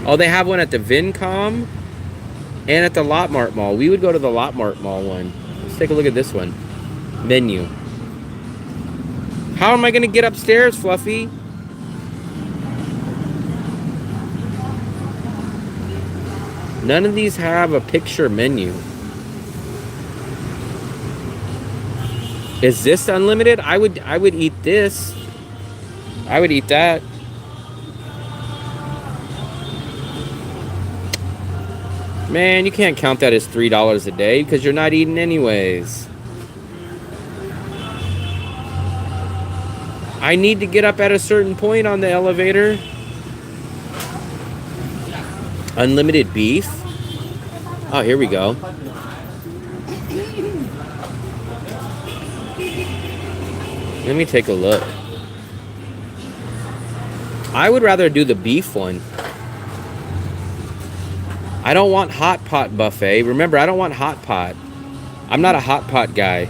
Oh, they have one at the Vincom and at the Lot Mart Mall. We would go to the Lot Mart Mall one. Let's take a look at this one. Menu. How am I going to get upstairs, Fluffy? None of these have a picture menu. Is this unlimited? I would eat this. I would eat that. Man, you can't count that as $3 a day because you're not eating anyways. I need to get up at a certain point on the elevator. Unlimited beef. Oh, here we go. Let me take a look. I would rather do the beef one. I don't want hot pot buffet. Remember, I don't want hot pot. I'm not a hot pot guy.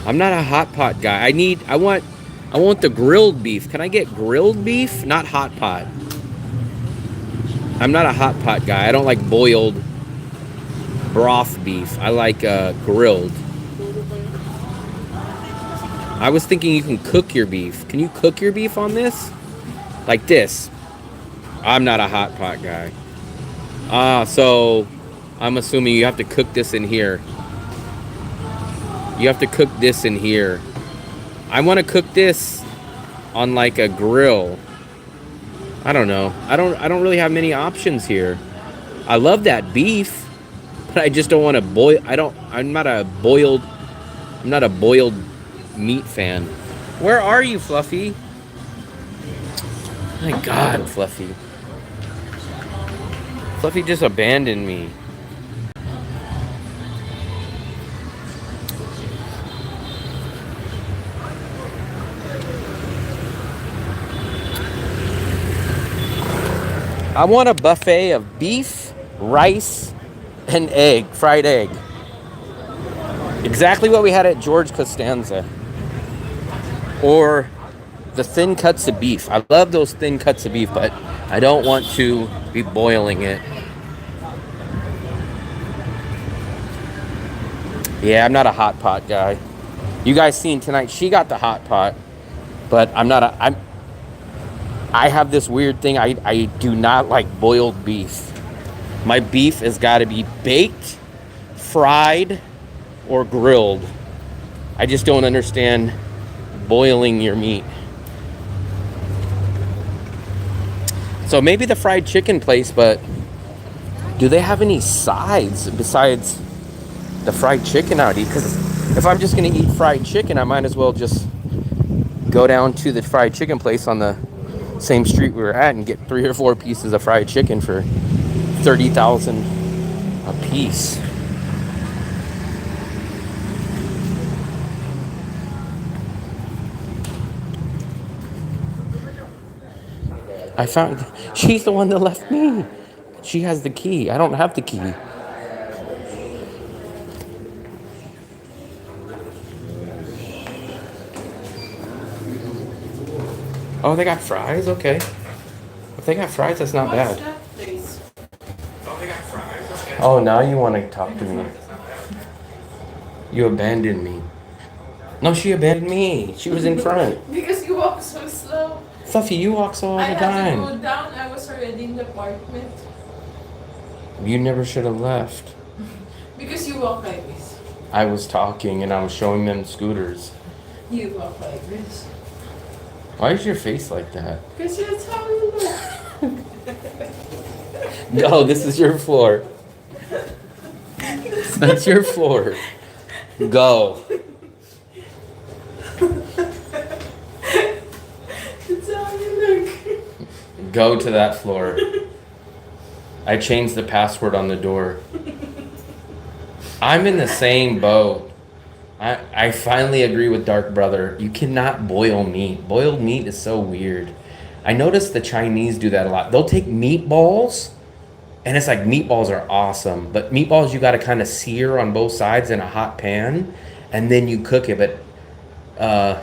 I'm not a hot pot guy. I want the grilled beef. Can I get grilled beef? Not hot pot. I'm not a hot pot guy. I don't like boiled broth beef. I like grilled. I was thinking you can cook your beef. Can you cook your beef on this? Like this. I'm not a hot pot guy. So I'm assuming you have to cook this in here. You have to cook this in here. I want to cook this on like a grill. I don't know. I don't really have many options here. I love that beef, but I just don't want to boil. I'm not a boiled meat fan. Where are you, Fluffy? My God, Fluffy. Fluffy just abandoned me. I want a buffet of beef, rice, and egg, fried egg. Exactly what we had at George Castanza. Or the thin cuts of beef. I love those thin cuts of beef, but I don't want to be boiling it. Yeah, I'm not a hot pot guy. You guys seen tonight, she got the hot pot, but I have this weird thing. I do not like boiled beef. My beef has got to be baked, fried, or grilled. I just don't understand boiling your meat. So maybe the fried chicken place, but do they have any sides besides the fried chicken I would eat? Because if I'm just going to eat fried chicken, I might as well just go down to the fried chicken place on the same street we were at and get 3 or 4 pieces of fried chicken for $30,000 a piece. I found. She's the one that left me. She has the key. I don't have the key. Oh, they got fries? Okay. If they got fries, that's not What's bad. that place? Oh, they got fries? Okay. Oh, now you want to talk to me. You abandoned me. No, she abandoned me. She was in front. Because you walk so slow. Fluffy, you walk so all I the had to time. go down. I was already in the apartment. You never should have left. Because you walk like this. I was talking and I was showing them scooters. You walk like this. Why is your face like that? Because that's how you look. No, this is your floor. That's your floor. Go. That's how you look. Go to that floor. I changed the password on the door. I'm in the same boat. I finally agree with Dark Brother. You cannot boil meat. Boiled meat is so weird. I noticed the Chinese do that a lot. They'll take meatballs, and it's like meatballs are awesome. But meatballs you got to kind of sear on both sides in a hot pan, and then you cook it. But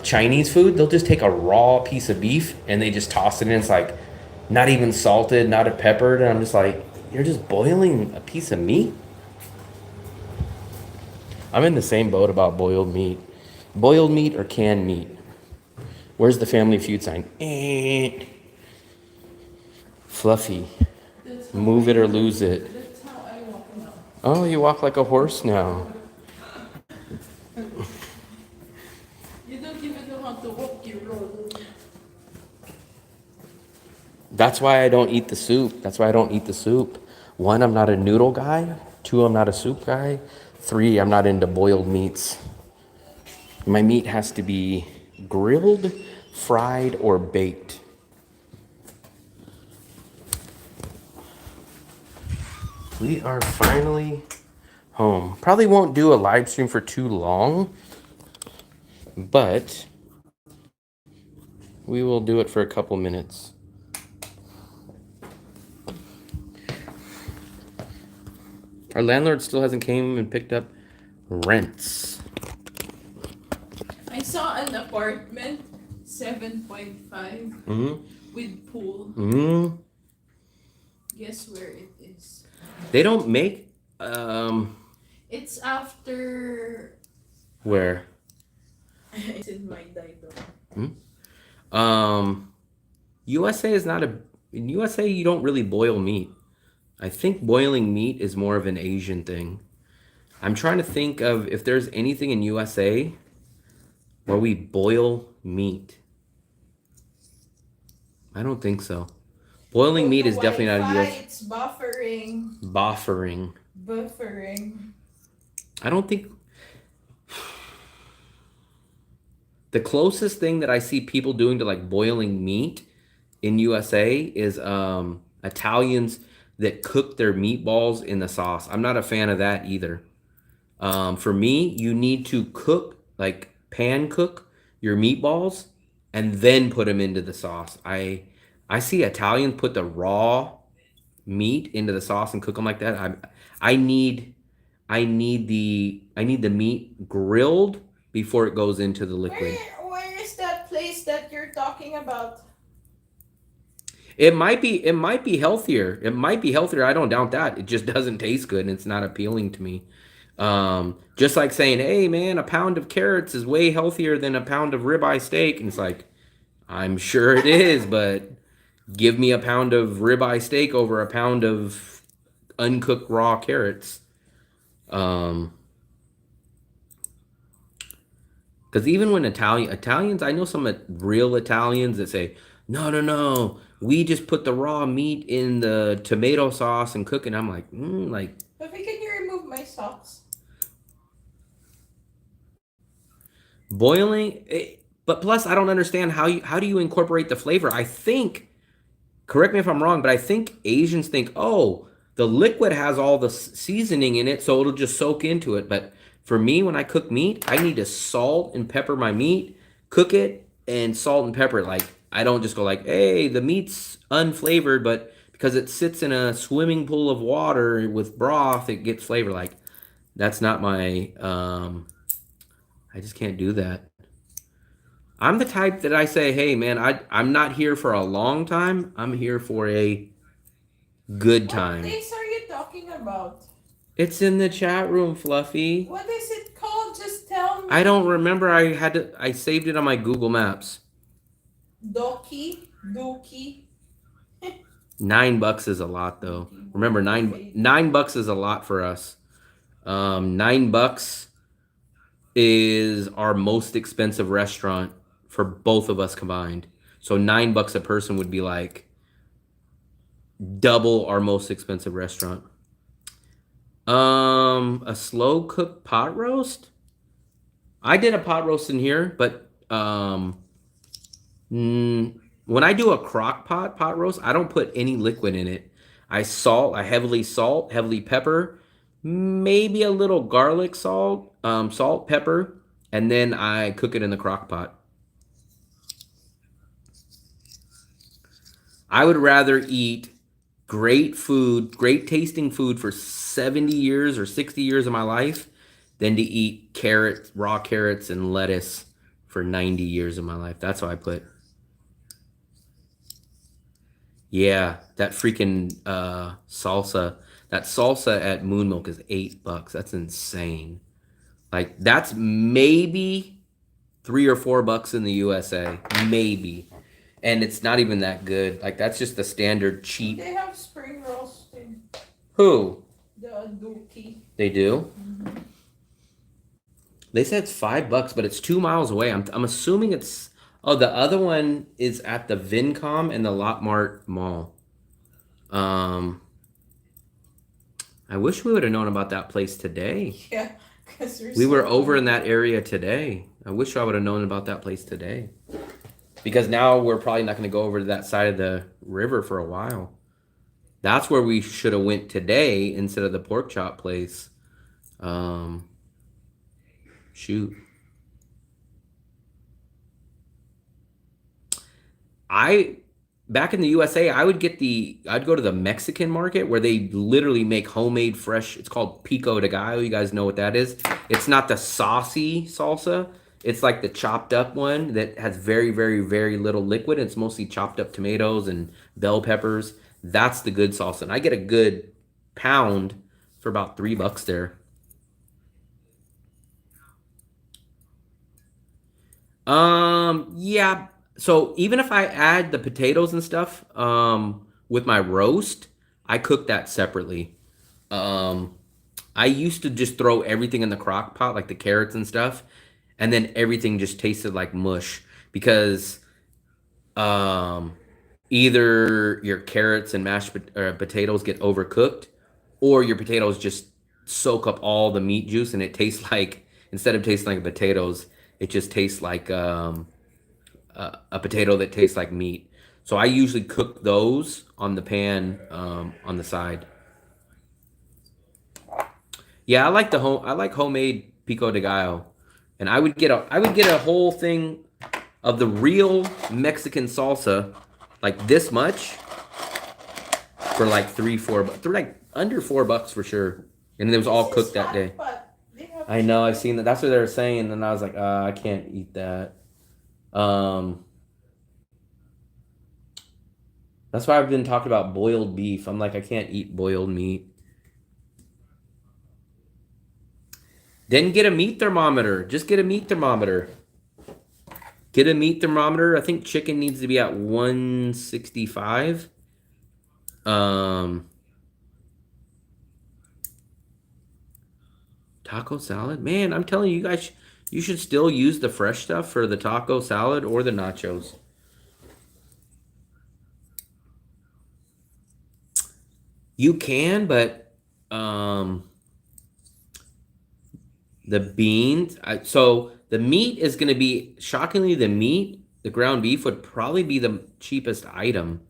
Chinese food, they'll just take a raw piece of beef, and they just toss it in. It's like not even salted, not a peppered. And I'm just like, you're just boiling a piece of meat? I'm in the same boat about boiled meat. Boiled meat or canned meat? Where's the Family Feud sign? Fluffy. Move it or lose it. That's how I walk now. Oh, you walk like a horse now. You don't even know how to walk, you roll. That's why I don't eat the soup. That's why I don't eat the soup. 1, I'm not a noodle guy. 2, I'm not a soup guy. 3, I'm not into boiled meats. My meat has to be grilled, fried, or baked. We are finally home. Probably won't do a live stream for too long, but we will do it for a couple minutes. Our landlord still hasn't came and picked up rents. I saw an apartment, 7.5, with pool. Guess where it is? They don't make It's after. where? It's in my Daido. USA is not in USA you don't really boil meat. I think boiling meat is more of an Asian thing. I'm trying to think of if there's anything in USA where we boil meat. I don't think so. Boiling meat is definitely not a US. It's buffering. Buffering. I don't think. The closest thing that I see people doing to like boiling meat in USA is Italians that cook their meatballs in the sauce. I'm not a fan of that either. For me, you need to cook, like pan cook your meatballs and then put them into the sauce. I see Italians put the raw meat into the sauce and cook them like that. I need the meat grilled before it goes into the liquid. Where is that place that you're talking about? It might be healthier. It might be healthier. I don't doubt that. It just doesn't taste good and it's not appealing to me. Just like saying, hey man, a pound of carrots is way healthier than a pound of ribeye steak. And it's like, I'm sure it is, but give me a pound of ribeye steak over a pound of uncooked raw carrots. Because even when Italians, I know some real Italians that say, no, we just put the raw meat in the tomato sauce and cook it. I'm like, But can you remove my socks? boiling. But plus, I don't understand how do you incorporate the flavor? I think, correct me if I'm wrong, but I think Asians think, oh, the liquid has all the seasoning in it, so it'll just soak into it. But for me, when I cook meat, I need to salt and pepper my meat, cook it, and salt and pepper it. Like, I don't just go like, hey, the meat's unflavored, but because it sits in a swimming pool of water with broth, it gets flavor. Like that's not my. I just can't do that. I'm the type that I say, hey man, I'm not here for a long time. I'm here for a good What time. place are you talking about? It's in the chat room, Fluffy. What is it called? Just tell me. I don't remember. I saved it on my Google Maps. Doki, Dookie. $9 is a lot though. Remember, $9 is a lot for us. $9 is our most expensive restaurant for both of us combined. So $9 a person would be like double our most expensive restaurant. A slow cooked pot roast. I did a pot roast in here, but when I do a crock pot roast, I don't put any liquid in it. I heavily salt, heavily pepper, maybe a little garlic salt, pepper, and then I cook it in the crock pot. I would rather eat great food, great tasting food for 70 years or 60 years of my life than to eat raw carrots and lettuce for 90 years of my life. That's how I put. Yeah, that freaking salsa. That salsa at Moon Milk is $8. That's insane. Like that's maybe $3 or $4 in the USA, maybe, and it's not even that good. Like that's just the standard cheap. They have spring rolls too. Who? The Dookie. They do. Mm-hmm. They said it's $5, but it's 2 miles away. I'm assuming it's. Oh, the other one is at the Vincom and the Lot Mart Mall. I wish we would have known about that place today. Yeah, because we were over in that area today. I wish I would have known about that place today. Because now we're probably not going to go over to that side of the river for a while. That's where we should have went today instead of the pork chop place. Shoot. Back in the USA, I'd go to the Mexican market where they literally make homemade fresh. It's called pico de gallo. You guys know what that is? It's not the saucy salsa. It's like the chopped up one that has very, very, very little liquid. It's mostly chopped up tomatoes and bell peppers. That's the good salsa. And I get a good pound for about $3 there. Yeah. So even if I add the potatoes and stuff with my roast, I cook that separately. I used to just throw everything in the crock pot, like the carrots and stuff, and then everything just tasted like mush because either your carrots and mashed potatoes get overcooked, or your potatoes just soak up all the meat juice, and it tastes like, instead of tasting like potatoes, it just tastes like a potato that tastes like meat. So I usually cook those on the pan on the side. Yeah, I like homemade pico de gallo, and I would get a whole thing of the real Mexican salsa, like this much, for like like under $4 for sure, and it was all cooked that day. I know, I've seen that. That's what they were saying, and I was like, I can't eat that. That's why I've been talking about boiled beef. I'm like, I can't eat boiled meat. Then get a meat thermometer. Just get a meat thermometer. Get a meat thermometer. I think chicken needs to be at 165. Taco salad? Man, I'm telling you guys, you should still use the fresh stuff for the taco salad or the nachos. You can, but the beans. So the meat is going to be, shockingly, the ground beef would probably be the cheapest item,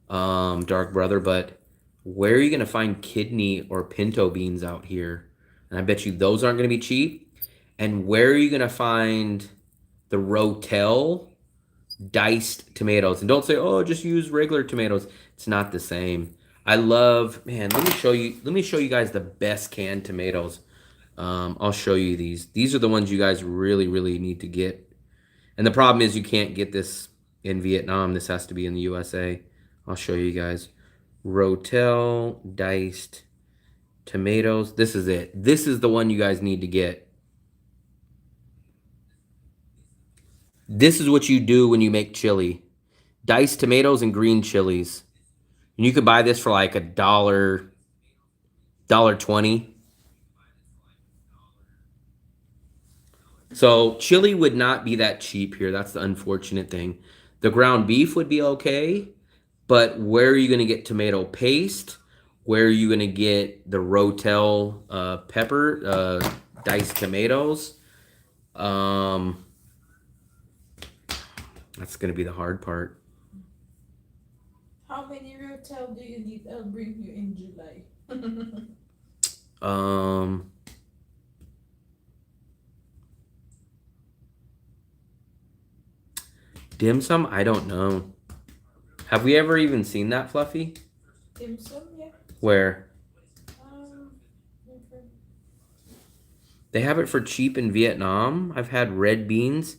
Dark Brother. But where are you going to find kidney or pinto beans out here? And I bet you those aren't going to be cheap. And where are you going to find the rotel diced tomatoes. And don't say, oh, just use regular tomatoes. It's not the same. I love, man, let me show you guys the best canned tomatoes. I'll show you these. These are the ones you guys really, really need to get. And the problem is you can't get this in Vietnam. This has to be in the USA. I'll show you guys. Rotel diced tomatoes. This is it. This is the one you guys need to get. This is what you do when you make chili. Diced tomatoes and green chilies. And you could buy this for like $1.20. So chili would not be that cheap here. That's the unfortunate thing. The ground beef would be okay, but where are you going to get tomato paste? Where are you going to get the Rotel pepper, diced tomatoes? That's going to be the hard part. How many Rotel do you need? I'll bring you in July. Dim sum? I don't know. Have we ever even seen that, Fluffy? Dim sum, yeah. Where? Different. They have it for cheap in Vietnam. I've had red beans.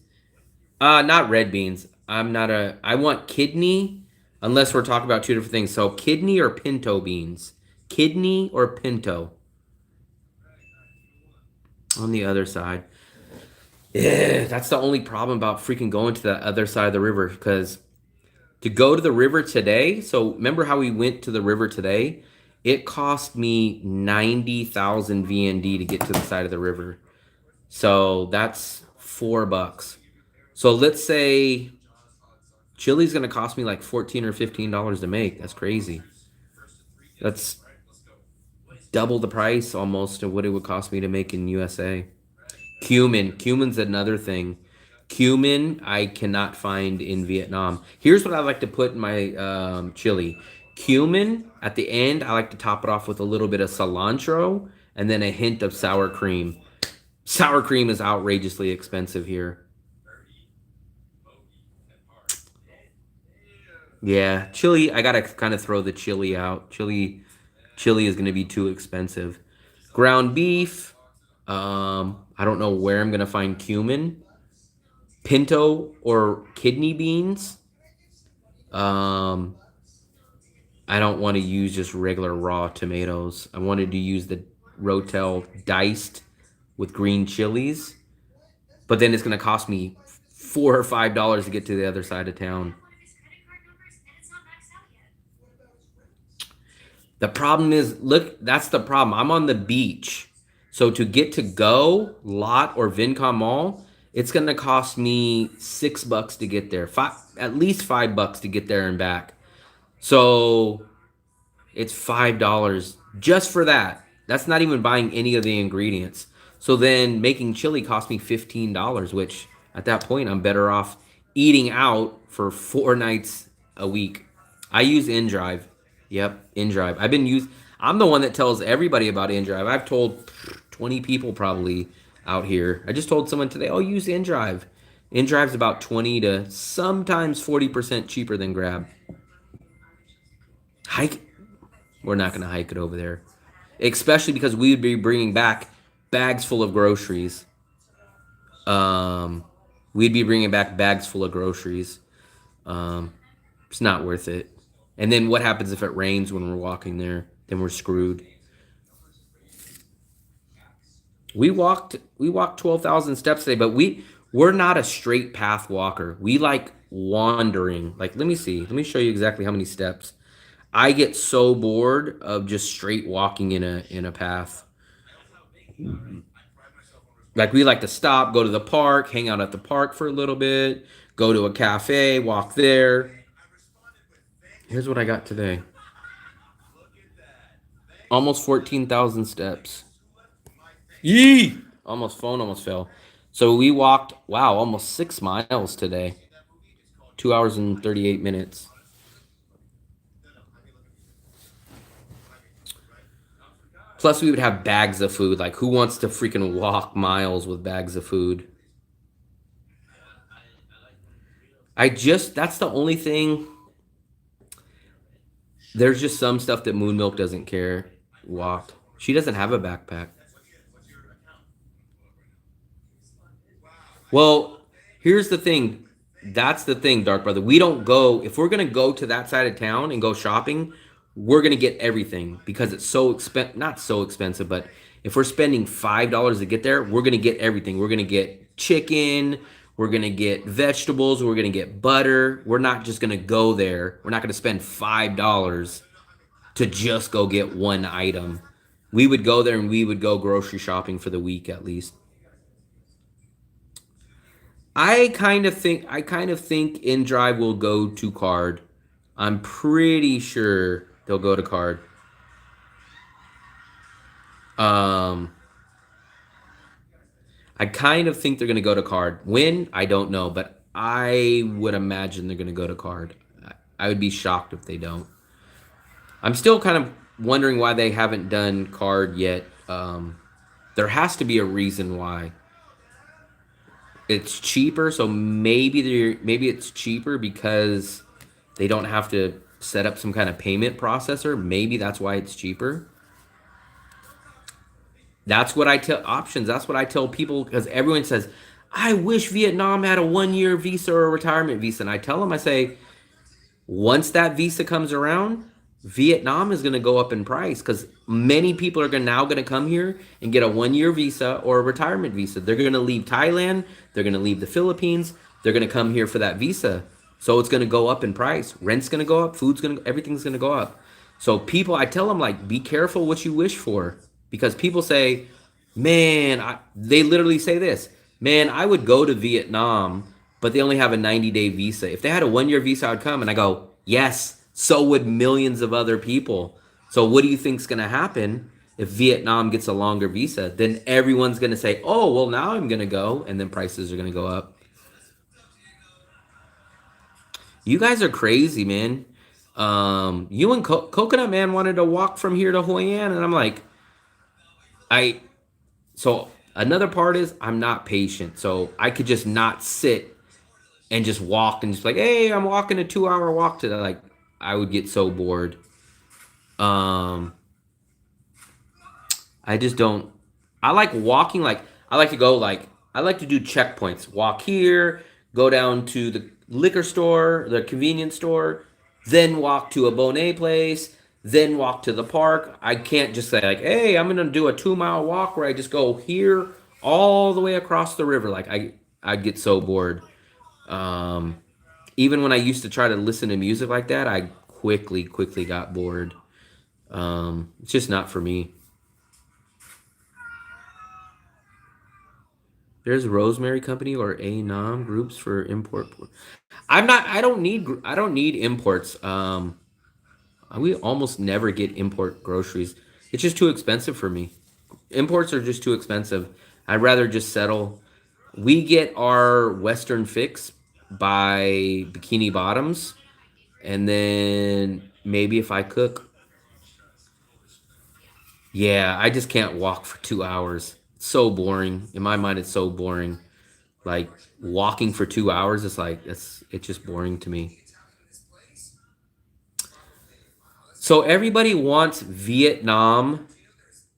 Not red beans. I want kidney, unless we're talking about two different things. So kidney or pinto beans? Kidney or pinto? On the other side. Yeah, that's the only problem about freaking going to the other side of the river, because to go to the river today, so remember how we went to the river today? It cost me 90,000 VND to get to the side of the river. So that's $4. So let's say chili's going to cost me like $14 or $15 to make. That's crazy. That's double the price almost of what it would cost me to make in USA. Cumin's another thing. Cumin I cannot find in Vietnam. Here's what I like to put in my chili. Cumin at the end, I like to top it off with a little bit of cilantro and then a hint of sour cream. Sour cream is outrageously expensive here. Yeah, chili, I gotta kind of throw the chili out. Chili is gonna be too expensive. Ground beef. I don't know where I'm gonna find cumin. Pinto or kidney beans. I don't want to use just regular raw tomatoes. I wanted to use the Rotel diced with green chilies. But then it's gonna cost me $4 or $5 to get to the other side of town. The problem is, look, that's the problem. I'm on the beach. So to get to Go, Lot, or Vincom Mall, it's going to cost me $6 to get there. At least $5 to get there and back. So it's $5 just for that. That's not even buying any of the ingredients. So then making chili cost me $15, which at that point I'm better off eating out for 4 nights a week. I use InDrive. Yep, InDrive. I'm the one that tells everybody about InDrive. I've told 20 people probably out here. I just told someone today, oh, use InDrive. InDrive's about 20 to sometimes 40% cheaper than Grab. Hike. We're not going to hike it over there. Especially because we would be bringing back bags full of groceries. We'd be bringing back bags full of groceries. It's not worth it. And then what happens if it rains when we're walking there? Then we're screwed. We walked 12,000 steps today, but we're not a straight path walker. We like wandering. Like, let me see. Let me show you exactly how many steps. I get so bored of just straight walking in a path. Like, we like to stop, go to the park, hang out at the park for a little bit, go to a cafe, walk there. Here's what I got today. Almost 14,000 steps. Yee! Phone almost fell. So we walked, wow, almost 6 miles today. 2 hours and 38 minutes. Plus we would have bags of food. Like, who wants to freaking walk miles with bags of food? that's the only thing. There's just some stuff that Moon Milk doesn't care. Walked. She doesn't have a backpack. Well, here's the thing. That's the thing, Dark Brother. We don't go, if we're going to go to that side of town and go shopping, we're going to get everything because it's so expensive. Not so expensive, but if we're spending $5 to get there, we're going to get everything. We're going to get chicken. We're going to get vegetables. We're going to get butter. We're not just going to go there. We're not going to spend $5 to just go get one item. We would go there and we would go grocery shopping for the week at least. I kind of think InDrive will go to card. I'm pretty sure they'll go to card. Um, I kind of think they're gonna go to card. When I don't know, but I would imagine they're gonna go to card. I would be shocked if they don't. I'm still kind of wondering why they haven't done card yet. There has to be a reason why. It's cheaper, so maybe it's cheaper because they don't have to set up some kind of payment processor. Maybe that's why it's cheaper. That's what I tell options. That's what I tell people because everyone says, "I wish Vietnam had a 1 year visa or a retirement visa." And I tell them, I say, once that visa comes around, Vietnam is going to go up in price because many people are now going to come here and get a 1 year visa or a retirement visa. They're going to leave Thailand. They're going to leave the Philippines. They're going to come here for that visa. So it's going to go up in price. Rent's going to go up. Everything's going to go up. So people, I tell them like, be careful what you wish for because people say, man, they literally say this, man, I would go to Vietnam, but they only have a 90-day visa. If they had a 1 year visa, I'd come. And I go, yes, so would millions of other people. So what do you think's going to happen if Vietnam gets a longer visa? Then everyone's going to say, oh, well, now I'm going to go. And then prices are going to go up. You guys are crazy, man. You and Coconut Man wanted to walk from here to Hoi An. And I'm like, so another part is I'm not patient. So I could just not sit and just walk and just like, hey, I'm walking a 2 hour walk to that. Like, I would get so bored. I just don't. I like walking. Like I like to go. Like I like to do checkpoints. Walk here. Go down to the liquor store, the convenience store. Then walk to a Bonet place. Then walk to the park. I can't just say like, hey, I'm gonna do a 2 mile walk where I just go here all the way across the river. Like I'd get so bored. Even when I used to try to listen to music like that, I quickly got bored. It's just not for me. There's Rosemary Company or A-Nom groups for import. I don't need imports. We almost never get import groceries. It's just too expensive for me. Imports are just too expensive. I'd rather just settle. We get our Western fix by Bikini Bottoms, and then maybe if I cook. Yeah, I just can't walk for 2 hours. It's so boring. In my mind, it's so boring. Like walking for 2 hours, it's just boring to me. So everybody wants Vietnam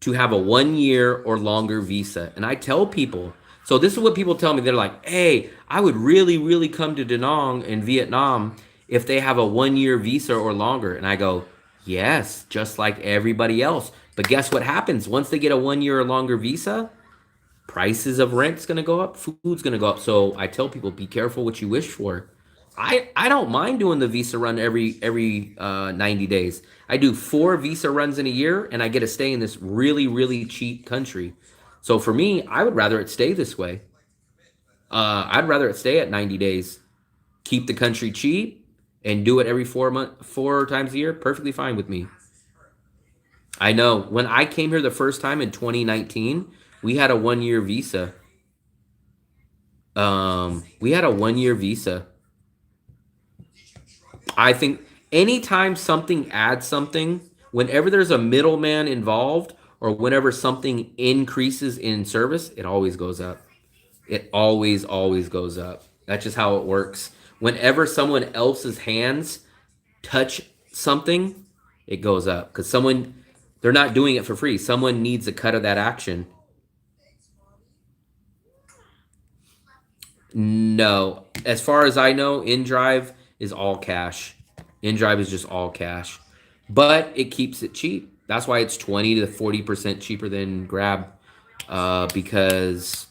to have a 1 year or longer visa. And I tell people, so this is what people tell me. They're like, hey, I would really come to Da Nang in Vietnam if they have a 1 year visa or longer. And I go, yes, just like everybody else. But guess what happens? Once they get a 1 year or longer visa, prices of rent's going to go up, food's going to go up. So I tell people, be careful what you wish for. I don't mind doing the visa run every 90 days. I do 4 visa runs in a year, and I get to stay in this really cheap country. So for me, I would rather it stay this way. I'd rather it stay at 90 days. Keep the country cheap and do it every 4 times a year. Perfectly fine with me. I know. When I came here the first time in 2019, we had a 1 year visa. We had a 1 year visa. I think anytime something adds something, whenever there's a middleman involved or whenever something increases in service, it always goes up. It always goes up. That's just how it works. Whenever someone else's hands touch something, it goes up because they're not doing it for free. Someone needs a cut of that action. No, as far as I know, InDrive is all cash. InDrive is just all cash, but it keeps it cheap. That's why it's 20 to 40% cheaper than Grab, because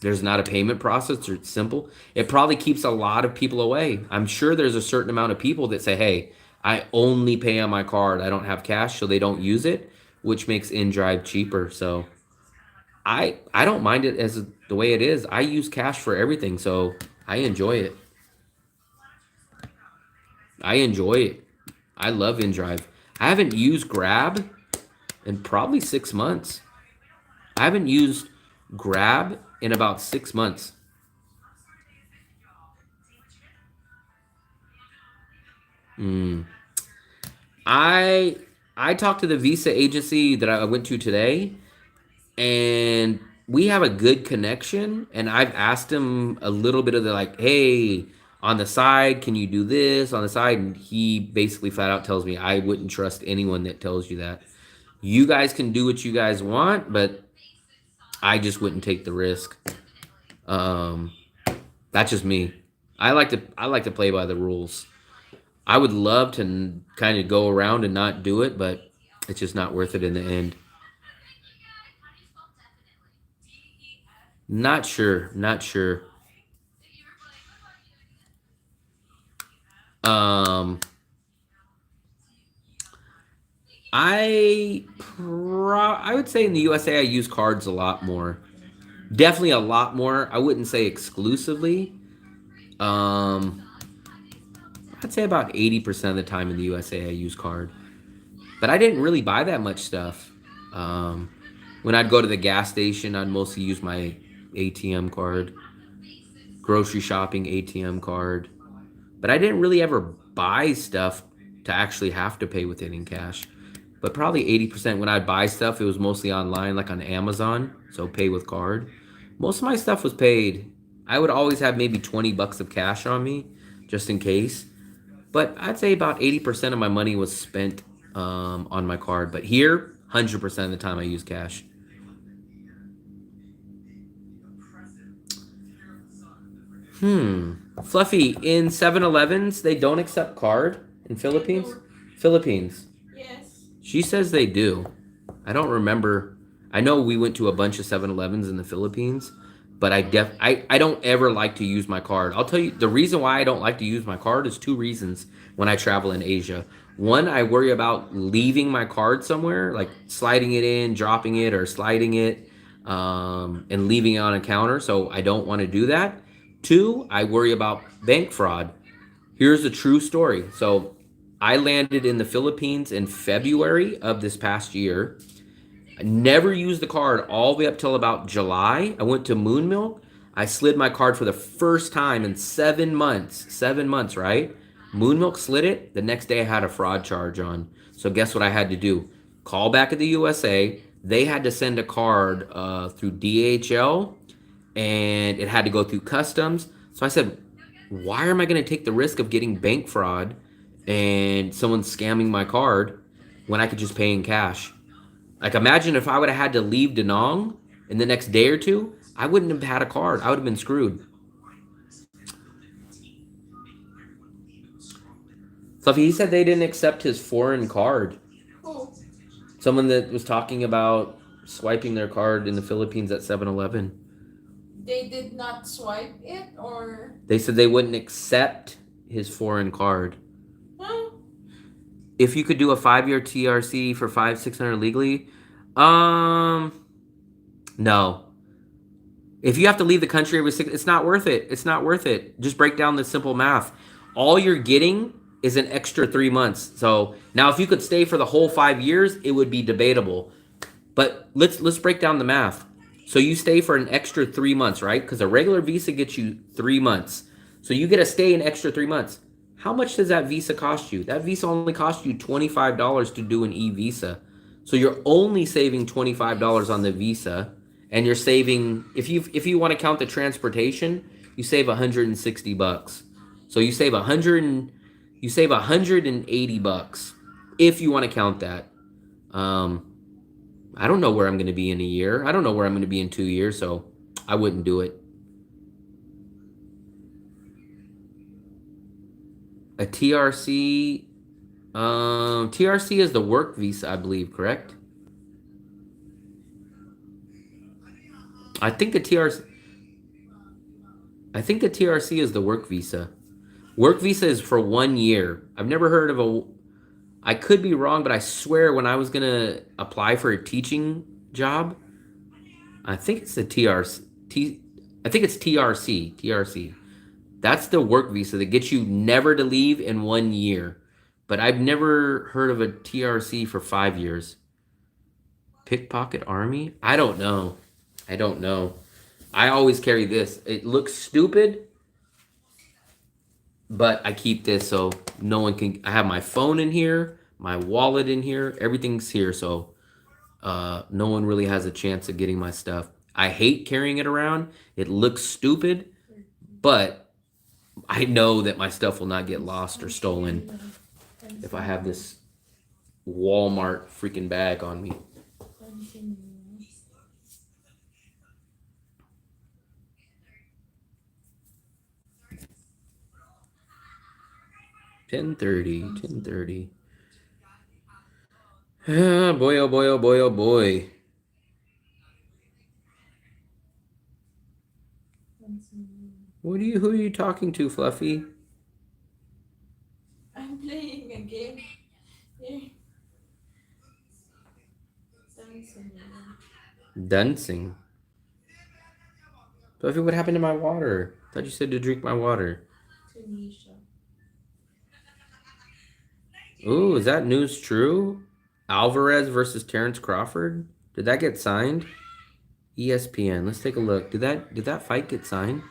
there's not a payment process. It's simple. It probably keeps a lot of people away. I'm sure there's a certain amount of people that say, "Hey, I only pay on my card. I don't have cash," so they don't use it, which makes InDrive cheaper. So I don't mind it as the way it is. I use cash for everything, so I enjoy it. I enjoy it. I love InDrive. I haven't used Grab in probably 6 months. I haven't used Grab in about 6 months. Mm. I I talked to the visa agency that I went to today, and we have a good connection. And I've asked him a little bit of the like, hey, on the side, can you do this on the side? And he basically flat out tells me I wouldn't trust anyone that tells you that. You guys can do what you guys want, but I just wouldn't take the risk. Um, that's just me. I like to play by the rules. I would love to kind of go around and not do it, but it's just not worth it in the end. Not sure. Not sure. Um, I would say in the USA I use cards a lot more. Definitely a lot more. I wouldn't say exclusively. Um, I'd say about 80% of the time in the USA I use card. But I didn't really buy that much stuff. Um, when I'd go to the gas station, I'd mostly use my ATM card. Grocery shopping, ATM card. But I didn't really ever buy stuff to actually have to pay with it in cash. But probably 80% when I'd buy stuff, it was mostly online, like on Amazon. So pay with card. Most of my stuff was paid. I would always have maybe 20 bucks of cash on me, just in case. But I'd say about 80% of my money was spent on my card. But here, 100% of the time I use cash. Fluffy, in 7-Elevens, they don't accept card in Philippines? Philippines. Yes. She says they do. I don't remember. I know we went to a bunch of 7-Elevens in the Philippines, but I don't ever like to use my card. I'll tell you the reason why I don't like to use my card is two reasons when I travel in Asia. One, I worry about leaving my card somewhere, like sliding it in, dropping it, or sliding it, and leaving it on a counter. So I don't want to do that. Two, I worry about bank fraud. Here's a true story. So I landed in the Philippines in February of this past year. I never used the card all the way up till about July. I went to Moon Milk. I slid my card for the first time in 7 months. 7 months, right? Moon Milk slid it. The next day I had a fraud charge on. So guess what I had to do? Call back at the USA. They had to send a card through DHL, and it had to go through customs. So I said, why am I going to take the risk of getting bank fraud and someone scamming my card when I could just pay in cash? Like, imagine if I would have had to leave Danong in the next day or two, I wouldn't have had a card. I would have been screwed. Fluffy, he said they didn't accept his foreign card. Who? Someone that was talking about swiping their card in the Philippines at 7-Eleven. They did not swipe it, or? They said they wouldn't accept his foreign card. Huh? If you could do a 5-year TRC for 500-600 legally, no. If you have to leave the country every 6, it's not worth it. It's not worth it. Just break down the simple math. All you're getting is an extra 3 months. So now, if you could stay for the whole 5 years, it would be debatable. But let's break down the math. So you stay for an extra 3 months, right? Because a regular visa gets you 3 months. So you get to stay an extra 3 months. How much does that visa cost you? That visa only costs you $25 to do an e-visa. So you're only saving $25 on the visa, and you're saving, if you want to count the transportation, you save 160 bucks. So you save $180 if you want to count that. I don't know where I'm going to be in a year. I don't know where I'm going to be in 2 years, so I wouldn't do it. A TRC, TRC is the work visa, I believe, correct? I think the TRC is the work visa. Work visa is for 1 year. I've never heard of a. I could be wrong, but I swear when I was gonna apply for a teaching job, I think it's the TRC. I think it's TRC. TRC. That's the work visa that gets you never to leave in 1 year. But I've never heard of a TRC for 5 years. Pickpocket army? I don't know. I don't know. I always carry this. It looks stupid, but I keep this so no one can. I have my phone in here, my wallet in here, everything's here, so no one really has a chance of getting my stuff. I hate carrying it around. It looks stupid, but I know that my stuff will not get lost or stolen if I have this Walmart freaking bag on me. Ten thirty. Ah, boy, oh boy, oh boy, oh boy. Who are you talking to, Fluffy? I'm playing a game. Here. Dancing. Fluffy, what happened to my water? I thought you said to drink my water. Tunisia. Ooh, is that news true? Alvarez versus Terrence Crawford? Did that get signed? ESPN. Let's take a look. Did that fight get signed?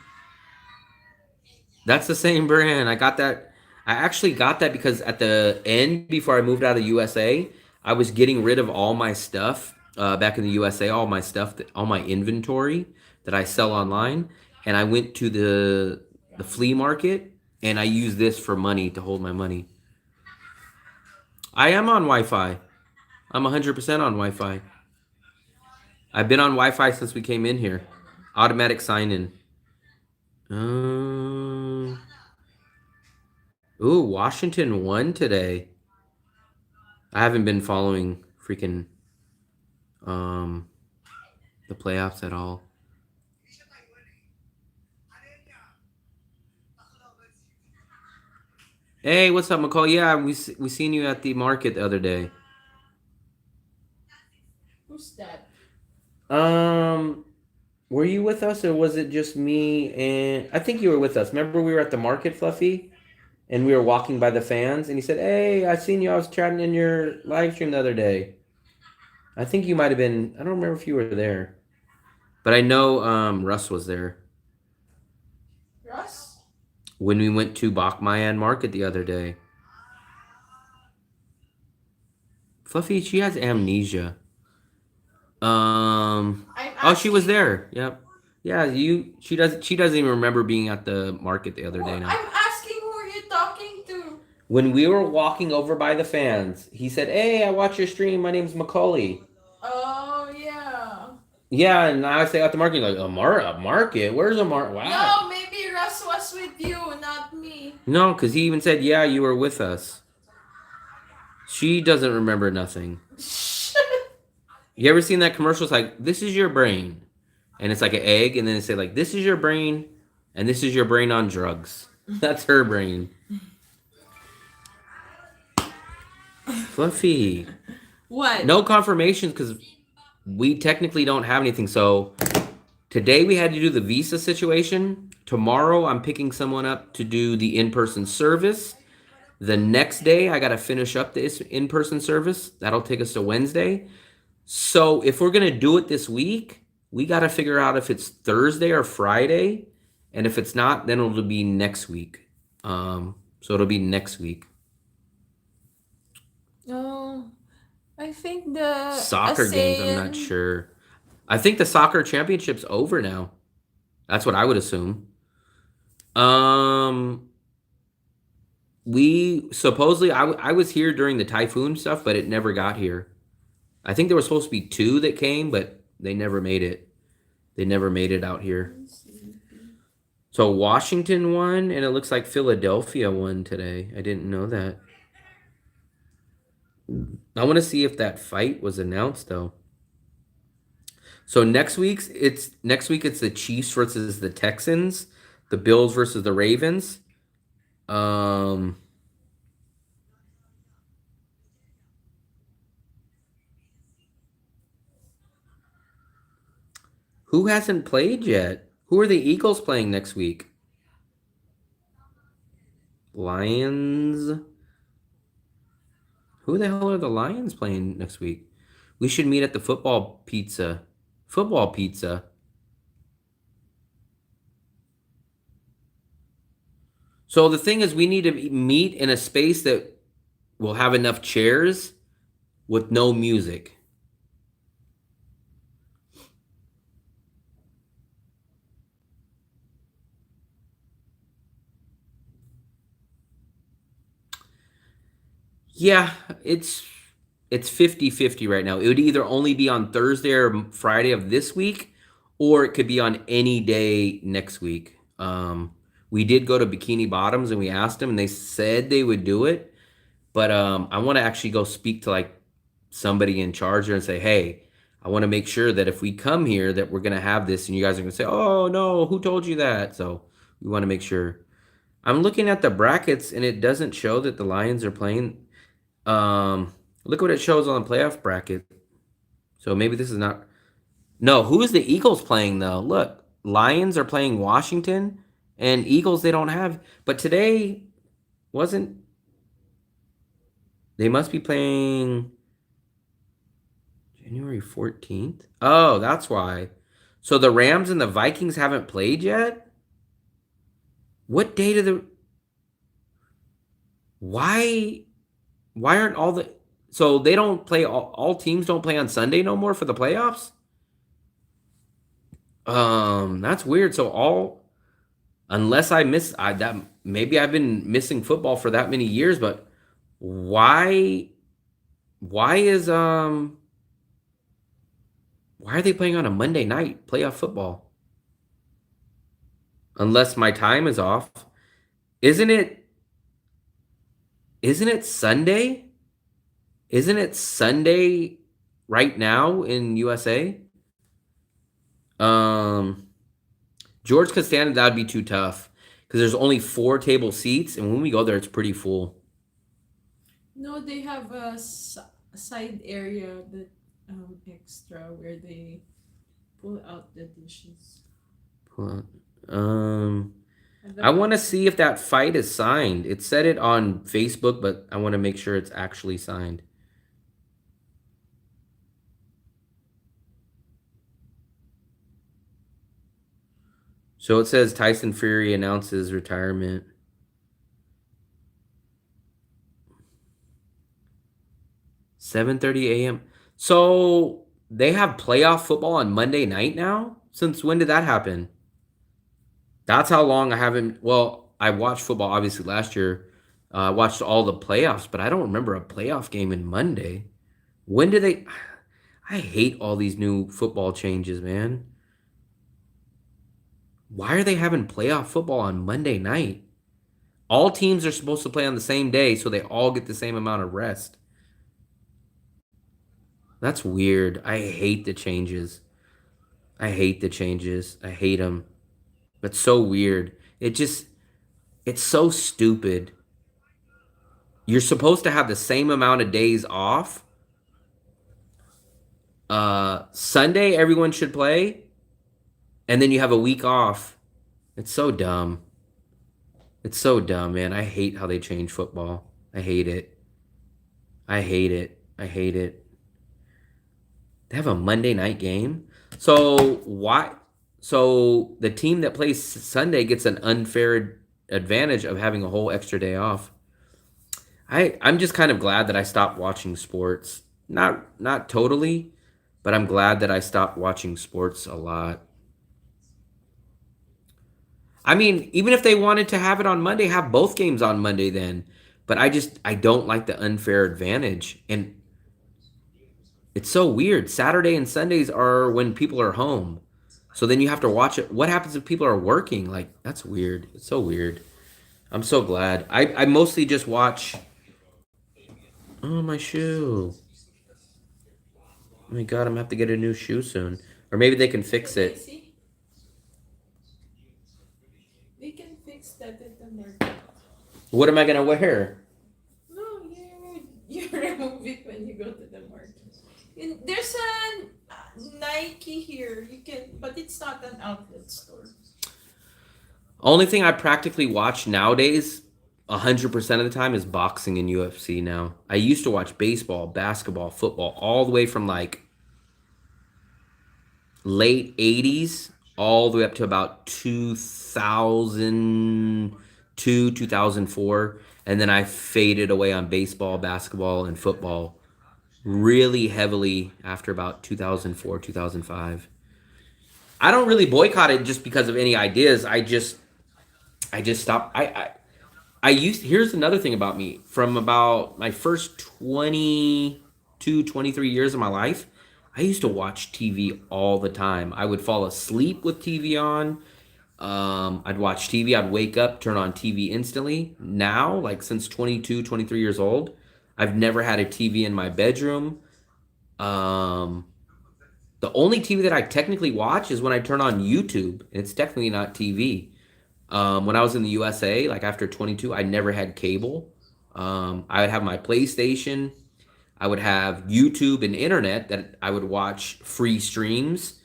That's the same brand. I got that. I actually got that because at the end, before I moved out of USA, I was getting rid of all my stuff back in the USA, all my stuff, all my inventory that I sell online. And I went to the flea market and I used this for money to hold my money. I am on Wi-Fi. I'm 100% on Wi-Fi. I've been on Wi-Fi since we came in here. Automatic sign-in. Ooh, Washington won today. I haven't been following freaking the playoffs at all. Hey, what's up, McCall? Yeah, we seen you at the market the other day. Who's that? Were you with us or was it just me and I think you were with us. Remember we were at the market, Fluffy? And we were walking by the fans and he said, "Hey, I seen you. I was chatting in your live stream the other day." I think you might have been, I don't remember if you were there. But I know Russ was there. Russ? When we went to Bachmayan Market the other day. Fluffy, she has amnesia. Oh, she was there. Yep. Yeah, she doesn't even remember being at the market the other day now. I'm asking who you're talking to. When we were walking over by the fans, he said, "Hey, I watch your stream. My name's Macaulay." Oh, yeah. Yeah, and I say at the market, like, a market? Where's a market? Wow. No, maybe Russ was with you, not me. No, because he even said, "Yeah, you were with us." She doesn't remember nothing. You ever seen that commercial? It's like, "This is your brain." And it's like an egg, and then they say, like, "This is your brain, and this is your brain on drugs." That's her brain. Fluffy. What? No confirmations because we technically don't have anything. So today we had to do the visa situation. Tomorrow I'm picking someone up to do the in-person service. The next day I got to finish up this in-person service. That'll take us to Wednesday. So if we're going to do it this week, we got to figure out if it's Thursday or Friday. And if it's not, then it'll be next week. So it'll be next week. No, I think the Soccer games, I'm not sure. I think the soccer championship's over now. That's what I would assume. We supposedly, I was here during the typhoon stuff, but it never got here. I think there was supposed to be two that came, but they never made it. They never made it out here. So Washington won, and it looks like Philadelphia won today. I didn't know that. I want to see if that fight was announced though. So next week it's the Chiefs versus the Texans, the Bills versus the Ravens. Um, who hasn't played yet? Who are the Eagles playing next week? Lions. Who the hell are the Lions playing next week? We should meet at the football pizza. Football pizza. So the thing is, we need to meet in a space that will have enough chairs with no music. Yeah, it's 50-50 right now. It would either only be on Thursday or Friday of this week, or it could be on any day next week. We did go to Bikini Bottoms and we asked them, and they said they would do it. But I want to actually go speak to like somebody in charge there and say, hey, I want to make sure that if we come here that we're gonna have this, and you guys are gonna say, oh no, who told you that? So we want to make sure. I'm looking at the brackets and it doesn't show that the Lions are playing. Look what it shows on the playoff bracket. So maybe this is not. No, who is the Eagles playing though? Look, Lions are playing Washington, and Eagles they don't have. But today wasn't. They must be playing January 14th. Oh, that's why. So the Rams and the Vikings haven't played yet? What date of the why aren't all the so they don't play all teams don't play on Sunday no more for the playoffs? That's weird. So all unless I miss I that maybe I've been missing football for that many years, but why why is why are they playing on a Monday night playoff football? Unless my time is off. Isn't it isn't it Sunday? Isn't it Sunday right now in USA? Um George Castanza, that'd be too tough because there's only 4 table seats, and when we go there, it's pretty full. No, they have a side area that extra where they pull out the dishes. Hold on. At the I want to back. see if that fight is signed. It said it on Facebook, but I want to make sure it's actually signed. So it says Tyson Fury announces retirement. 7:30 a.m. So they have playoff football on Monday night now? Since when did that happen? That's how long I haven't. Well, I watched football obviously last year. I watched all the playoffs, but I don't remember a playoff game in Monday. When did they? I hate all these new football changes, man. Why are they having playoff football on Monday night? All teams are supposed to play on the same day, so they all get the same amount of rest. That's weird. I hate the changes. I hate the changes. I hate them. That's so weird. It's so stupid. You're supposed to have the same amount of days off. Sunday, everyone should play, and then you have a week off. It's so dumb. It's so dumb, man. I hate how they change football. I hate it. I hate it. I hate it. They have a Monday night game. So why? So the team that plays Sunday gets an unfair advantage of having a whole extra day off. I'm just kind of glad that I stopped watching sports. Not totally, but I'm glad that I stopped watching sports a lot. I mean, even if they wanted to have it on Monday, have both games on Monday then. But I don't like the unfair advantage. And it's so weird. Saturday and Sundays are when people are home. So then you have to watch it. What happens if people are working? Like, that's weird. It's so weird. I'm so glad. I mostly just watch. Oh, my shoe. Oh my God, I'm gonna have to get a new shoe soon. Or maybe they can fix Okay, it. see? We can fix that at the market. What am I gonna wear? No, you remove it when you go to the market. There's a Nike here. You can, but it's not an outlet store. Only thing I practically watch nowadays, 100% of the time, is boxing and UFC now. I used to watch baseball, basketball, football, all the way from like late 80s all the way up to about 2002, 2004. And then I faded away on baseball, basketball, and football really heavily after about 2004, 2005. I don't really boycott it just because of any ideas. I just stopped. I used, here's another thing about me. From about my first 22, 23 years of my life, I used to watch TV all the time. I would fall asleep with TV on. I'd watch TV, I'd wake up, turn on TV instantly. Now, like since 22, 23 years old, I've never had a TV in my bedroom. Um, the only TV that I technically watch is when I turn on YouTube. It's technically not TV. When I was in the USA, like after 22, I never had cable. I would have my PlayStation. I would have YouTube and internet that I would watch free streams.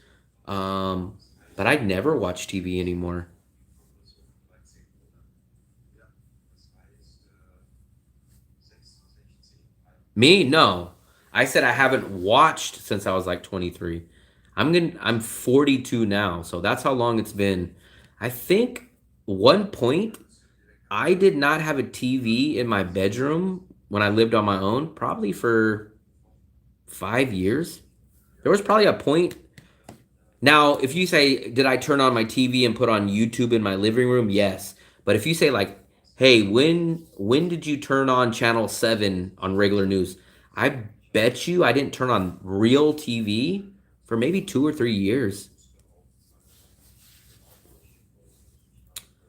Um, but I'd never watch TV anymore. Me, no. I said I haven't watched since I was like 23. I'm 42 now, so that's how long it's been. I think one point I did not have a TV in my bedroom when I lived on my own, probably for 5 years. There was probably a point. Now, if you say, did I turn on my TV and put on YouTube in my living room? Yes. But if you say like, hey, when did you turn on channel 7 on regular news? I bet you I didn't turn on real TV for maybe 2 or 3 years.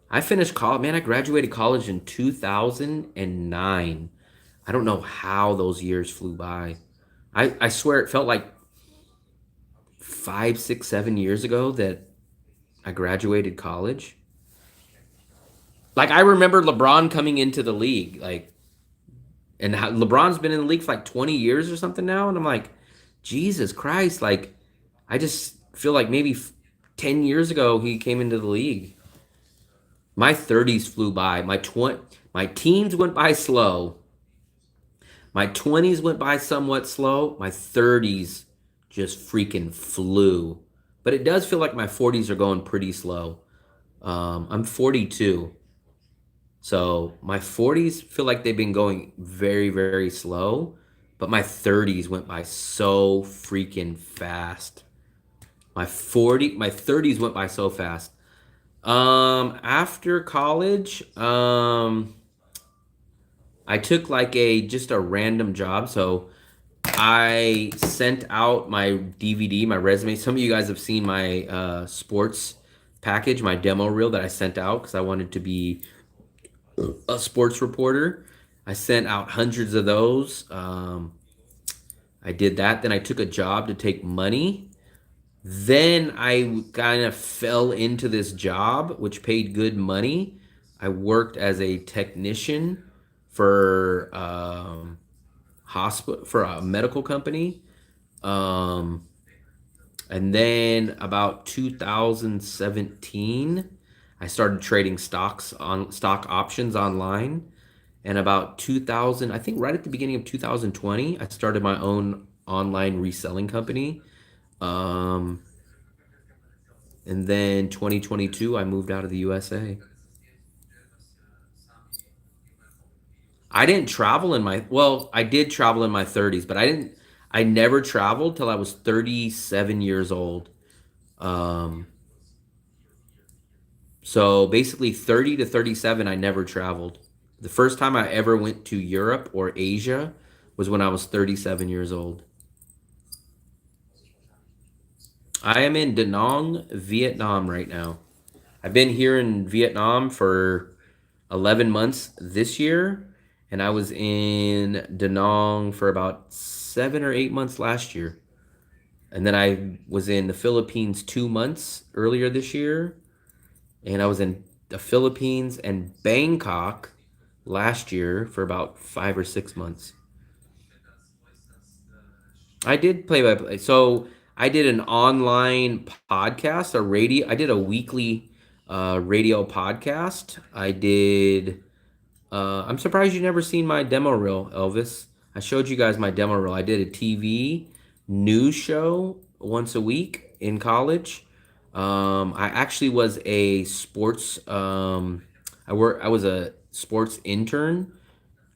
I finished college, man, I graduated college in 2009. I don't know how those years flew by. I swear it felt like 5, 6, 7 years ago that I graduated college. Like I remember LeBron coming into the league, like, and how, LeBron's been in the league for like 20 years or something now, and I'm like, Jesus Christ, like, I just feel like maybe 10 years ago he came into the league. My 30s flew by. My teens went by slow. My 20s went by somewhat slow. My 30s just freaking flew. But it does feel like my 40s are going pretty slow. I'm 42. So my 40s feel like they've been going very, very slow. But my 30s went by so freaking fast. My 30s went by so fast. After college, I took like just a random job. So I sent out my DVD, my resume. Some of you guys have seen my sports package, my demo reel that I sent out because I wanted to be a sports reporter. I sent out hundreds of those. I did that. Then I took a job to take money. Then I kind of fell into this job, which paid good money. I worked as a technician for hospital for a medical company. Um, and then about 2017, I started trading stock options online. And about 2000, I think right at the beginning of 2020, I started my own online reselling company. Um, and then 2022, I moved out of the USA. I didn't travel in my, well, I did travel in my 30s, but I never traveled till I was 37 years old. Um, So basically 30 to 37, I never traveled. The first time I ever went to Europe or Asia was when I was 37 years old. I am in Da Nang, Vietnam right now. I've been here in Vietnam for 11 months this year, and I was in Da Nang for about 7 or 8 months last year. And then I was in the Philippines 2 months earlier this year, and I was in the Philippines and Bangkok last year for about 5 or 6 months. I did play by play. So I did an online podcast, a radio. I did a weekly radio podcast. I did. I'm surprised you never seen my demo reel, Elvis. I showed you guys my demo reel. I did a TV news show once a week in college. I actually was a sports. I was a sports intern.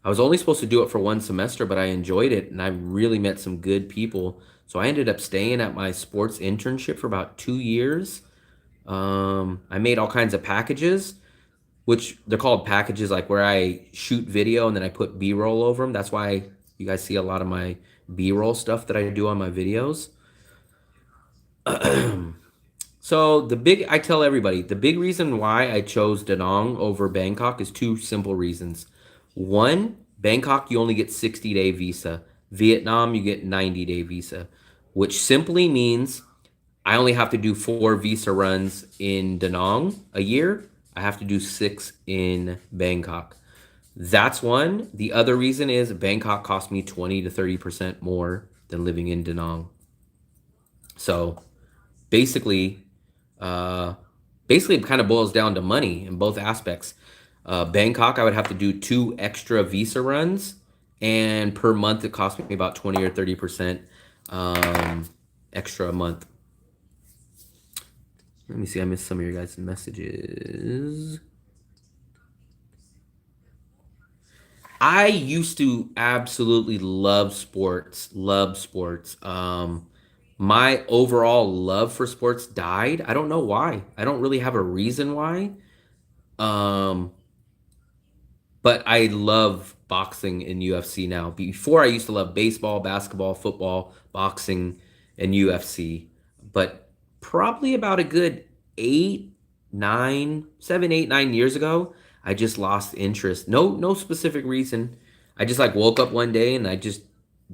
I was only supposed to do it for one semester, but I enjoyed it and I really met some good people. So I ended up staying at my sports internship for about 2 years. I made all kinds of packages, which they're called packages, like where I shoot video and then I put B-roll over them. That's why you guys see a lot of my B-roll stuff that I do on my videos. So I tell everybody, the big reason why I chose Da Nang over Bangkok is two simple reasons. One, Bangkok, you only get 60-day visa. Vietnam, you get 90-day visa, which simply means I only have to do 4 visa runs in Da Nang a year. I have to do 6 in Bangkok. That's one. The other reason is Bangkok cost me 20 to 30% more than living in Da Nang. So basically, uh, basically it kind of boils down to money in both aspects. Bangkok, I would have to do 2 extra visa runs, and per month it cost me about 20 or 30% extra a month. Let me see. I missed some of your guys' messages. I used to absolutely love sports. Love sports. My overall love for sports died. I don't know why. I don't really have a reason why. Um, but I love boxing and UFC now. Before I used to love baseball, basketball, football, boxing, and UFC. But probably about a good 7, 8, 9 years ago, I just lost interest. No specific reason. I just like woke up one day and I just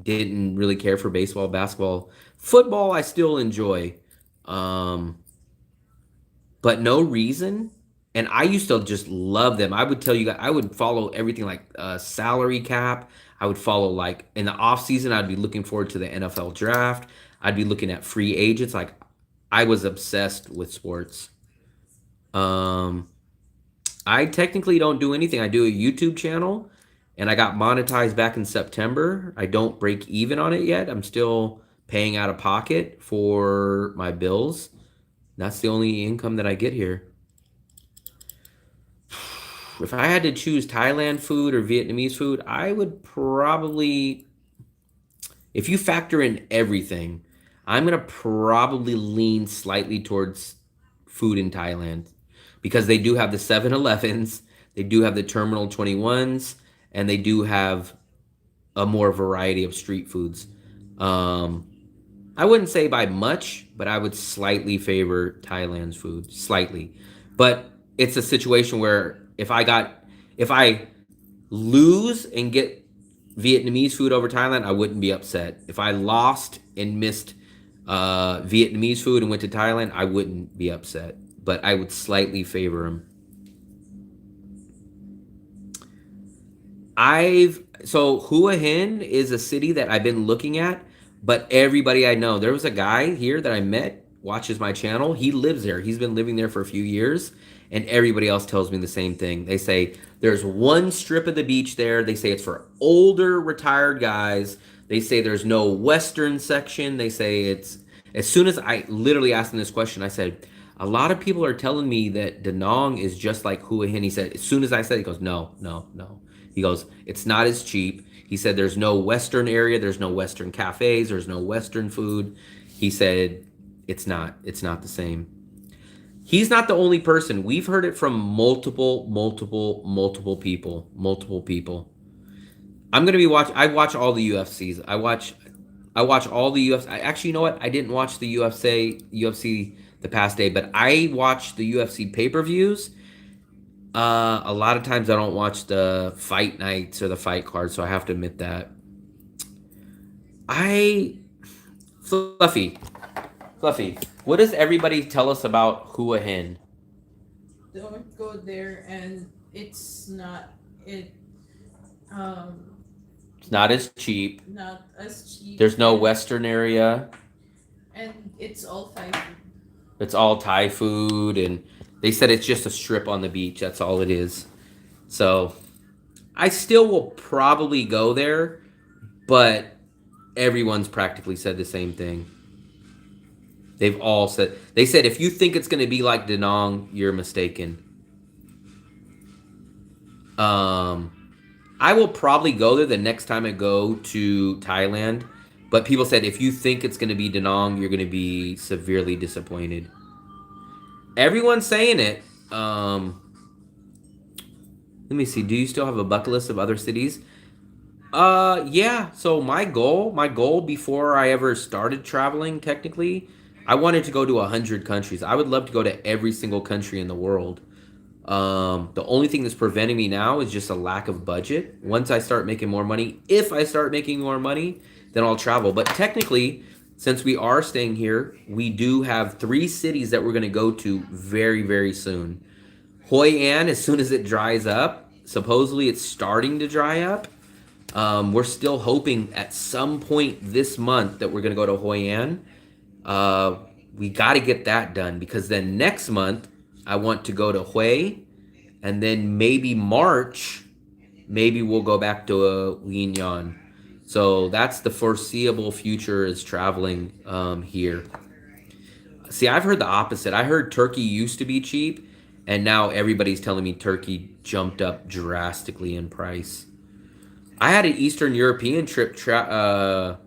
didn't really care for baseball, basketball. Football I still enjoy. Um, but no reason. And I used to just love them. I would tell you guys, I would follow everything like salary cap. I would follow like in the off season, I'd be looking forward to the NFL draft. I'd be looking at free agents. Like I was obsessed with sports. Um, I technically don't do anything. I do a YouTube channel and I got monetized back in September. I don't break even on it yet. I'm still paying out of pocket for my bills. That's the only income that I get here. If I had to choose Thailand food or Vietnamese food, I would probably, if you factor in everything, I'm going to probably lean slightly towards food in Thailand because they do have the 7-Elevens, they do have the Terminal 21s, and they do have a more variety of street foods. Um, I wouldn't say by much, but I would slightly favor Thailand's food, slightly. But it's a situation where if I lose and get Vietnamese food over Thailand, I wouldn't be upset. If I lost and missed Vietnamese food and went to Thailand, I wouldn't be upset. But I would slightly favor them. So Hua Hin is a city that I've been looking at, but everybody I know, there was a guy here that I met, watches my channel. He lives there. He's been living there for a few years, and everybody else tells me the same thing. They say there's one strip of the beach there. They say it's for older retired guys. They say there's no western section. They say it's as soon as I literally asked him this question, I said, a lot of people are telling me that Da Nang is just like Hua Hin. He said, as soon as I said, he goes, no, no, no. He goes, it's not as cheap. He said, there's no Western area. There's no Western cafes. There's no Western food. He said, it's not the same. He's not the only person. We've heard it from multiple people. Multiple people. I'm gonna be watch. I watch all the UFCs. I watch all the UFC. Actually, you know what? I didn't watch the UFC the past day, but I watch the UFC pay per views. A lot of times I don't watch the fight nights or the fight cards, so I have to admit that. I Fluffy, Fluffy. What does everybody tell us about Hua Hin? Don't go there, and it's not it um It's not as cheap. not as cheap, There's no Western area. and it's all Thai food. It's all Thai food, and they said it's just a strip on the beach. That's all it is. So I still will probably go there, but everyone's practically said the same thing. They've all said, they said if you think it's going to be like Da Nang, you're mistaken. I will probably go there the next time I go to Thailand, but people said if you think it's going to be Da Nang, you're going to be severely disappointed. Everyone's saying it. Let me see. Do you still have a bucket list of other cities? Yeah. So my goal before I ever started traveling, technically, I wanted to go to 100 countries. I would love to go to every single country in the world. The only thing that's preventing me now is just a lack of budget. Once I start making more money, if I start making more money, then I'll travel. But technically, since we are staying here, we do have 3 cities that we're going to go to very, very soon. Hoi An, as soon as it dries up, supposedly it's starting to dry up. We're still hoping at some point this month that we're going to go to Hoi An. We got to get that done because then next month I want to go to Hue, and then maybe March, maybe we'll go back to Linyan. So that's the foreseeable future is traveling here. See, I've heard the opposite. I heard Turkey used to be cheap, and now everybody's telling me Turkey jumped up drastically in price. I had an Eastern European trip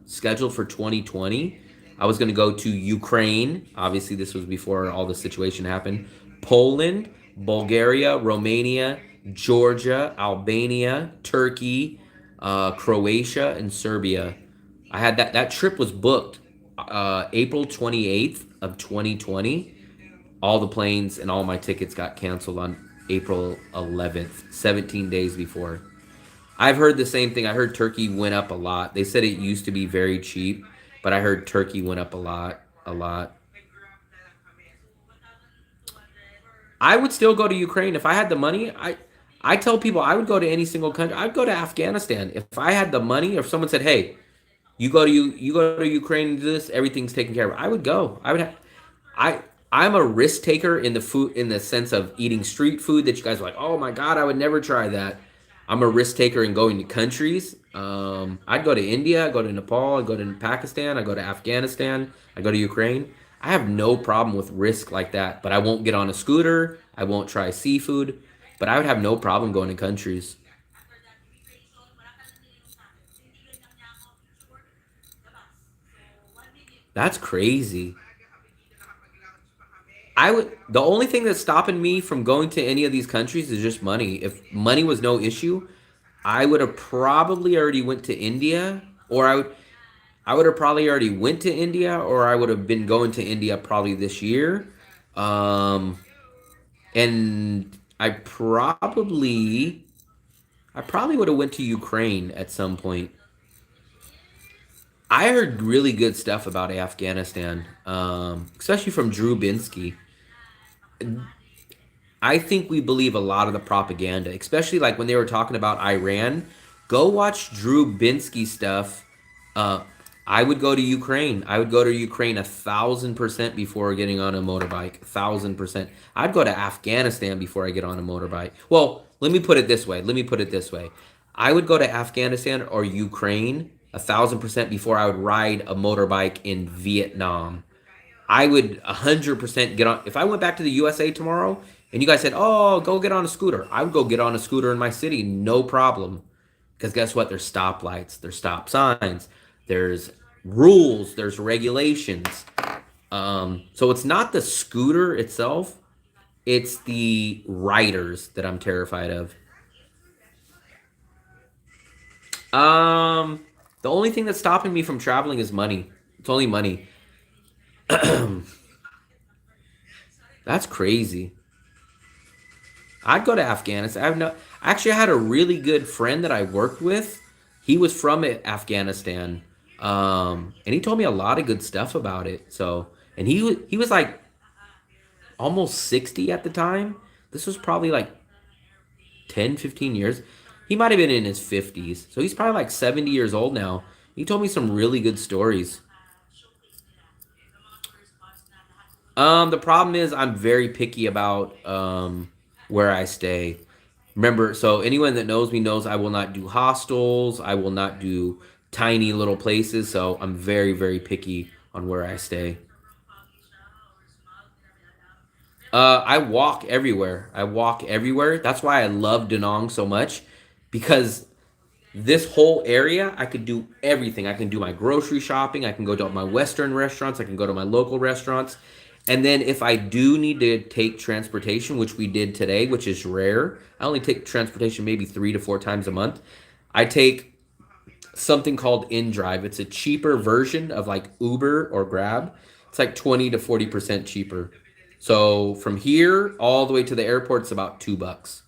scheduled for 2020. I was going to go to Ukraine. Obviously, this was before all the situation happened. Poland, Bulgaria, Romania, Georgia, Albania, Turkey, Croatia, and Serbia. I had that trip was booked April 28th of 2020. All the planes and all my tickets got canceled on April 11th, 17 days before. I've heard the same thing. I heard Turkey went up a lot. They said it used to be very cheap, but I heard Turkey went up a lot, a lot. I would still go to Ukraine if I had the money. I tell people I would go to any single country. I'd go to Afghanistan if I had the money. If someone said, "Hey, you go to Ukraine and do this, everything's taken care of," I would go. I I'm a risk taker in the food in the sense of eating street food that you guys are like, "Oh my God, I would never try that." I'm a risk taker in going to countries. I'd go to India, I'd go to Nepal, I'd go to Pakistan, I'd go to Afghanistan, I'd go to Ukraine. I have no problem with risk like that, but I won't get on a scooter. I won't try seafood, but I would have no problem going to countries. That's crazy. I would. The only thing that's stopping me from going to any of these countries is just money. If money was no issue, I would have probably already went to India, or I would have probably already went to India, or I would have been going to India probably this year. Um, and I probably would have went to Ukraine at some point. I heard really good stuff about Afghanistan, especially from Drew Binsky. I think we believe a lot of the propaganda, especially like when they were talking about Iran. Go watch Drew Binsky stuff. Uh, I would go to Ukraine. I would go to Ukraine 1,000% before getting on a motorbike. 1,000%. I'd go to Afghanistan before I get on a motorbike. Well, let me put it this way. Let me put it this way. I would go to Afghanistan or Ukraine 1,000% before I would ride a motorbike in Vietnam. I would 100% get on. If I went back to the USA tomorrow and you guys said, "Oh, go get on a scooter," I would go get on a scooter in my city, no problem. Because guess what? There's stoplights, there's stop signs, there's rules, there's regulations. So it's not the scooter itself. It's the riders that I'm terrified of. Um, the only thing that's stopping me from traveling is money. It's only money. That's crazy. I'd go to Afghanistan. I've no, actually, I had a really good friend that I worked with. He was from Afghanistan, and he told me a lot of good stuff about it. So, and he was like almost 60 at the time. This was probably like 10, 15 years. He might have been in his 50s. So he's probably like 70 years old now. He told me some really good stories. The problem is I'm very picky about where I stay. Remember, so anyone that knows me knows I will not do hostels. I will not do tiny little places. So I'm very, very picky on where I stay. I walk everywhere. I walk everywhere. That's why I love Danong so much, because this whole area I could do everything. I can do my grocery shopping. I can go to my Western restaurants. I can go to my local restaurants. And then if I do need to take transportation, which we did today, which is rare, I only take transportation maybe 3 to 4 times a month. I take something called InDrive. It's a cheaper version of like Uber or Grab. It's like 20 to 40% cheaper. So from here all the way to the airport, it's about $2.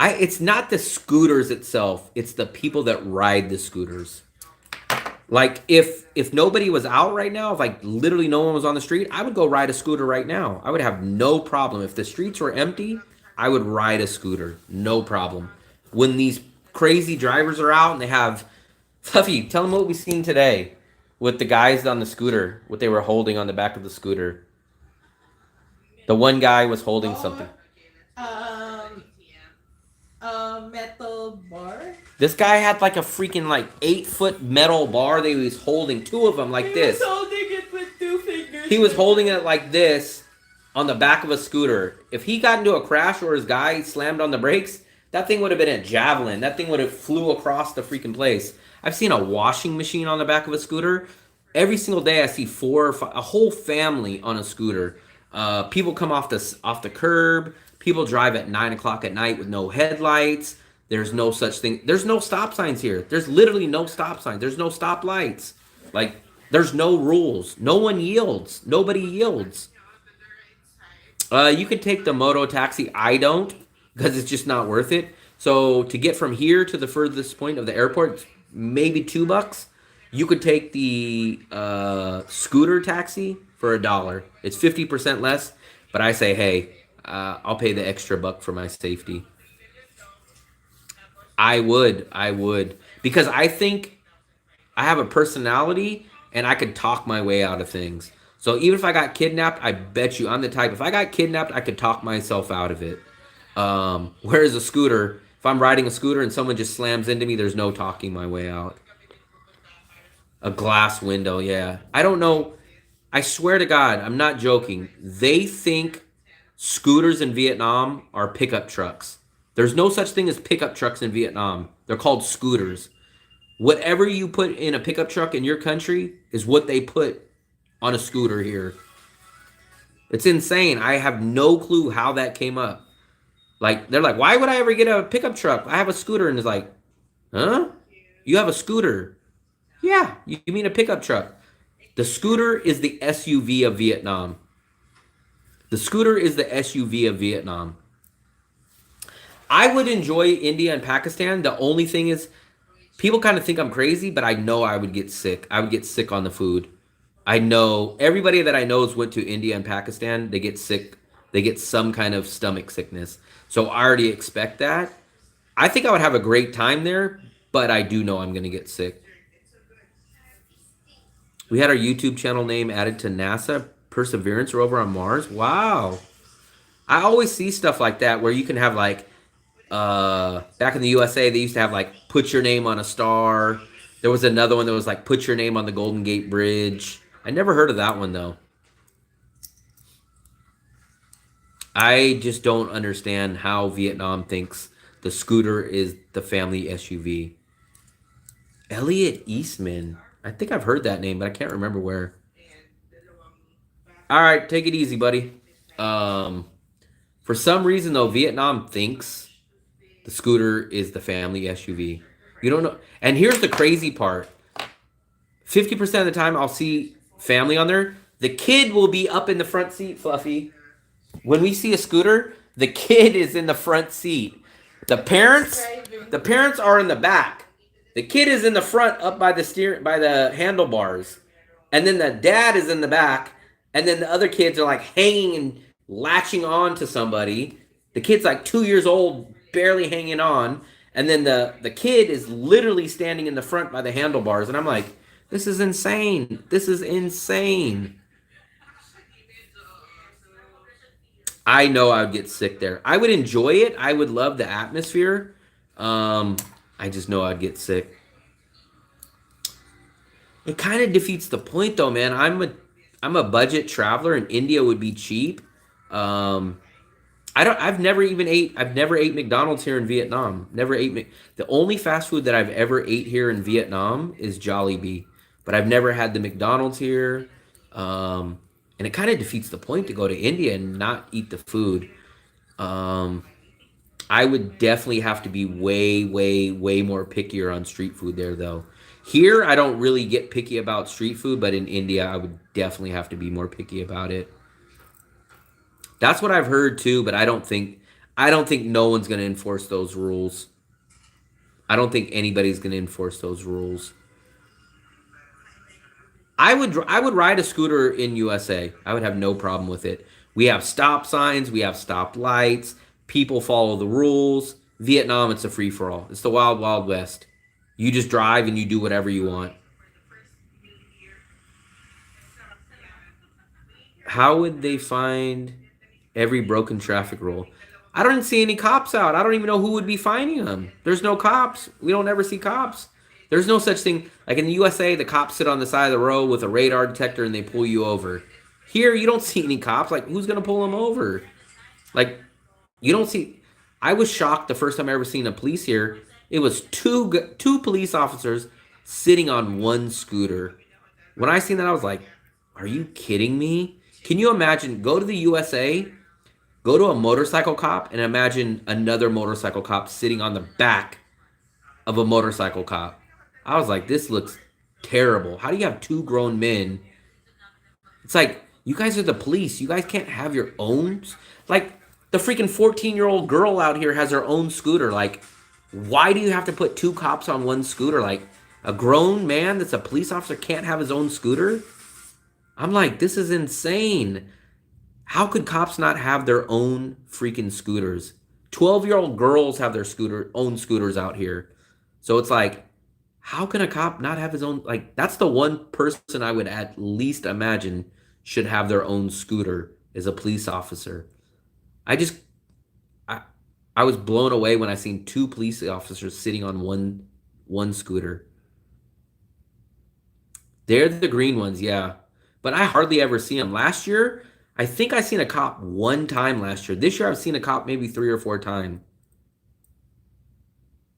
It's not the scooters itself, it's the people that ride the scooters. Like if nobody was out right now, if like literally no one was on the street, I would go ride a scooter right now. I would have no problem. If the streets were empty, I would ride a scooter. No problem. When these crazy drivers are out and they have Fluffy, tell them what we seen today with the guys on the scooter, what they were holding on the back of the scooter. The one guy was holding something. Um, Metal bar. This guy had like a freaking like 8 foot metal bar that he was holding, two of them like this. He was holding it with 2 fingers. He was holding it like this on the back of a scooter. If he got into a crash or his guy slammed on the brakes, that thing would have been a javelin. That thing would have flew across the freaking place. I've seen a washing machine on the back of a scooter. Every single day I see 4 or 5, a whole family on a scooter. People come off the curb. People drive at 9 o'clock at night with no headlights. There's no such thing. There's no stop signs here. There's literally no stop signs. There's no stop lights. Like, there's no rules. No one yields. Nobody yields. You could take the moto taxi. I don't, because it's just not worth it. So to get from here to the furthest point of the airport, maybe $2. You could take the scooter taxi for $1. It's 50% less, but I say, hey, I'll pay the extra buck for my safety. I would, because I think I have a personality and I could talk my way out of things. So even if I got kidnapped, I bet you I'm the type. If I got kidnapped, I could talk myself out of it. Whereas a scooter, if I'm riding a scooter and someone just slams into me, there's no talking my way out. A glass window, yeah. I don't know. I swear to God, I'm not joking. They think scooters in Vietnam are pickup trucks. There's no such thing as pickup trucks in Vietnam. They're called scooters. Whatever you put in a pickup truck in your country is what they put on a scooter here. It's insane. I have no clue how that came up. Like, they're like, why would I ever get a pickup truck? I have a scooter. And it's like, huh? You have a scooter? Yeah, you mean a pickup truck. The scooter is the SUV of Vietnam. The scooter is the SUV of Vietnam. I would enjoy India and Pakistan. The only thing is, people kind of think I'm crazy, but I know I would get sick. I would get sick on the food. I know everybody that I know has went to India and Pakistan. They get sick. They get some kind of stomach sickness. So I already expect that. I think I would have a great time there, but I do know I'm going to get sick. We had our YouTube channel name added to NASA. Perseverance rover on Mars. Wow. I always see stuff like that where you can have like, back in the USA, they used to have like, put your name on a star. There was another one that was like, put your name on the Golden Gate Bridge. I never heard of that one though. I just don't understand how Vietnam thinks the scooter is the family SUV. Elliot Eastman. I think I've heard that name, but I can't remember where. All right, take it easy, buddy. Um, for some reason though, Vietnam thinks the scooter is the family SUV. You don't know. And here's the crazy part: 50% of the time, I'll see family on there. The kid will be up in the front seat, Fluffy. When we see a scooter, the kid is in the front seat. The parents, the parents are in the back. The kid is in the front, up by by the handlebars, and then the dad is in the back, and then the other kids are like hanging and latching on to somebody. The kid's like 2 years old, barely hanging on, and then the kid is literally standing in the front by the handlebars, and I'm like, this is insane. This is insane. I know I would get sick there. I would enjoy it. I would love the atmosphere. I just know I'd get sick. It kind of defeats the point, though, man. I'm a budget traveler, and India would be cheap. Um, I don't. I've never even ate. I've never ate McDonald's here in Vietnam. Never ate. The only fast food that I've ever ate here in Vietnam is Jollibee, but I've never had the McDonald's here. And it kind of defeats the point to go to India and not eat the food. Um, I would definitely have to be way, way, way more pickier on street food there, though. Here, I don't really get picky about street food, but in India, I would definitely have to be more picky about it. That's what I've heard too, but I don't think no one's going to enforce those rules. I don't think anybody's going to enforce those rules. I would ride a scooter in USA. I would have no problem with it. We have stop signs, we have stop lights, people follow the rules. Vietnam, it's a free for all. It's the wild wild west. You just drive and you do whatever you want. How would they find every broken traffic rule? I don't see any cops out. I don't even know who would be finding them. There's no cops. We don't ever see cops. There's no such thing. Like in the USA, the cops sit on the side of the road with a radar detector and they pull you over. Here, you don't see any cops. Like, who's going to pull them over? Like, you don't see. I was shocked the first time I ever seen a police here. It was two police officers sitting on one scooter. When I seen that, I was like, are you kidding me? Can you imagine? Go to the USA, go to a motorcycle cop, and imagine another motorcycle cop sitting on the back of a motorcycle cop. I was like, this looks terrible. How do you have two grown men? It's like, you guys are the police. You guys can't have your own. Like, the freaking 14-year-old girl out here has her own scooter. Like, why do you have to put two cops on one scooter? Like, a grown man that's a police officer can't have his own scooter? I'm like, this is insane. How could cops not have their own freaking scooters? 12-year-old girls have their own scooters out here. So it's like, how can a cop not have his own? Like, that's the one person I would at least imagine should have their own scooter is a police officer. I just, I, I was blown away when I seen two police officers sitting on one scooter. They're the green ones, yeah. But I hardly ever see them. Last year, I think I seen a cop one time last year. This year, I've seen a cop maybe 3 or 4 times.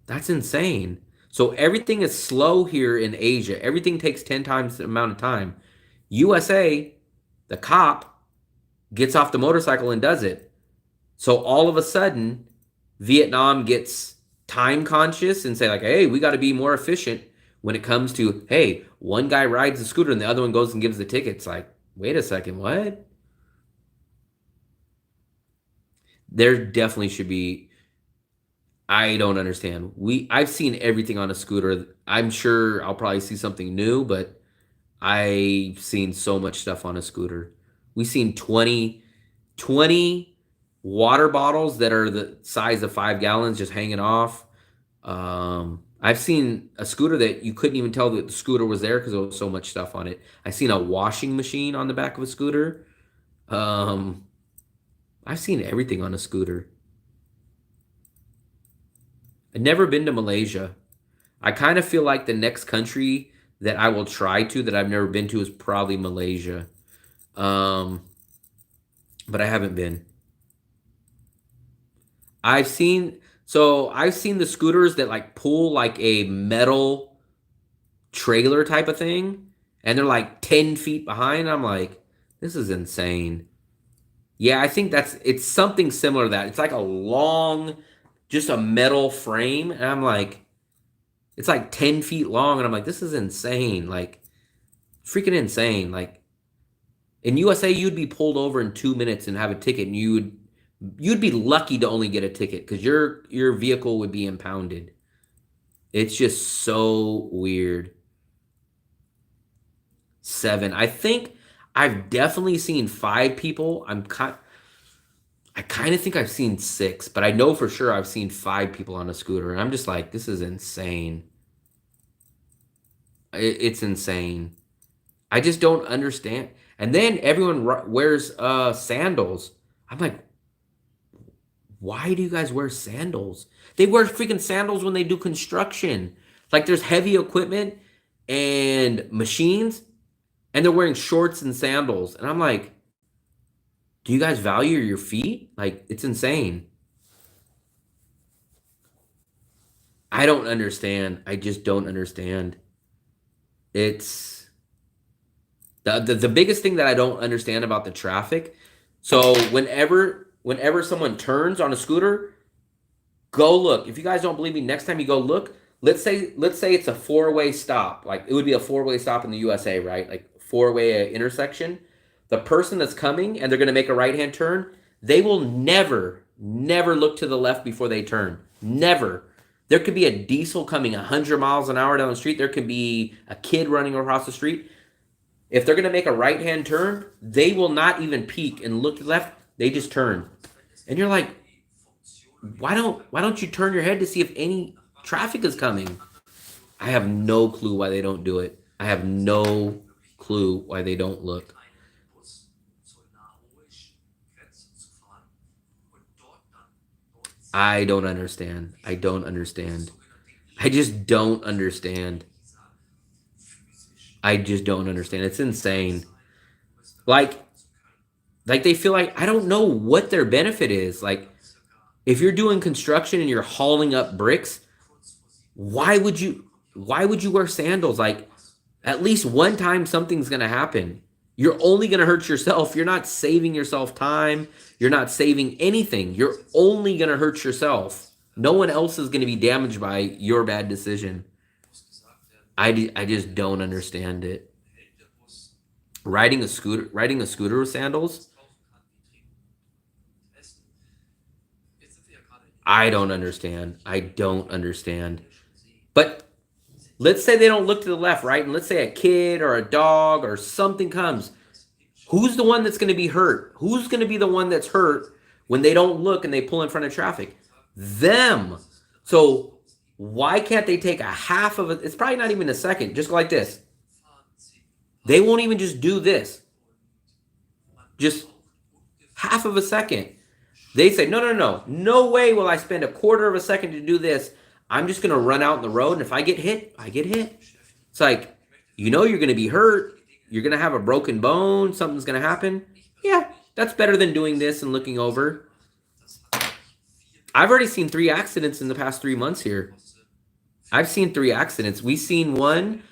That's insane. So everything is slow here in Asia. Everything takes 10 times the amount of time. USA, the cop gets off the motorcycle and does it. So all of a sudden, Vietnam gets time conscious and say like, hey, we got to be more efficient when it comes to, hey, one guy rides a scooter and the other one goes and gives the tickets. Like, wait a second, what? There definitely should be. I don't understand. I've seen everything on a scooter. I'm sure I'll probably see something new, but I've seen so much stuff on a scooter. We've seen 20 water bottles that are the size of 5 gallons just hanging off. I've seen a scooter that you couldn't even tell that the scooter was there because there was so much stuff on it. I've seen a washing machine on the back of a scooter. Um, I've seen everything on a scooter. I've never been to Malaysia. I kind of feel like the next country that I will try to that I've never been to is probably Malaysia. Um, but I haven't been. I've seen the scooters that like pull like a metal trailer type of thing, and they're like 10 feet behind. I'm like, This is insane. Yeah, I think it's something similar to that. It's like a long, just a metal frame. And I'm like, it's like 10 feet long. And I'm like, this is insane. Like, freaking insane. Like, in USA, you'd be pulled over in 2 minutes and have a ticket. And you'd be lucky to only get a ticket because your vehicle would be impounded. It's just so weird. 7. I think I've definitely seen 5 people. I kind of think I've seen 6, but I know for sure I've seen 5 people on a scooter, and I'm just like, this is insane. It's insane. I just don't understand. And then everyone wears sandals. I'm like, why do you guys wear sandals? They wear freaking sandals when they do construction. Like there's heavy equipment and machines, and they're wearing shorts and sandals. And I'm like, do you guys value your feet? Like, it's insane. I don't understand. I just don't understand. It's the biggest thing that I don't understand about the traffic. So whenever someone turns on a scooter, go look. If you guys don't believe me, next time you go look, let's say it's a 4-way stop. Like it would be a 4-way stop in the USA, right? Like 4-way intersection. The person that's coming and they're going to make a right-hand turn, they will never look to the left before they turn. Never. There could be a diesel coming 100 miles an hour down the street. There could be a kid running across the street. If they're going to make a right-hand turn, they will not even peek and look to the left. They just turn. And you're like, why don't you turn your head to see if any traffic is coming? I have no clue why they don't do it. I have no clue why they don't look. I don't understand. I don't understand. I just don't understand. I just don't understand. It's insane. Like they feel like, I don't know what their benefit is. Like, if you're doing construction and you're hauling up bricks, why would you wear sandals? Like, at least one time something's going to happen. You're only going to hurt yourself. You're not saving yourself time. You're not saving anything. You're only going to hurt yourself. No one else is going to be damaged by your bad decision. I just don't understand it. Riding a scooter with sandals, I don't understand. I don't understand. But let's say they don't look to the left, right? And let's say a kid or a dog or something comes. Who's the one that's going to be hurt? Who's going to be the one that's hurt when they don't look and they pull in front of traffic? Them. So why can't they take a half of it? It's probably not even a second. Just go like this. They won't even just do this. Just half of a second. They say, no. No way will I spend a quarter of a second to do this. I'm just going to run out in the road, and if I get hit, I get hit. It's like, you're going to be hurt. You're going to have a broken bone. Something's going to happen. Yeah, that's better than doing this and looking over. I've already seen 3 accidents in the past 3 months here. I've seen 3 accidents. We seen one,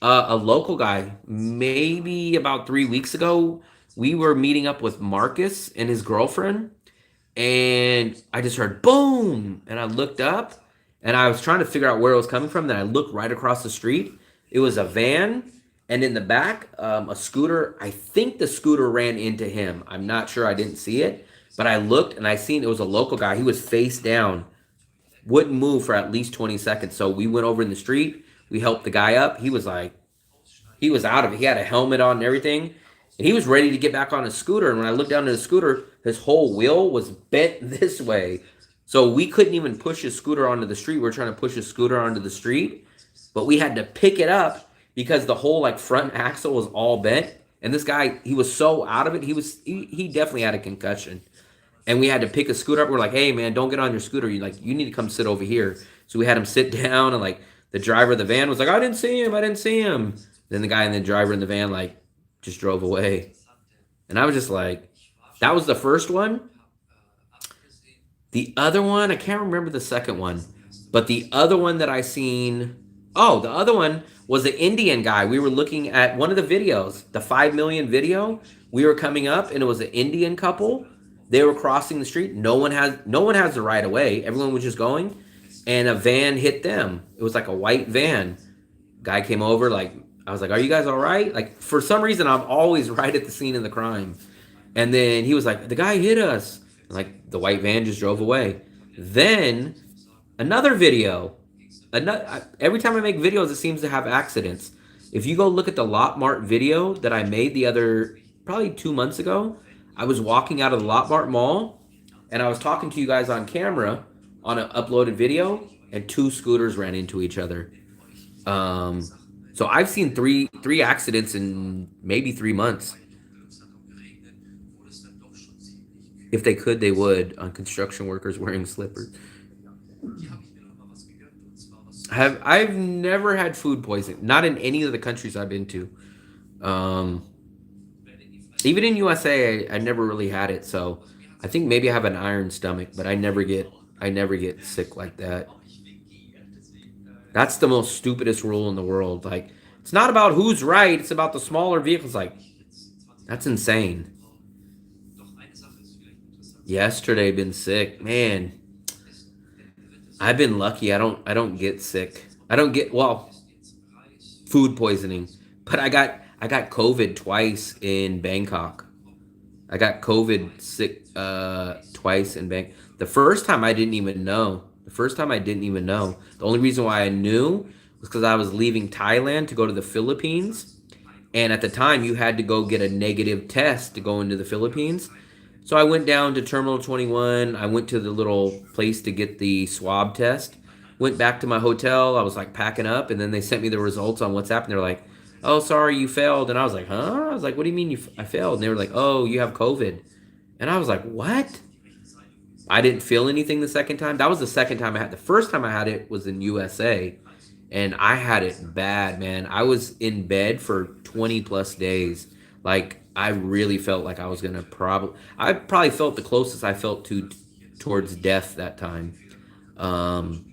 a local guy, maybe about 3 weeks ago. We were meeting up with Marcus and his girlfriend, and I just heard boom, and I looked up, and I was trying to figure out where it was coming from. Then I looked right across the street. It was a van, and in the back, a scooter. I think the scooter ran into him. I'm not sure. I didn't see it, but I looked, and I seen it was a local guy. He was face down, wouldn't move for at least 20 seconds. So we went over in the street. We helped the guy up. He was out of it. He had a helmet on and everything, and he was ready to get back on his scooter. And when I looked down at his scooter, his whole wheel was bent this way. So we couldn't even push his scooter onto the street. We were trying to push his scooter onto the street, but we had to pick it up because the whole front axle was all bent. And this guy, he was so out of it. He definitely had a concussion. And we had to pick his scooter up. We're like, hey man, don't get on your scooter. You need to come sit over here. So we had him sit down, and the driver of the van was like, I didn't see him. Then the guy and the driver in the van just drove away. And I was just like, that was the first one. The other one, I can't remember the second one, but the other one that I seen, the other one was the Indian guy. We were looking at one of the videos, the 5 million video. We were coming up, and it was an Indian couple. They were crossing the street. No one has the right of way. Everyone was just going, and a van hit them. It was like a white van. Guy came over, like, I was like, "Are you guys all right?" Like, for some reason, I'm always right at the scene of the crime. And then he was like, "The guy hit us." And like, the white van just drove away. Then another video. Every time I make videos, it seems to have accidents. If you go look at the Lot Mart video that I made probably 2 months ago, I was walking out of the Lot Mart mall, and I was talking to you guys on camera on an uploaded video, and two scooters ran into each other. Um, so I've seen three accidents in maybe 3 months. If they could, they would, on construction workers wearing slippers. I've never had food poisoning, not in any of the countries I've been to. Um, Even in USA, I never really had it. So I think maybe I have an iron stomach, but I never get sick like that. That's the most stupidest rule in the world. Like, it's not about who's right; it's about the smaller vehicles. Like, that's insane. Yesterday, been sick, man. I've been lucky. I don't get sick. I don't get, well, food poisoning, but I got COVID twice in Bangkok. I got COVID sick twice in Bangkok. The first time I didn't even know. The first time I didn't even know. The only reason why I knew was because I was leaving Thailand to go to the Philippines, and at the time you had to go get a negative test to go into the Philippines. So I went down to Terminal 21. I went to the little place to get the swab test. Went back to my hotel. I was like packing up, and then they sent me the results on WhatsApp, and they're like, "Oh, sorry, you failed." And I was like, "Huh?" I was like, "What do you mean I failed?" And they were like, "Oh, you have COVID." And I was like, "What?" I didn't feel anything the second time. That was the second time I had. The first time I had it was in USA, and I had it bad, man. I was in bed for 20 plus days. Like, I really felt like I was gonna I probably felt the closest I felt towards death that time. Um,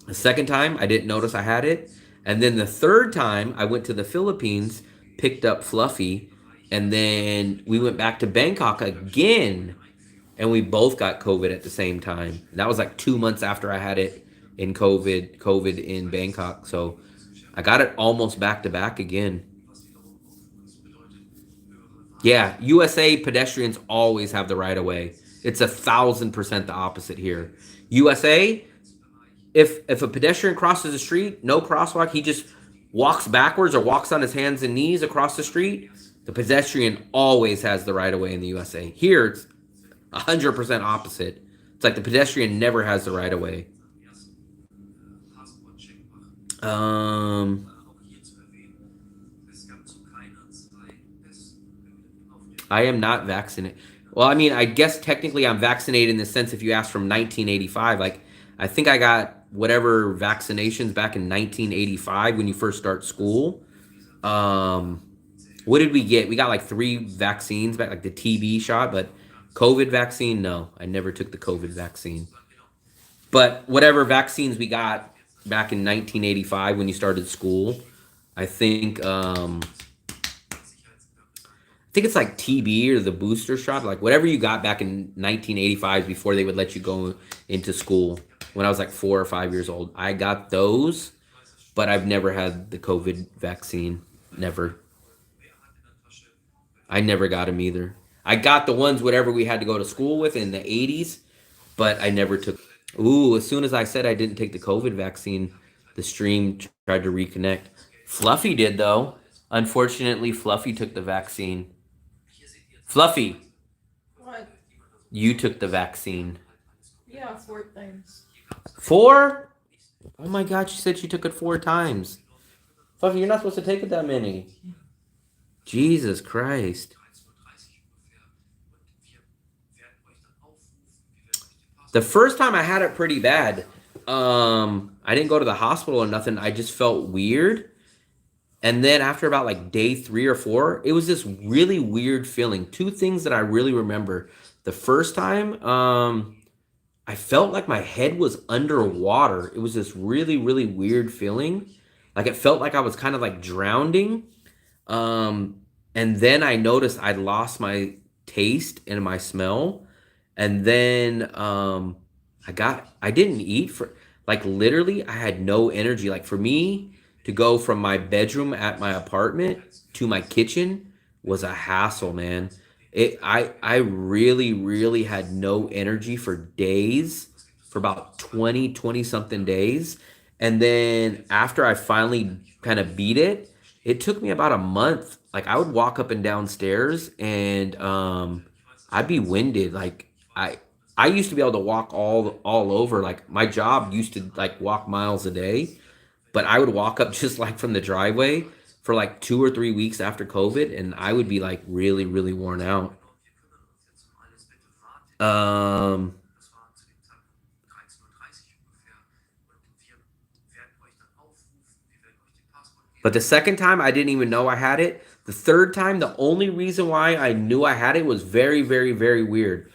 the second time I didn't notice I had it, and then the third time I went to the Philippines, picked up Fluffy, and then we went back to Bangkok again, and we both got COVID at the same time. That was like 2 months after I had it in COVID in Bangkok. So I got it almost back to back again. Yeah, USA pedestrians always have the right of way. It's 1,000% the opposite here. USA, if a pedestrian crosses the street, no crosswalk, he just walks backwards or walks on his hands and knees across the street. The pedestrian always has the right of way in the USA. Here, it's 100% opposite. It's like the pedestrian never has the right of way. Um, I am not vaccinated. Well, I mean, I guess technically I'm vaccinated in the sense if you ask from 1985, like, I think I got whatever vaccinations back in 1985 when you first start school. Um, what did we get? We got like 3 vaccines back, like the TB shot, but COVID vaccine, no, I never took the COVID vaccine. But whatever vaccines we got back in 1985 when you started school, I think it's like TB or the booster shot, like whatever you got back in 1985 before they would let you go into school. When I was like 4 or 5 years old, I got those, but I've never had the COVID vaccine. Never. I never got them either. I got the ones whatever we had to go to school with in the 80s, but I never took. Ooh, as soon as I said I didn't take the COVID vaccine, the stream tried to reconnect. Fluffy did, though. Unfortunately, Fluffy took the vaccine. Fluffy, What? you took the vaccine. Yeah, 4 times. 4? Oh my God, she said she took it 4 times. Fluffy, you're not supposed to take it that many. Jesus Christ. The first time I had it pretty bad. I didn't go to the hospital or nothing. I just felt weird. And then after about like day 3 or 4, it was this really weird feeling. 2 things that I really remember. The first time, I felt like my head was underwater. It was this really, really weird feeling. Like, it felt like I was kind of like drowning. Um, And then I noticed I'd lost my taste and my smell. And then I didn't eat for like literally I had no energy. Like for me to go from my bedroom at my apartment to my kitchen was a hassle, man. I really, really had no energy for days, for about 20 something days. And then after I finally kind of beat it, it took me about a month. Like I would walk up and down stairs and I'd be winded. Like I used to be able to walk all over. Like my job used to like walk miles a day, but I would walk up just like from the driveway for like 2 or 3 weeks after COVID, and I would be like really, really worn out. Um, but the second time, I didn't even know I had it. The third time, the only reason why I knew I had it was very, very, very weird.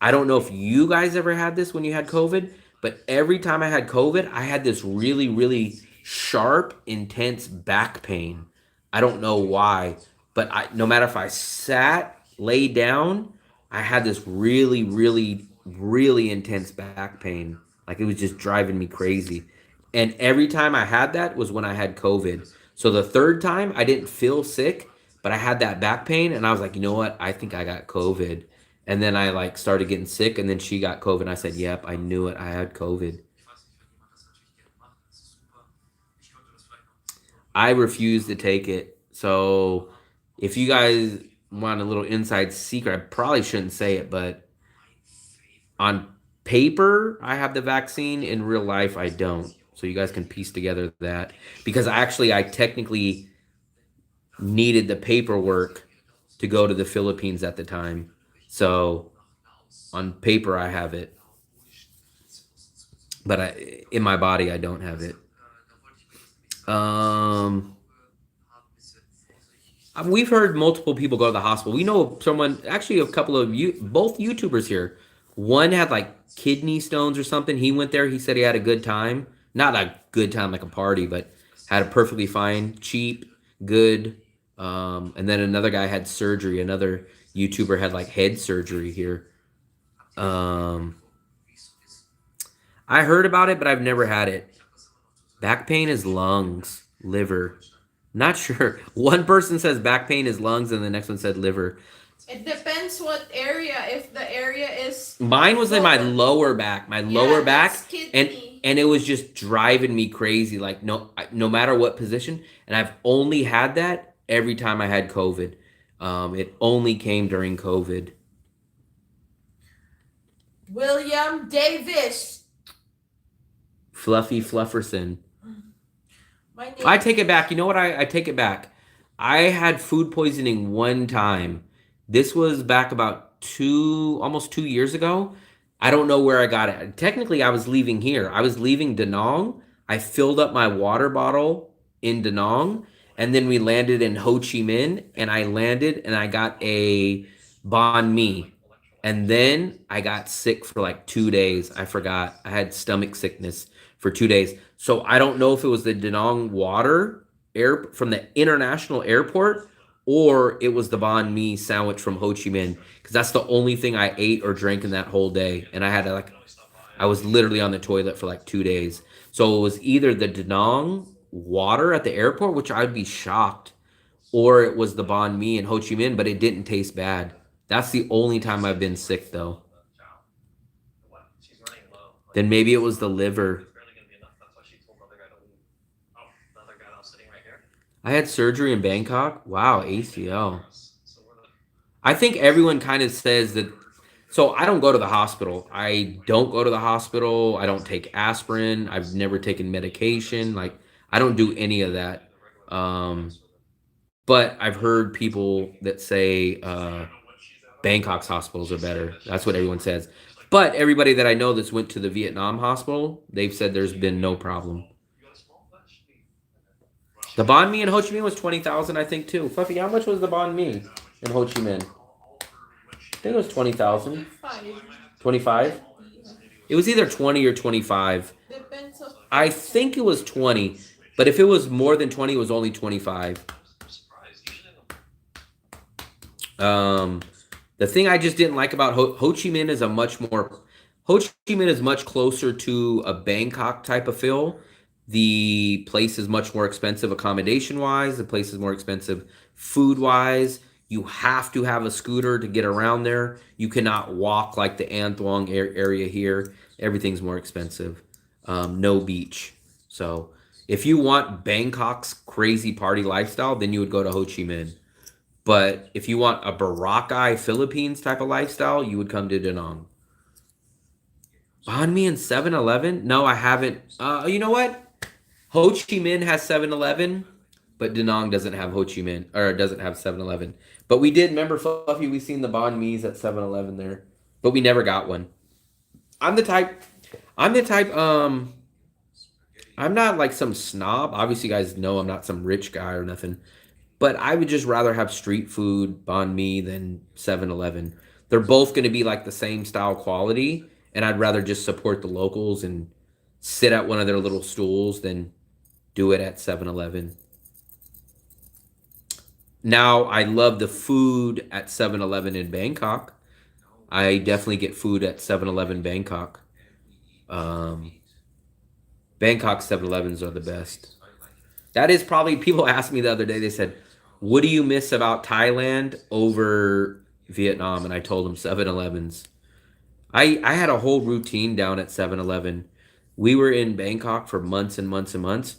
I don't know if you guys ever had this when you had COVID, but every time I had COVID, I had this really, really sharp, intense back pain. I don't know why, but no matter if I sat, lay down, I had this really, really, really intense back pain. Like it was just driving me crazy. And every time I had that was when I had COVID. So the third time I didn't feel sick, but I had that back pain and I was like, you know what? I think I got COVID. And then I like started getting sick and then she got COVID and I said, yep, I knew it. I had COVID. I refuse to take it. So if you guys want a little inside secret, I probably shouldn't say it, but on paper, I have the vaccine. In real life, I don't. So you guys can piece together that because I technically needed the paperwork to go to the Philippines at the time. So on paper, I have it, but in my body, I don't have it. Um, we've heard multiple people go to the hospital. We know someone, actually, a couple of you, both YouTubers here. One had like kidney stones or something. He went there. He said he had a good time. Not a good time like a party, but had a perfectly fine, cheap, good. And then another guy had surgery. Another YouTuber had like head surgery here. Um, I heard about it, but I've never had it. Back pain is lungs, liver. Not sure. One person says back pain is lungs, and the next one said liver. It depends what area. If the area is Mine was in my lower back, that's and kidney. it was just driving me crazy. Like no matter what position, and I've only had that every time I had COVID. It only came during COVID. William Davis. Fluffy Flufferson. My name. I take it back. You know what? I take it back. I had food poisoning one time. This was back about almost 2 years ago. I don't know where I got it. Technically, I was leaving here. I was leaving Da Nang. I filled up my water bottle in Da Nang, and then we landed in Ho Chi Minh, and I landed and I got a banh mi. And then I got sick for like 2 days. I forgot. I had stomach sickness for 2 days. So I don't know if it was the Da Nang water air from the international airport or it was the banh mi sandwich from Ho Chi Minh because that's the only thing I ate or drank in that whole day. And I was literally on the toilet for like 2 days. So it was either the Da Nang water at the airport, which I'd be shocked, or it was the banh mi in Ho Chi Minh, but it didn't taste bad. That's the only time I've been sick though. Then maybe it was the liver. I had surgery in Bangkok. Wow, ACL. I think everyone kind of says that. So I don't go to the hospital. I don't go to the hospital. I don't take aspirin. I've never taken medication. Like I don't do any of that. But I've heard people that say Bangkok's hospitals are better. That's what everyone says. But everybody that I know that's went to the Vietnam hospital, they've said there's been no problem. The banh mi in Ho Chi Minh was 20,000, I think, too. Fluffy, how much was the banh mi in Ho Chi Minh? I think it was 20,000. 25? It was either 20 or 25. Depends on. I think it was 20, but if it was more than 20, it was only 25. Um, the thing I just didn't like about Ho Chi Minh is a much more Ho Chi Minh is much closer to a Bangkok type of feel. The place is much more expensive accommodation wise. The place is more expensive food wise. You have to have a scooter to get around there. You cannot walk like the An Thuong area here. Everything's more expensive. No beach. So if you want Bangkok's crazy party lifestyle, then you would go to Ho Chi Minh. But if you want a Boracay Philippines type of lifestyle, you would come to Da Nang. Banh mi and 7-Eleven? No, I haven't. You know what? Ho Chi Minh has 7-Eleven, but Da Nang doesn't have Ho Chi Minh or doesn't have 7-Eleven. But we did remember Fluffy. We seen the banh mi's at 7-Eleven there, but we never got one. I'm the type. I'm the type. I'm not like some snob. Obviously, you guys know I'm not some rich guy or nothing. But I would just rather have street food, banh mi, than 7-Eleven. They're both going to be like the same style quality, and I'd rather just support the locals and sit at one of their little stools than do it at 7-Eleven. Now, I love the food at 7-Eleven in Bangkok. I definitely get food at 7-Eleven Bangkok. Um, Bangkok 7-Elevens are the best. That is probably, people asked me the other day, they said, what do you miss about Thailand over Vietnam? And I told them 7-Elevens. I had a whole routine down at 7-Eleven. We were in Bangkok for months and months and months.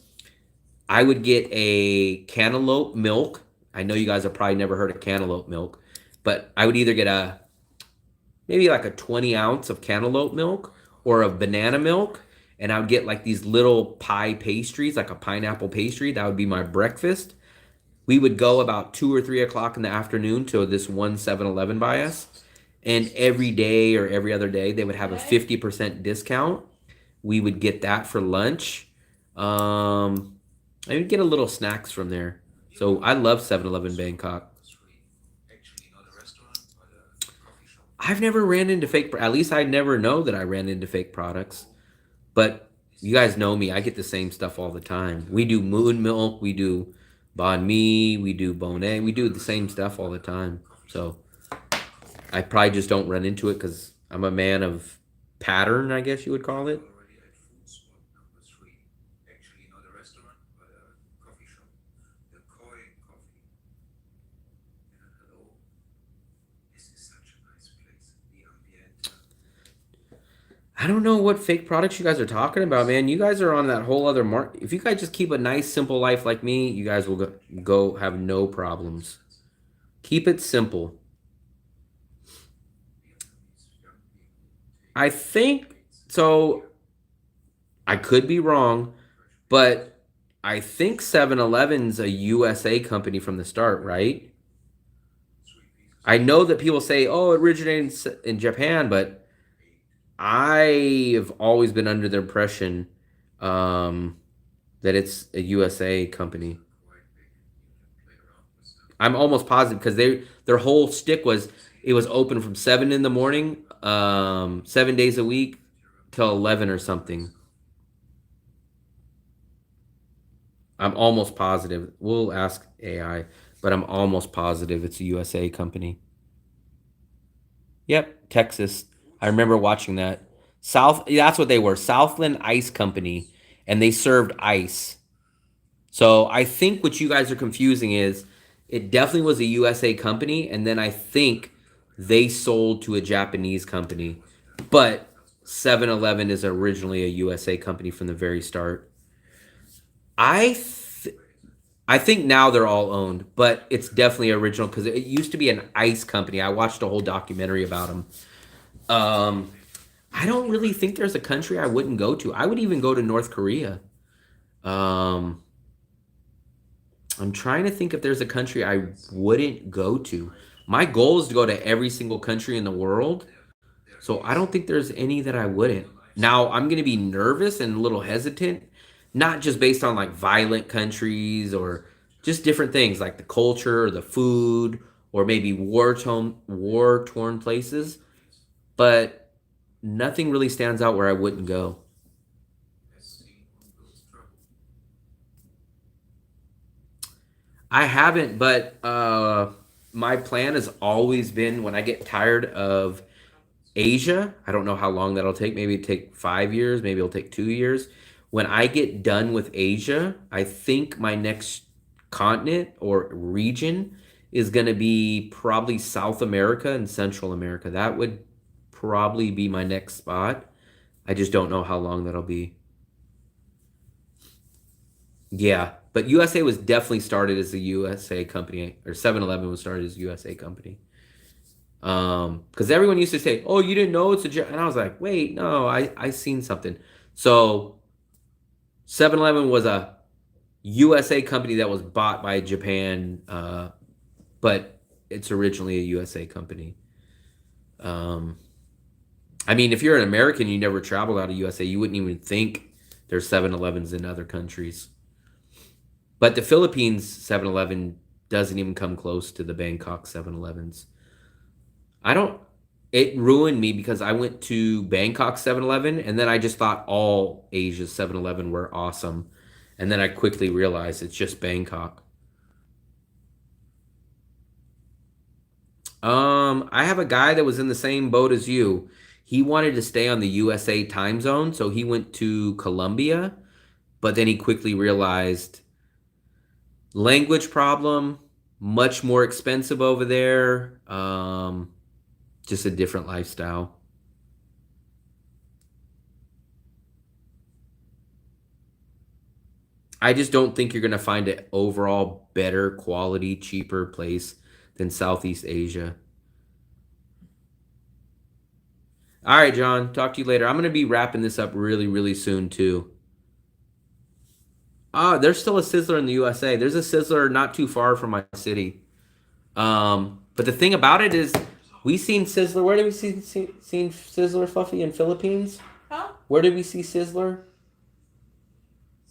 I would get a cantaloupe milk. I know you guys have probably never heard of cantaloupe milk, but I would either get a maybe like a 20 ounce of cantaloupe milk or of banana milk. And I would get like these little pie pastries, like a pineapple pastry. That would be my breakfast. We would go about 2 or 3 o'clock in the afternoon to this one 7-Eleven by us. And every day or every other day, they would have a 50% discount. We would get that for lunch. I would get a little snacks from there. So I love 7-Eleven Bangkok. I've never ran into fake, at least I never know that I ran into fake products. But you guys know me, I get the same stuff all the time. We do moon milk, we do banh mi, we do bonet, we do the same stuff all the time. So I probably just don't run into it because I'm a man of pattern, I guess you would call it. I don't know what fake products you guys are talking about, man. You guys are on that whole other mark. If you guys just keep a nice, simple life like me, you guys will go have no problems. Keep it simple. I think so. I could be wrong, but I think 7-Eleven's a USA company from the start, right? I know that people say, oh, it originated in Japan, but I have always been under the impression um, that it's a USA company. I'm almost positive because their whole stick was it was open from 7 in the morning, 7 days a week till 11 or something. I'm almost positive. We'll ask AI, but I'm almost positive it's a USA company. Yep, Texas. I remember watching that. That's what they were. Southland Ice Company, and they served ice. So I think what you guys are confusing is it definitely was a USA company, and then I think they sold to a Japanese company. But 7-Eleven is originally a USA company from the very start. I th- I think now they're all owned, but it's definitely original because it used to be an ice company. I watched a whole documentary about them. Um, I don't really think there's a country I wouldn't go to. I would even go to North Korea. Um, I'm trying to think if there's a country I wouldn't go to. My goal is to go to every single country in the world. So I don't think there's any that I wouldn't. Now, I'm going to be nervous and a little hesitant, not just based on like violent countries or just different things like the culture or the food or maybe war torn places, but nothing really stands out where I wouldn't go. I haven't, but my plan has always been when I get tired of Asia. I don't know how long that'll take. Maybe it'll take 5 years. Maybe it'll take 2 years. When I get done with Asia, I think my next continent or region is going to be probably South America and Central America. That would probably be my next spot. I just don't know how long that'll be. Yeah, but USA was definitely started as a USA company, or 7-Eleven was started as a USA company. Because everyone used to say, "Oh, you didn't know it's a," and I was like, "Wait, no, I seen something." So 7-Eleven was a USA company that was bought by Japan, but it's originally a USA company. I mean, if you're an American, you never traveled out of USA, you wouldn't even think there's 7-Elevens in other countries. But the Philippines 7-Eleven doesn't even come close to the Bangkok 7-Elevens. I don't. It ruined me because I went to Bangkok 7-Eleven and then I just thought all Asia's 7-Eleven were awesome. And then I quickly realized it's just Bangkok. I have a guy that was in the same boat as you. He wanted to stay on the USA time zone, so he went to Colombia, but then he quickly realized language problem, much more expensive over there. Just a different lifestyle. I just don't think you're going to find an overall better quality, cheaper place than Southeast Asia. All right, John, talk to you later. I'm going to be wrapping this up really, really soon, too. There's still a Sizzler in the USA. There's a Sizzler not too far from my city. But the thing about it is, we seen Sizzler. Where did we seen Sizzler, Fluffy, in Philippines? Huh? Where did we see Sizzler?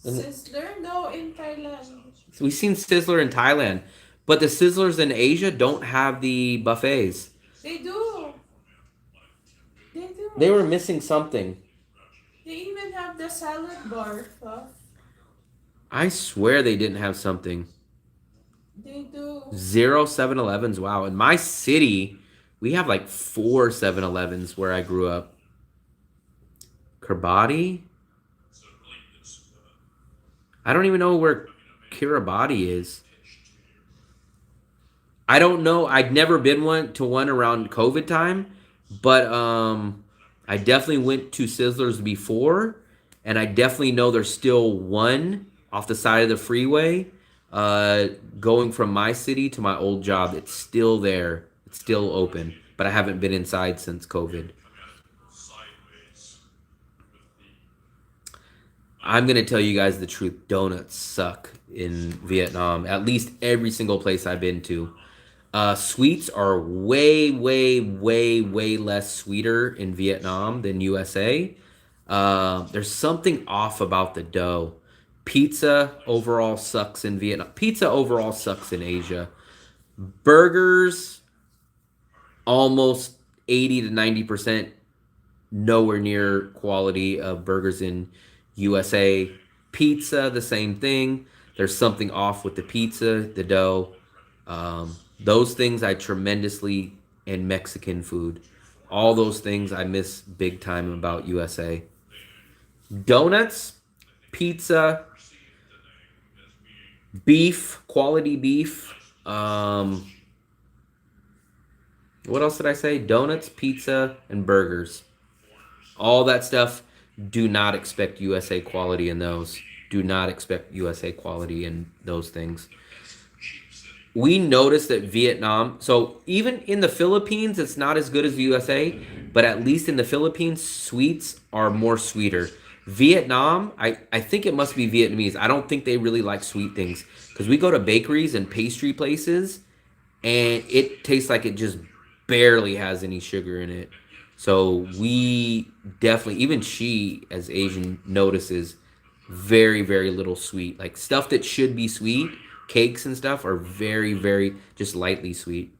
Sizzler? No, in Thailand. We seen Sizzler in Thailand, but the Sizzlers in Asia don't have the buffets. They do. They do. They were missing something. They even have the salad bar. Huh? I swear they didn't have something. They do. 0 7-Elevens. Wow. In my city, we have like 4 7-Elevens where I grew up. Kiribati? I don't even know where Kiribati is. I don't know. I'd never been to one around COVID time, but I definitely went to Sizzlers before, and I definitely know there's still one off the side of the freeway going from my city to my old job. It's still there. It's still open, but I haven't been inside since COVID. I'm going to tell you guys the truth. Donuts suck in Vietnam. At least every single place I've been to. Sweets are way, way, way, way less sweeter in Vietnam than USA. There's something off about the dough. Pizza overall sucks in Vietnam. Pizza overall sucks in Asia. Burgers, almost 80 to 90% nowhere near quality of burgers in USA. Pizza, the same thing. There's something off with the pizza, the dough. Those things I tremendously, and Mexican food. All those things I miss big time about USA. Donuts, pizza, beef, quality beef. What else did I say? Donuts, pizza, and burgers. All that stuff. Do not expect USA quality in those. Do not expect USA quality in those things. We noticed that Vietnam, so even in the Philippines, it's not as good as the USA, but at least in the Philippines, sweets are more sweeter. Vietnam, I think it must be Vietnamese. I don't think they really like sweet things because we go to bakeries and pastry places and it tastes like it just barely has any sugar in it. So we definitely, even she as Asian notices very, very little sweet. Like stuff that should be sweet, cakes and stuff are very, very just lightly sweet.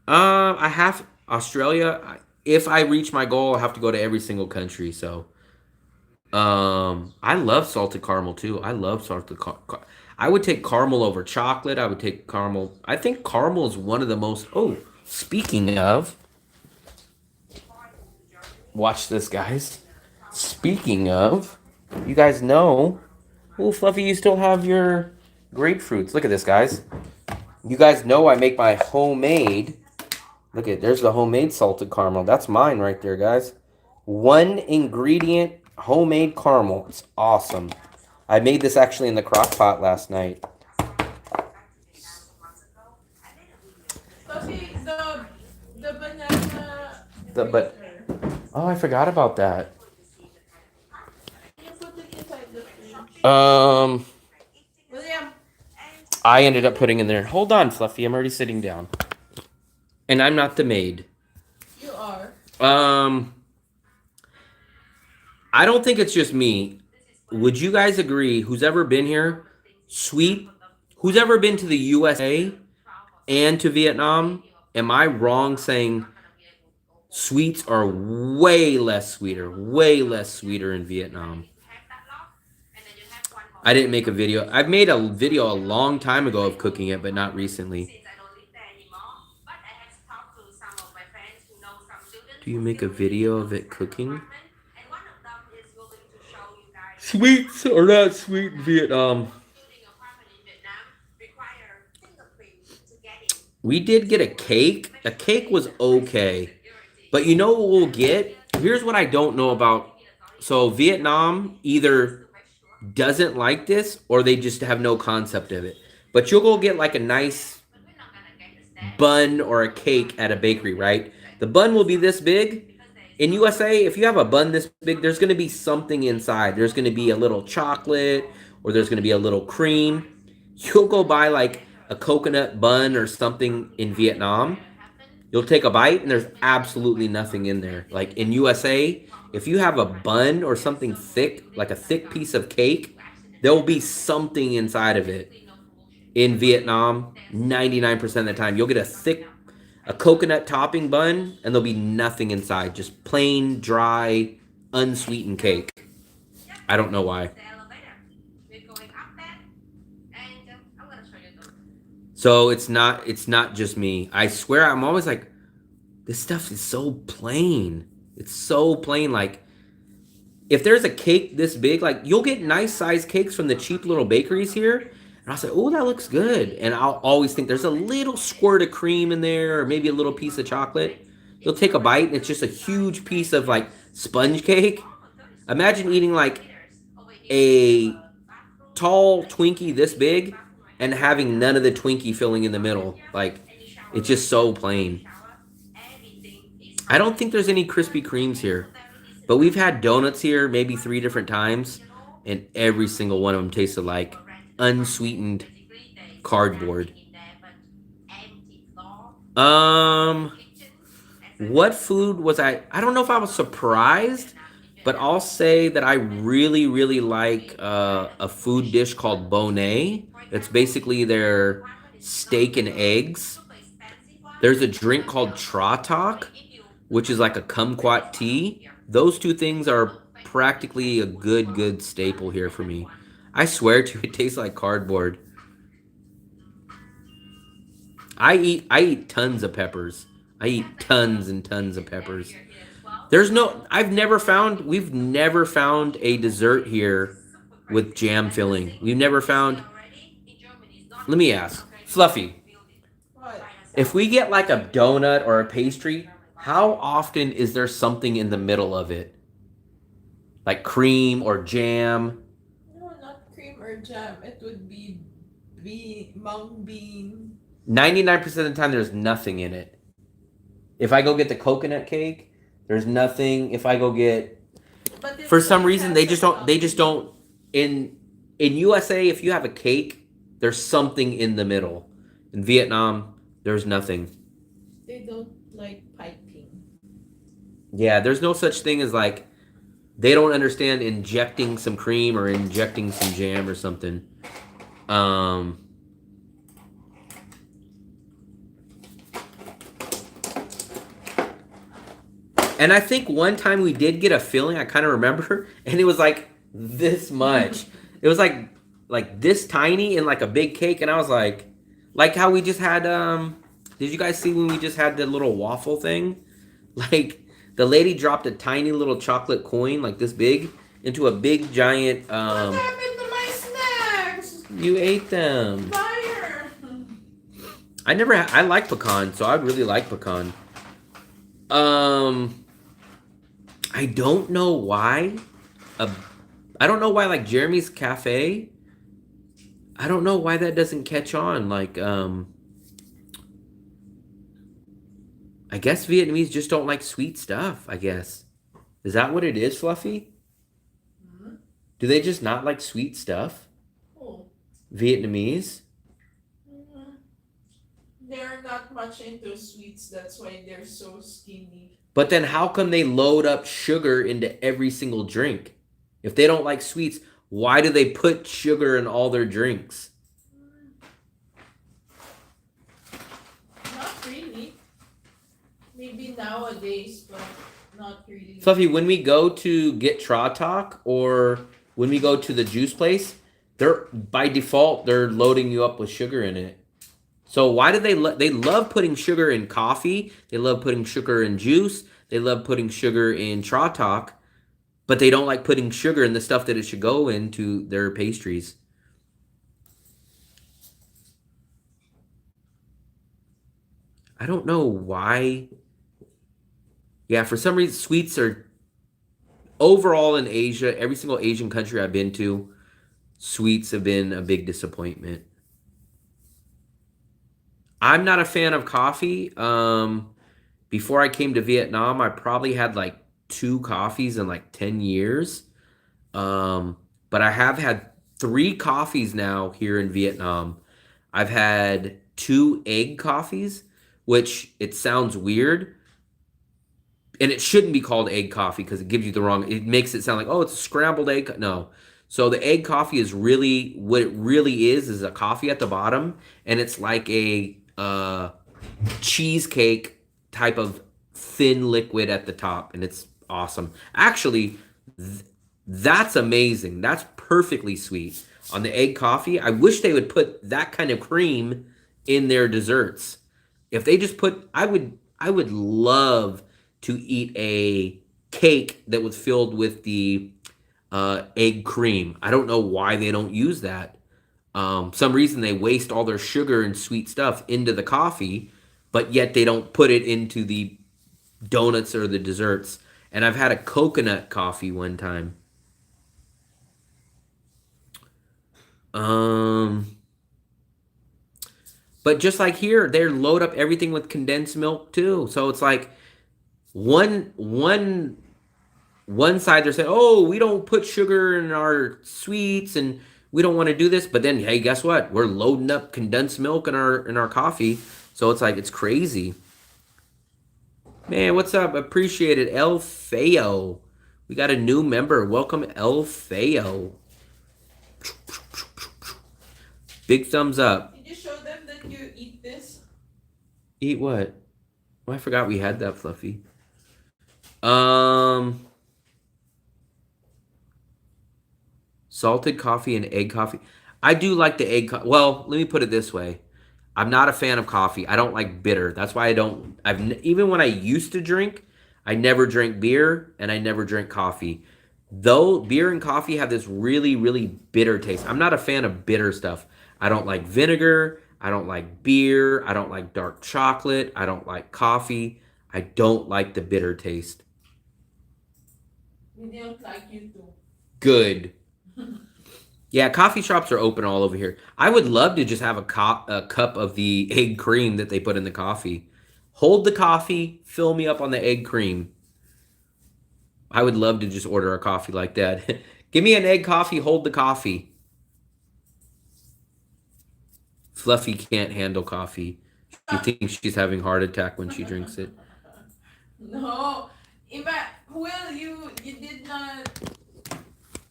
I have Australia. If I reach my goal, I have to go to every single country. So, I love salted caramel too. I love salted caramel. I would take caramel over chocolate. I would take caramel. I think caramel is one of the most. Oh, speaking of, watch this, guys. Speaking of, you guys know. Oh, Fluffy, you still have your grapefruits. Look at this, guys. You guys know I make my homemade. Look at, there's the homemade salted caramel. That's mine right there, guys. One ingredient homemade caramel. It's awesome. I made this actually in the crock pot last night. Coffee, the banana. But oh, I forgot about that. You put it inside the fridge. William. I ended up putting in there. Hold on, Fluffy. I'm already sitting down. And I'm not the maid. You are. I don't think it's just me. Would you guys agree? Who's ever been here? Sweet. Who's ever been to the USA and to Vietnam? Am I wrong saying sweets are way less sweeter in Vietnam? I didn't make a video. I've made a video a long time ago of cooking it, but not recently. Do you make a video of it cooking? Sweets are not sweet in Vietnam. We did get a cake. The cake was okay. But you know what we'll get? Here's what I don't know about. So Vietnam either doesn't like this or they just have no concept of it. But you'll go get like a nice bun or a cake at a bakery, right? The bun will be this big. In USA, if you have a bun this big, there's going to be something inside. There's going to be a little chocolate or there's going to be a little cream. You'll go buy like a coconut bun or something in Vietnam. You'll take a bite and there's absolutely nothing in there. Like in USA, if you have a bun or something thick, like a thick piece of cake, there will be something inside of it. In Vietnam, 99% of the time, you'll get a coconut topping bun and there'll be nothing inside. Just plain, dry, unsweetened cake. I don't know why. So it's not just me. I swear I'm always like, this stuff is so plain. It's so plain. Like, if there's a cake this big, like you'll get nice sized cakes from the cheap little bakeries here. And I'll say, oh, that looks good. And I'll always think there's a little squirt of cream in there or maybe a little piece of chocolate. You'll take a bite and it's just a huge piece of like sponge cake. Imagine eating like a tall Twinkie this big and having none of the Twinkie filling in the middle. Like, it's just so plain. I don't think there's any Krispy Kremes here. But we've had donuts here maybe 3 different times. And every single one of them tasted like unsweetened cardboard. What food was I don't know if I was surprised, but I'll say that I really, really like a food dish called bonnet. It's basically their steak and eggs. There's a drink called Tratak, which is like a kumquat tea. Those 2 things are practically a good staple here for me. I swear to you, it tastes like cardboard. I eat tons of peppers. I eat tons and tons of peppers. We've never found a dessert here with jam filling. We've never found. Let me ask, Fluffy. What? If we get like a donut or a pastry, how often is there something in the middle of it? Like cream or jam? No, not cream or jam. It would be mung bean. 99% of the time, there's nothing in it. If I go get the coconut cake, there's nothing. If I go get, for some reason, they just don't. In USA, if you have a cake, there's something in the middle. In Vietnam, there's nothing. They don't like piping. Yeah, there's no such thing as like, they don't understand injecting some cream or injecting some jam or something. And I think one time we did get a filling, I kind of remember, and it was like this much. It was like like this tiny in like a big cake, and I was like how we just had. Did you guys see when we just had the little waffle thing? Like the lady dropped a tiny little chocolate coin like this big into a big giant. What happened to my snacks? You ate them. Fire! I like pecan, so I really like pecan. I don't know why. I don't know why like Jeremy's Cafe. I don't know why that doesn't catch on. Like I guess Vietnamese just don't like sweet stuff, I guess. Is that what it is, Fluffy? Hmm? Do they just not like sweet stuff? Oh. Vietnamese? They're not much into sweets, that's why they're so skinny. But then how come they load up sugar into every single drink? If they don't like sweets, why do they put sugar in all their drinks? Not really. Maybe nowadays, but not really. Fluffy, when we go to get Tratak or when we go to the juice place, they're by default they're loading you up with sugar in it. So why do they love putting sugar in coffee? They love putting sugar in juice. They love putting sugar in Tratak, but they don't like putting sugar in the stuff that it should go into their pastries. I don't know why. Yeah, for some reason, sweets are overall in Asia, every single Asian country I've been to, sweets have been a big disappointment. I'm not a fan of coffee. Before I came to Vietnam, I probably had like 2 coffees in like 10 years. But I have had 3 coffees now here in Vietnam. I've had 2 egg coffees, which it sounds weird. And it shouldn't be called egg coffee because it gives you the wrong, it makes it sound like, oh, it's a scrambled egg. No. So the egg coffee is really, what it really is a coffee at the bottom. And it's like a cheesecake type of thin liquid at the top. And it's awesome. Actually, that's amazing. That's perfectly sweet. On the egg coffee, I wish they would put that kind of cream in their desserts. If they just put, I would love to eat a cake that was filled with the egg cream. I don't know why they don't use that. Some reason they waste all their sugar and sweet stuff into the coffee, but yet they don't put it into the donuts or the desserts. And I've had a coconut coffee one time. But just like here, they load up everything with condensed milk too. So it's like one side they're saying, "Oh, we don't put sugar in our sweets and we don't want to do this." But then, hey, guess what? We're loading up condensed milk in our coffee. So it's like it's crazy. Man, what's up? Appreciate it, El Feo. We got a new member. Welcome, El Feo. Big thumbs up. Did you show them that you eat this? Eat what? Oh, I forgot we had that, Fluffy. Salted coffee and egg coffee. I do like the egg coffee. Well, let me put it this way. I'm not a fan of coffee. I don't like bitter. That's why I don't. Even when I used to drink, I never drank beer and I never drank coffee. Though beer and coffee have this really, really bitter taste. I'm not a fan of bitter stuff. I don't like vinegar. I don't like beer. I don't like dark chocolate. I don't like coffee. I don't like the bitter taste. We don't like you too. Good. Yeah, coffee shops are open all over here. I would love to just have a cup of the egg cream that they put in the coffee. Hold the coffee, fill me up on the egg cream. I would love to just order a coffee like that. Give me an egg coffee, hold the coffee. Fluffy can't handle coffee. She thinks she's having a heart attack when she drinks it. No. Well, you did not.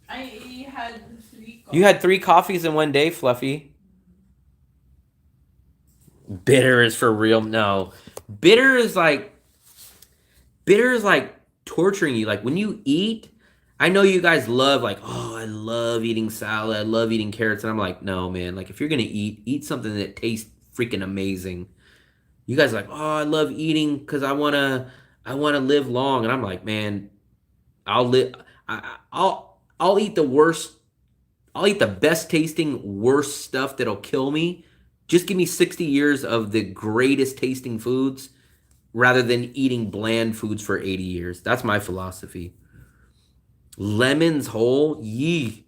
I had 3 coffees. You had 3 coffees in one day, Fluffy. Bitter is for real. No. Bitter is like torturing you. Like when you eat, I know you guys love like, oh, I love eating salad, I love eating carrots, and I'm like, no, man. Like if you're gonna eat something that tastes freaking amazing. You guys are like, oh, I love eating because I wanna live long, and I'm like, man, I'll live. I'll eat the worst. I'll eat the best tasting worst stuff that'll kill me. Just give me 60 years of the greatest tasting foods rather than eating bland foods for 80 years. That's my philosophy. Lemons whole, yee.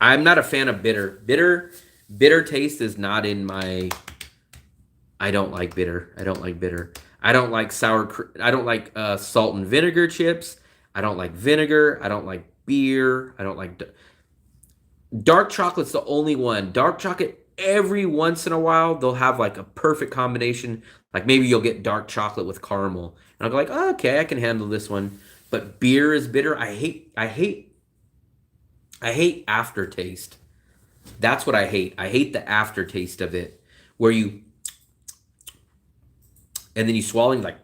I'm not a fan of bitter. Bitter taste is not in my. I don't like bitter. I don't like bitter. I don't like I don't like salt and vinegar chips. I don't like vinegar. I don't like beer. I don't like dark chocolate's the only one. Dark chocolate every once in a while they'll have like a perfect combination. Like maybe you'll get dark chocolate with caramel, and I'll go like, oh, okay, I can handle this one. But beer is bitter. I hate aftertaste. That's what I hate. I hate the aftertaste of it, where you and then you swallowing like,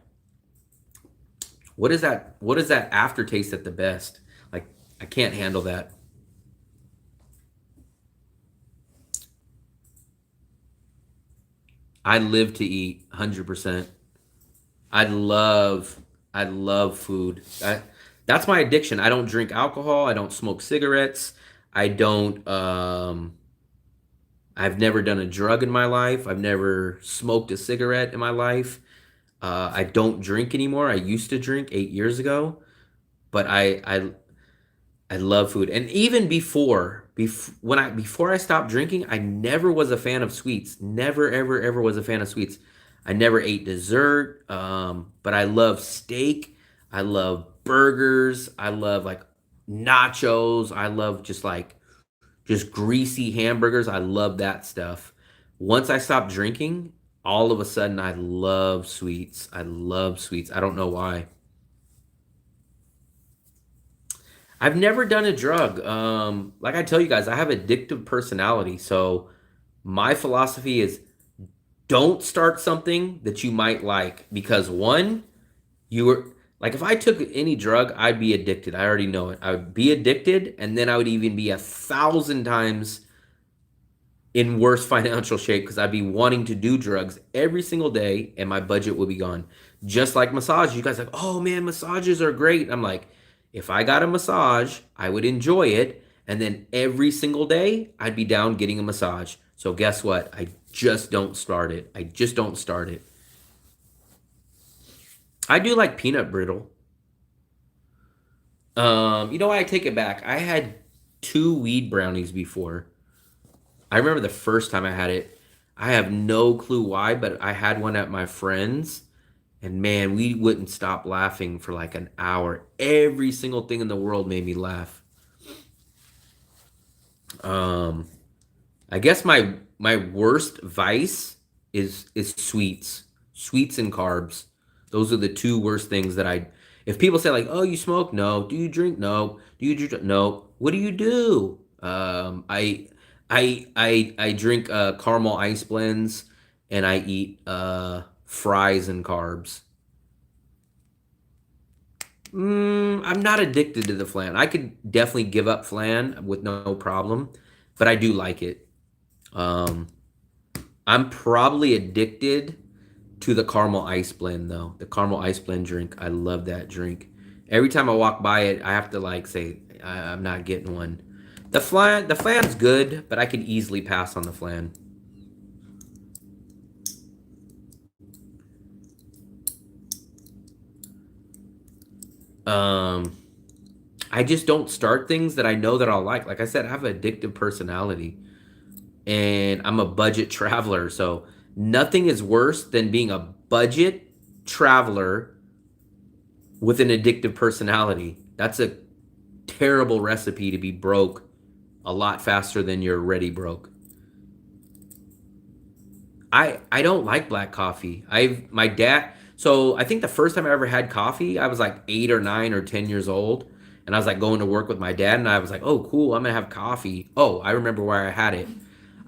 what is that? What is that aftertaste at the best? Like I can't handle that. I live to eat 100%. I love I love food. That's my addiction. I don't drink alcohol. I don't smoke cigarettes. I don't. I've never done a drug in my life. I've never smoked a cigarette in my life. I don't drink anymore. I used to drink 8 years ago, but I love food. And even before I stopped drinking, I never was a fan of sweets. Never ever ever was a fan of sweets. I never ate dessert. But I love steak. I love burgers. I love like nachos. I love just greasy hamburgers. I love that stuff. Once I stopped drinking, all of a sudden I love sweets. I love sweets. I don't know why. I've never done a drug. Like I tell you guys, I have addictive personality. So my philosophy is don't start something that you might like because one, you were like if I took any drug, I'd be addicted. I already know it. I would be addicted, and then I would even be 1,000 times in worse financial shape because I'd be wanting to do drugs every single day and my budget would be gone. Just like massage. You guys are like, oh man, massages are great. I'm like, if I got a massage, I would enjoy it. And then every single day, I'd be down getting a massage. So guess what? I just don't start it. I just don't start it. I do like peanut brittle. You know what? I take it back. I had two weed brownies before. I remember the first time I had it. I have no clue why, but I had one at my friend's, and man, we wouldn't stop laughing for like an hour. Every single thing in the world made me laugh. Um, I guess my worst vice is sweets, sweets and carbs. Those are the two worst things that I. If people say like, "Oh, you smoke?" No. Do you drink? No. Do you drink? No. What do you do? I drink caramel ice blends, and I eat fries and carbs. I'm not addicted to the flan. I could definitely give up flan with no problem, but I do like it. Um, I'm probably addicted to the caramel ice blend though. The caramel ice blend drink. I love that drink. Every time I walk by it, I have to like say I'm not getting one. The flan's good, but I can easily pass on the flan. Um, I just don't start things that I know that I'll like. Like I said, I have an addictive personality and I'm a budget traveler. So nothing is worse than being a budget traveler with an addictive personality. That's a terrible recipe to be broke a lot faster than you're already broke. I don't like black coffee. I've my dad. So I think the first time I ever had coffee, I was like 8 or 9 or 10 years old, and I was like going to work with my dad, and I was like, oh cool, I'm gonna have coffee. Oh, I remember where I had it.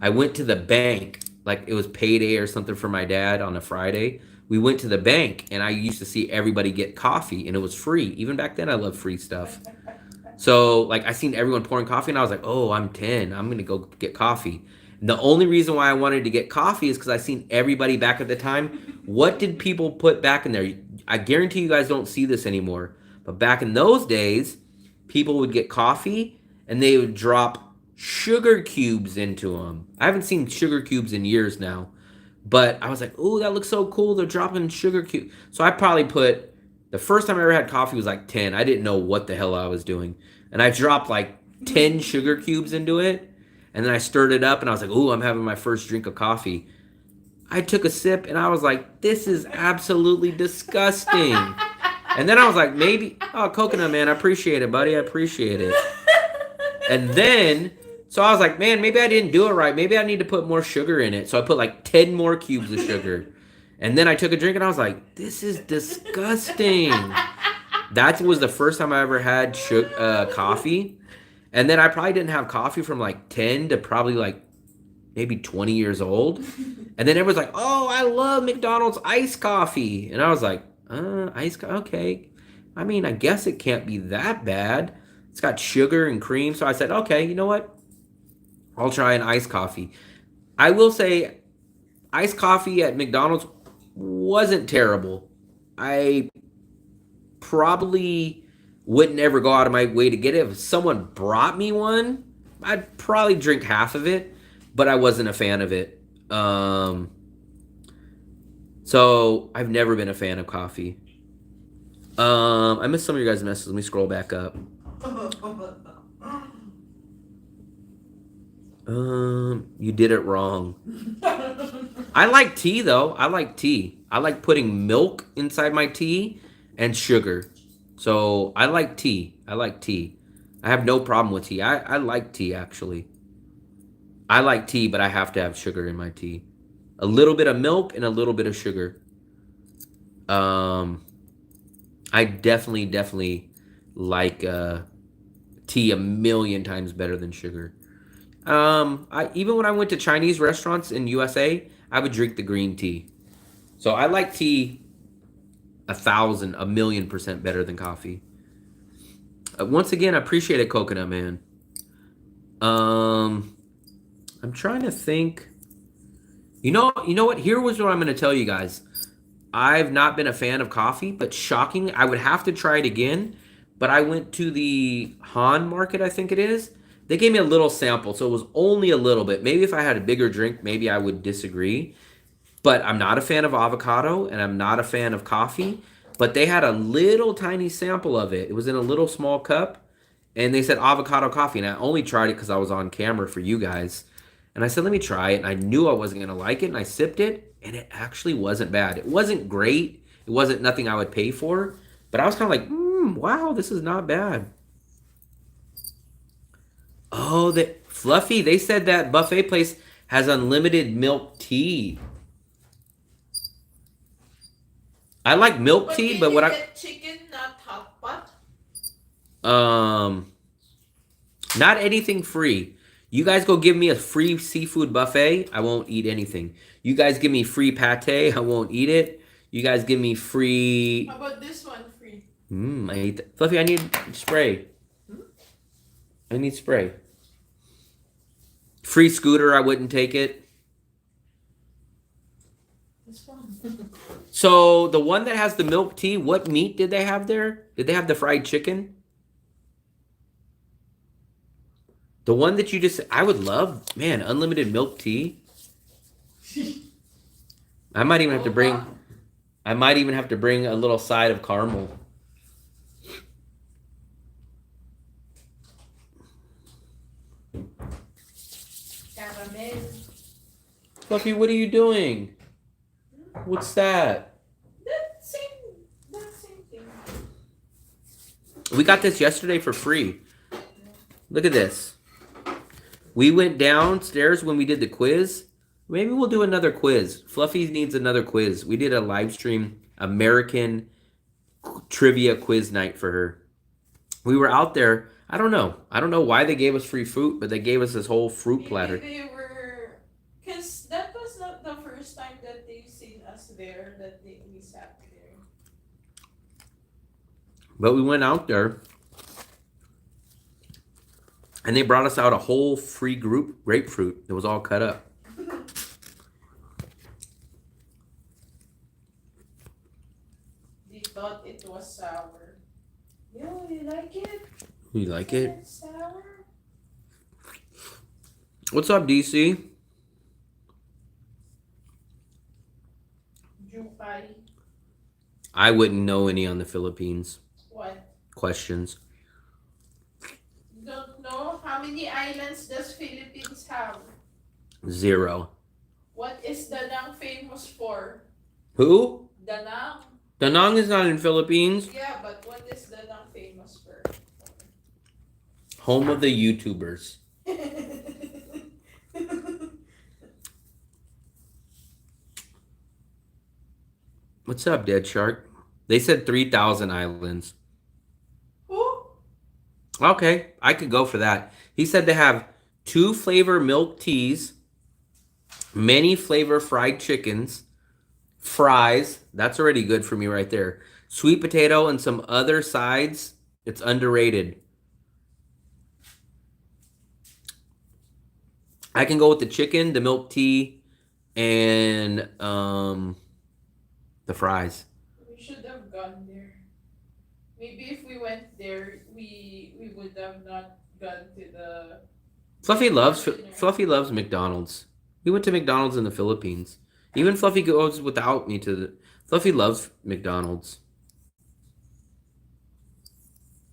I went to the bank, like it was payday or something for my dad on a Friday. we went to the bank, and I used to see everybody get coffee, and it was free. Even back then, I loved free stuff. So like I seen everyone pouring coffee, and I was like, oh, I'm 10. I'm gonna go get coffee. And the only reason why I wanted to get coffee is because I seen everybody back at the time. What did people put back in there? I guarantee you guys don't see this anymore. But back in those days, people would get coffee and they would drop sugar cubes into them. I haven't seen sugar cubes in years now. But I was like, oh, that looks so cool. They're dropping sugar cubes. So I probably put, the first time I ever had coffee was like 10. I didn't know what the hell I was doing. And I dropped like 10 sugar cubes into it. And then I stirred it up and I was like, oh, I'm having my first drink of coffee. I took a sip and I was like, this is absolutely disgusting. And then I was like, maybe, oh, coconut, man, I appreciate it, buddy. I appreciate it. And then, so I was like, man, maybe I didn't do it right. Maybe I need to put more sugar in it. So I put like 10 more cubes of sugar. And then I took a drink and I was like, this is disgusting. That was the first time I ever had coffee. And then I probably didn't have coffee from like 10 to probably like maybe 20 years old. And then everyone's like, oh, I love McDonald's iced coffee. And I was like, iced coffee, okay. I mean, I guess it can't be that bad. It's got sugar and cream. So I said, okay, you know what? I'll try an iced coffee. I will say iced coffee at McDonald's wasn't terrible. I probably wouldn't ever go out of my way to get it. If someone brought me one, I'd probably drink half of it, but I wasn't a fan of it. So I've never been a fan of coffee. I missed some of your guys' messages. Let me scroll back up. You did it wrong. I like tea though. I like tea. I like putting milk inside my tea and sugar. So I like tea. I like tea. I have no problem with tea. I like tea actually. I like tea, but I have to have sugar in my tea. A little bit of milk and a little bit of sugar. I definitely like tea a million times better than sugar. Even when I went to Chinese restaurants in USA, I would drink the green tea. So I like tea 1,000,000% better than coffee. Once again, I appreciate it, Coconut Man. I'm trying to think. You know what? Here was what I'm going to tell you guys. I've not been a fan of coffee, but shockingly, I would have to try it again. But I went to the Han Market, I think it is. They gave me a little sample, so it was only a little bit. Maybe if I had a bigger drink, maybe I would disagree. But I'm not a fan of avocado, and I'm not a fan of coffee. But they had a little tiny sample of it. It was in a little small cup, and they said avocado coffee. And I only tried it because I was on camera for you guys. And I said, let me try it. And I knew I wasn't going to like it, and I sipped it, and it actually wasn't bad. It wasn't great. It wasn't nothing I would pay for. But I was kind of like, wow, this is not bad. Oh, Fluffy, they said that buffet place has unlimited milk tea. I like milk tea, but what I chicken, not hot pot. Not anything free. You guys go give me a free seafood buffet, I won't eat anything. You guys give me free pate, I won't eat it. You guys give me free. How about this one free? I hate that. Fluffy, I need spray. I need spray. Free scooter, I wouldn't take it. This one. So the one that has the milk tea, what meat did they have there? Did they have the fried chicken? The one that you just, I would love, man, unlimited milk tea. I might even have to bring a little side of caramel. Caramel. Fluffy, what are you doing? What's that? That same thing. We got this yesterday for free. Look at this. We went downstairs when we did the quiz. Maybe we'll do another quiz. Fluffy needs another quiz. We did a live stream American trivia quiz night for her. We were out there. I don't know why they gave us free fruit, but they gave us this whole fruit platter. Maybe they were, because that was not the first time that they've seen us there. That they But we went out there, and they brought us out a whole free grapefruit that was all cut up. They thought it was sour. Yo, you like it? You like Isn't it? it sour? What's up, DC? Jupay. I wouldn't know any on the Philippines. What? Questions. Don't know how many islands does Philippines have? 0. What is Danang famous for? Who? Danang. Danang is not in Philippines. Yeah, but what is Danang famous for? Home of the YouTubers. What's up, Dead Shark? They said 3,000 islands. Who? Okay, I could go for that. He said they have 2 flavor milk teas, many flavor fried chickens, fries. That's already good for me right there. Sweet potato and some other sides. It's underrated. I can go with the chicken, the milk tea, and the fries. We should have gone there. Maybe if we went there, we would have not gone to the. Fluffy loves McDonald's. We went to McDonald's in the Philippines. Even Fluffy goes without me to the. Fluffy loves McDonald's.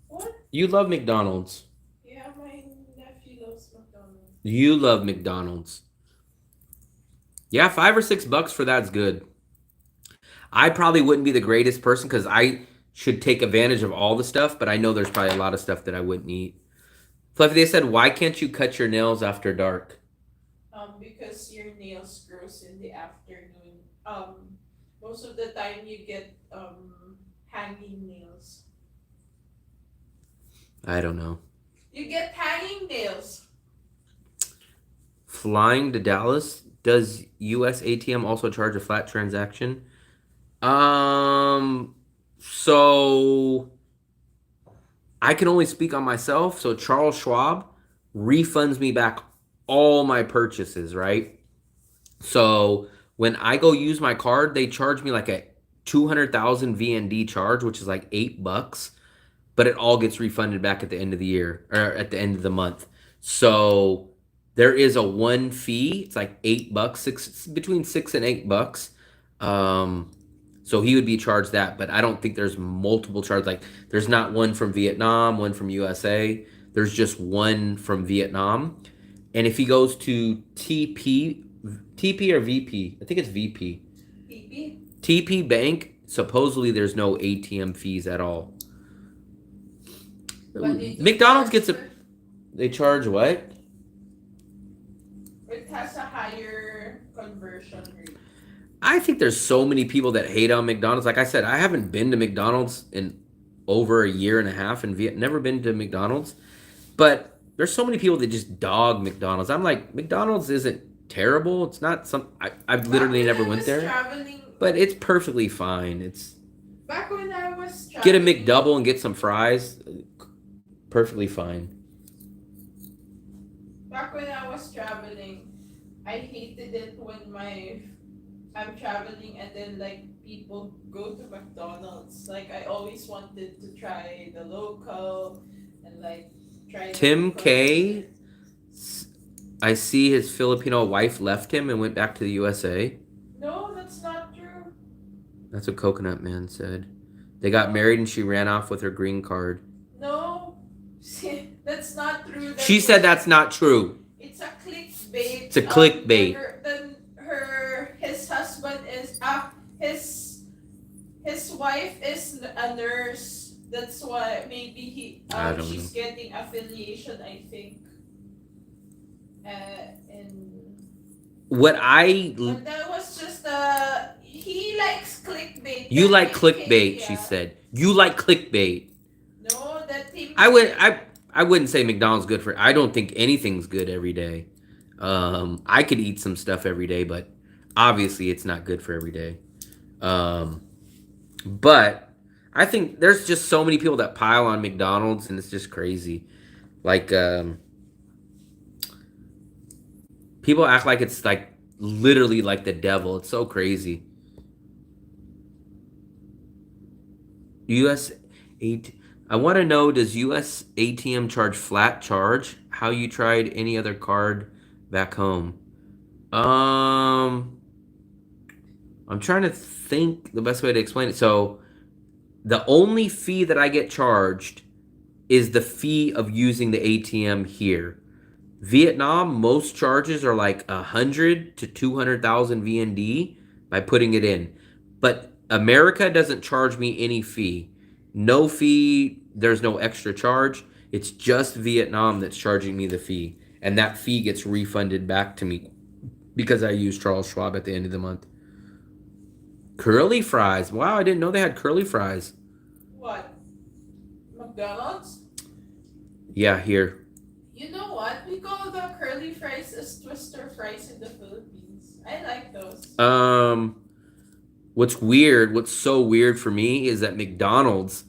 What? You love McDonald's. Yeah, my nephew loves McDonald's. You love McDonald's. Yeah, $5 or $6 for that's good. I probably wouldn't be the greatest person because I should take advantage of all the stuff, but I know there's probably a lot of stuff that I wouldn't eat. Fluffy, they said, why can't you cut your nails after dark? Because your nails grows in the afternoon. Most of the time you get hanging nails. I don't know. You get hanging nails. Flying to Dallas, does US ATM also charge a flat transaction? So I can only speak on myself. So Charles Schwab refunds me back all my purchases, right? So when I go use my card, they charge me like a 200,000 VND charge, which is like $8, but it all gets refunded back at the end of the year or at the end of the month. So there is a one fee. It's like $8, between $6 and $8. So he would be charged that, but I don't think there's multiple charges. Like there's not one from Vietnam, one from USA. There's just one from Vietnam. And if he goes to TP or VP, I think it's VP. TP Bank, supposedly there's no ATM fees at all. McDonald's gets a. They charge what? It has a higher conversion rate. I think there's so many people that hate on McDonald's. Like I said, I haven't been to McDonald's in over a year and a half in Vietnam. Never been to McDonald's. But there's so many people that just dog McDonald's. I'm like, McDonald's isn't terrible. It's not some. I've literally never went there. But it's perfectly fine. It's. Back when I was get a McDouble and get some fries. Perfectly fine. Back when I was traveling, I hated it when I'm traveling and then like people go to McDonald's. Like I always wanted to try the local and like try. Tim K. I see his Filipino wife left him and went back to the USA. No, that's not true. That's what Coconut Man said. They got married and she ran off with her green card. No, that's not true. She said that's not true. It's a clickbait. It's a clickbait. His husband is his wife is a nurse. That's why maybe she's getting affiliation, I think. But that was just he likes clickbait. You like clickbait, she said. You like clickbait. No, that thing. I wouldn't say McDonald's good for. I don't think anything's good every day. I could eat some stuff every day, but obviously it's not good for every day. But I think there's just so many people that pile on McDonald's, and it's just crazy. Like, people act like it's like literally like the devil. It's so crazy. US eight. I want to know, does US ATM charge flat charge? How you tried any other card back home? I'm trying to think the best way to explain it. So the only fee that I get charged is the fee of using the ATM here. Vietnam, most charges are like 100 to 200,000 VND by putting it in. But America doesn't charge me any fee. No fee, there's no extra charge. It's just Vietnam that's charging me the fee. And that fee gets refunded back to me because I use Charles Schwab at the end of the month. Curly fries. Wow, I didn't know they had curly fries. What? McDonald's? Yeah, here. You know what? We call the curly fries as twister fries in the Philippines. I like those. What's so weird for me is that McDonald's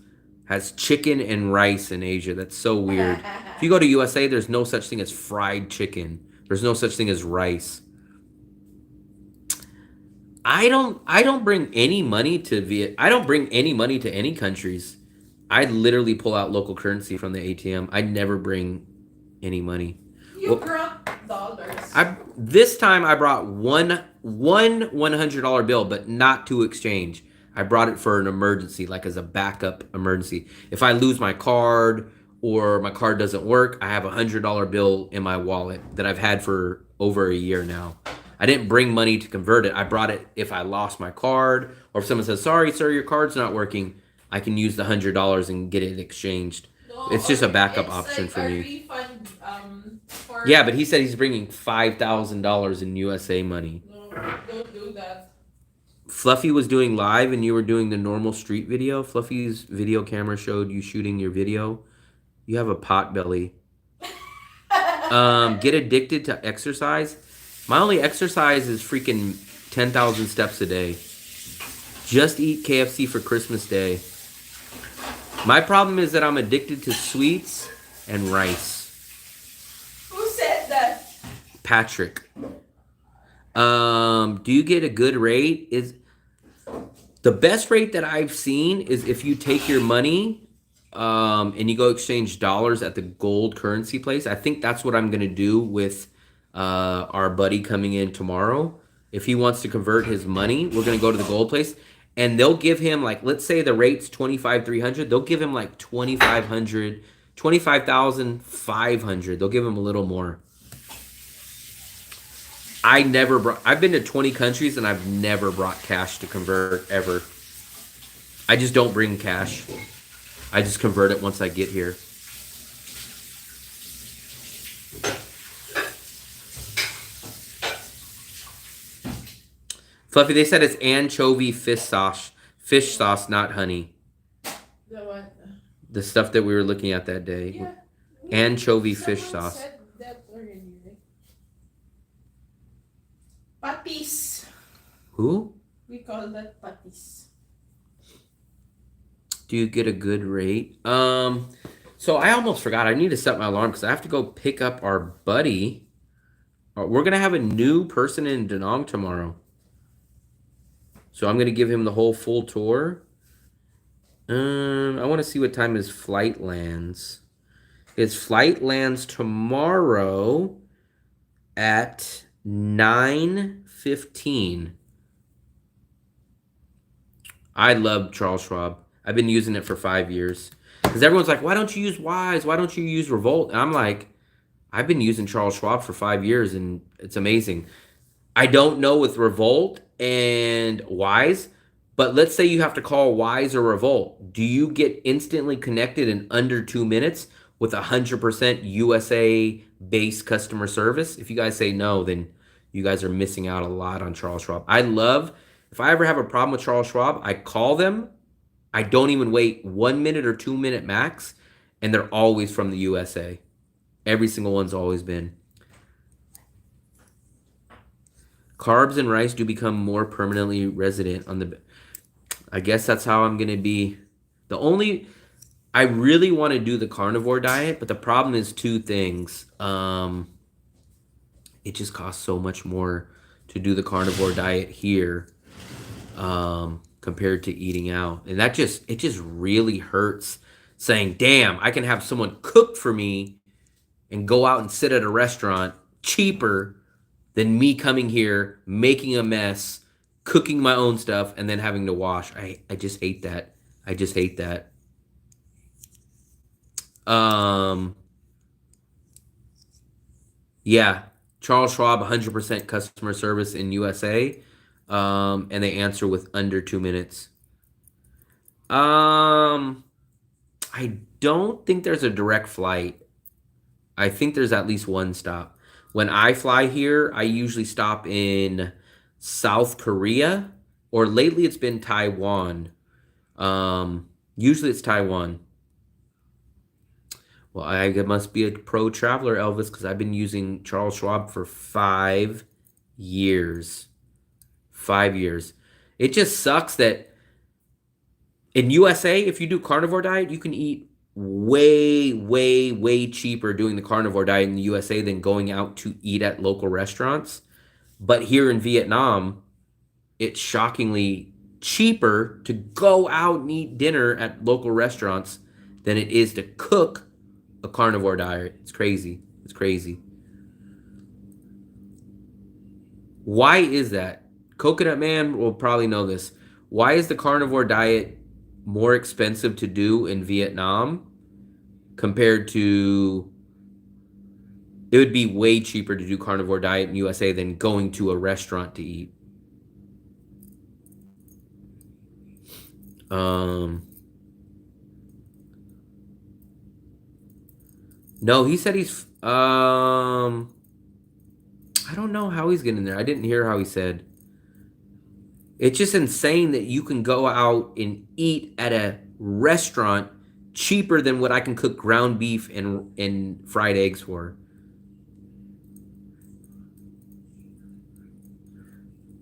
has chicken and rice in Asia. That's so weird. If you go to USA, there's no such thing as fried chicken. There's no such thing as rice. I don't bring any money to I don't bring any money to any countries. I literally pull out local currency from the ATM. I never bring any money. You brought dollars. This time I brought one $100 bill, but not to exchange. I brought it for an emergency, like as a backup emergency. If I lose my card or my card doesn't work, I have a $100 bill in my wallet that I've had for over a year now. I didn't bring money to convert it. I brought it if I lost my card, or if someone says, "Sorry, sir, your card's not working," I can use the $100 and get it exchanged. No, It's just a backup it's option like for a me. refund, for... Yeah, but he said he's bringing $5,000 in USA money. No, don't do that. Fluffy was doing live and you were doing the normal street video. Fluffy's video camera showed you shooting your video. You have a pot belly. Get addicted to exercise. My only exercise is freaking 10,000 steps a day. Just eat KFC for Christmas Day. My problem is that I'm addicted to sweets and rice. Who said that? Patrick. Do you get a good rate? Is the best rate that I've seen is if you take your money and you go exchange dollars at the gold currency place. I think that's what I'm gonna do with our buddy coming in tomorrow. If he wants to convert his money, we're gonna go to the gold place, and they'll give him, like, let's say the rate's 25,300. They'll give him like 2,500, 25,500. They'll give him a little more. I've been to 20 countries and I've never brought cash to convert ever. I just don't bring cash. I just convert it once I get here. Fluffy, they said it's anchovy fish sauce, not honey. The what? The stuff that we were looking at that day. Yeah. Anchovy fish Someone sauce. said that already, right? Patis. Who? We call that patis. Do you get a good rate? So I almost forgot. I need to set my alarm because I have to go pick up our buddy. We're gonna have a new person in Da Nang tomorrow. So I'm gonna give him the whole full tour. I want to see what time his flight lands. His flight lands tomorrow at 9:15. I love Charles Schwab. I've been using it for 5 years. Because everyone's like, why don't you use Wise? Why don't you use Revolt? And I'm like, I've been using Charles Schwab for 5 years and it's amazing. I don't know with Revolt and Wise, but let's say you have to call Wise or Revolt. Do you get instantly connected in under 2 minutes with 100% USA-based customer service? If you guys say no, then you guys are missing out a lot on Charles Schwab. If I ever have a problem with Charles Schwab, I call them. I don't even wait 1 minute or 2 minute max, and they're always from the USA. Every single one's always been. Carbs and rice do become more permanently resident on the... I guess that's how I'm going to be The only I really want to do the carnivore diet, but the problem is two things. It just costs so much more to do the carnivore diet here compared to eating out, and it just really hurts. Saying, "Damn, I can have someone cook for me and go out and sit at a restaurant cheaper than me coming here, making a mess, cooking my own stuff, and then having to wash." I just hate that. I just hate that. Um, yeah, Charles Schwab, 100% customer service in USA, and they answer with under 2 minutes. I don't think there's a direct flight. I think there's at least one stop. When I fly here, I usually stop in South Korea, or lately it's been Taiwan. Usually it's Taiwan. Well, I must be a pro traveler, Elvis, because I've been using Charles Schwab for 5 years. 5 years. It just sucks that in USA, if you do carnivore diet, you can eat way, way, way cheaper doing the carnivore diet in the USA than going out to eat at local restaurants. But here in Vietnam, it's shockingly cheaper to go out and eat dinner at local restaurants than it is to cook a carnivore diet. It's crazy. It's crazy. Why is that? Coconut Man will probably know this. Why is the carnivore diet more expensive to do in Vietnam compared to... It would be way cheaper to do carnivore diet in USA than going to a restaurant to eat. No, he said he's I don't know how he's getting there. I didn't hear how he said. It's just insane that you can go out and eat at a restaurant cheaper than what I can cook ground beef and fried eggs for.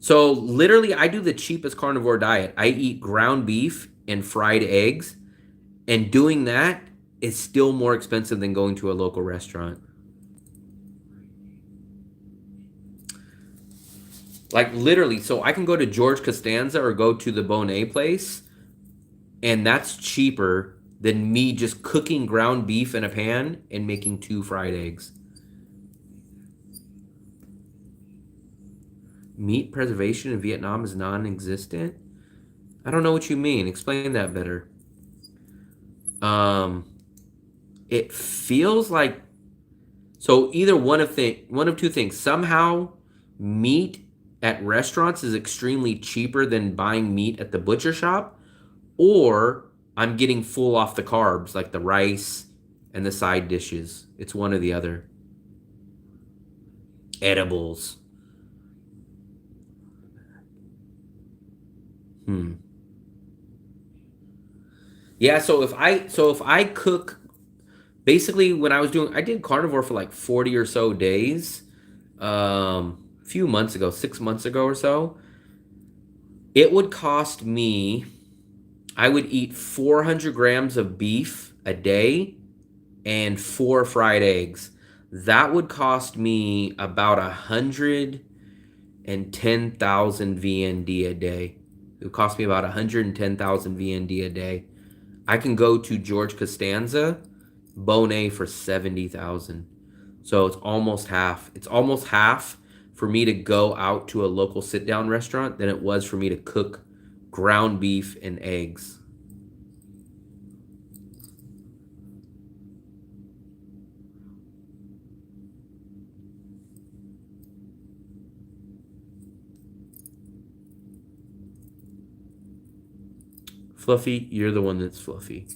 So literally, I do the cheapest carnivore diet. I eat ground beef and fried eggs, and doing that is still more expensive than going to a local restaurant. Like literally, so I can go to George Castanza or go to the Bonet place, and that's cheaper than me just cooking ground beef in a pan and making 2 fried eggs. Meat preservation in Vietnam is non-existent? I don't know what you mean. Explain that better. It feels like... So either one of two things. Somehow meat at restaurants is extremely cheaper than buying meat at the butcher shop, or I'm getting full off the carbs, like the rice and the side dishes. It's one or the other. Edibles. Yeah, so if I cook, basically when I did carnivore for like 40 or so days, few months ago, 6 months ago or so, it would cost me, I would eat 400 grams of beef a day and 4 fried eggs. That would cost me about 110,000 VND a day. It would cost me about 110,000 VND a day. I can go to George Castanza, Bonet for 70,000. So it's almost half. It's almost half for me to go out to a local sit-down restaurant than it was for me to cook ground beef and eggs. Fluffy, you're the one that's fluffy.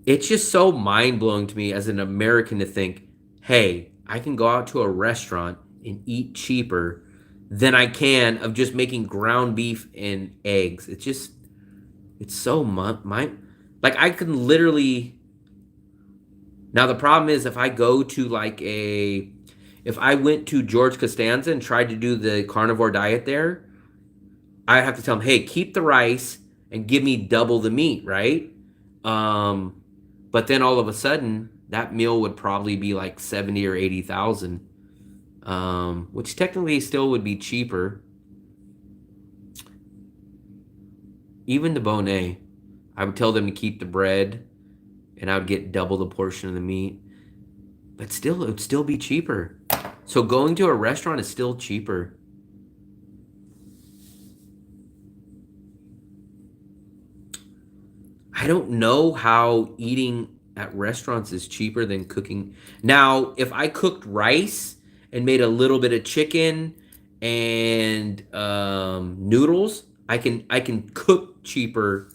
It's just so mind-blowing to me as an American to think, hey, I can go out to a restaurant and eat cheaper than I can of just making ground beef and eggs. It's so like I can literally... Now the problem is if I go to if I went to George Costanza and tried to do the carnivore diet there, I have to tell them, hey, keep the rice and give me double the meat, right? But then all of a sudden, that meal would probably be like 70 or 80,000, which technically still would be cheaper. Even the Bonet, I would tell them to keep the bread, and I would get double the portion of the meat. But still, it would still be cheaper. So going to a restaurant is still cheaper. I don't know how eating at restaurants is cheaper than cooking. Now, if I cooked rice and made a little bit of chicken and noodles, I can cook cheaper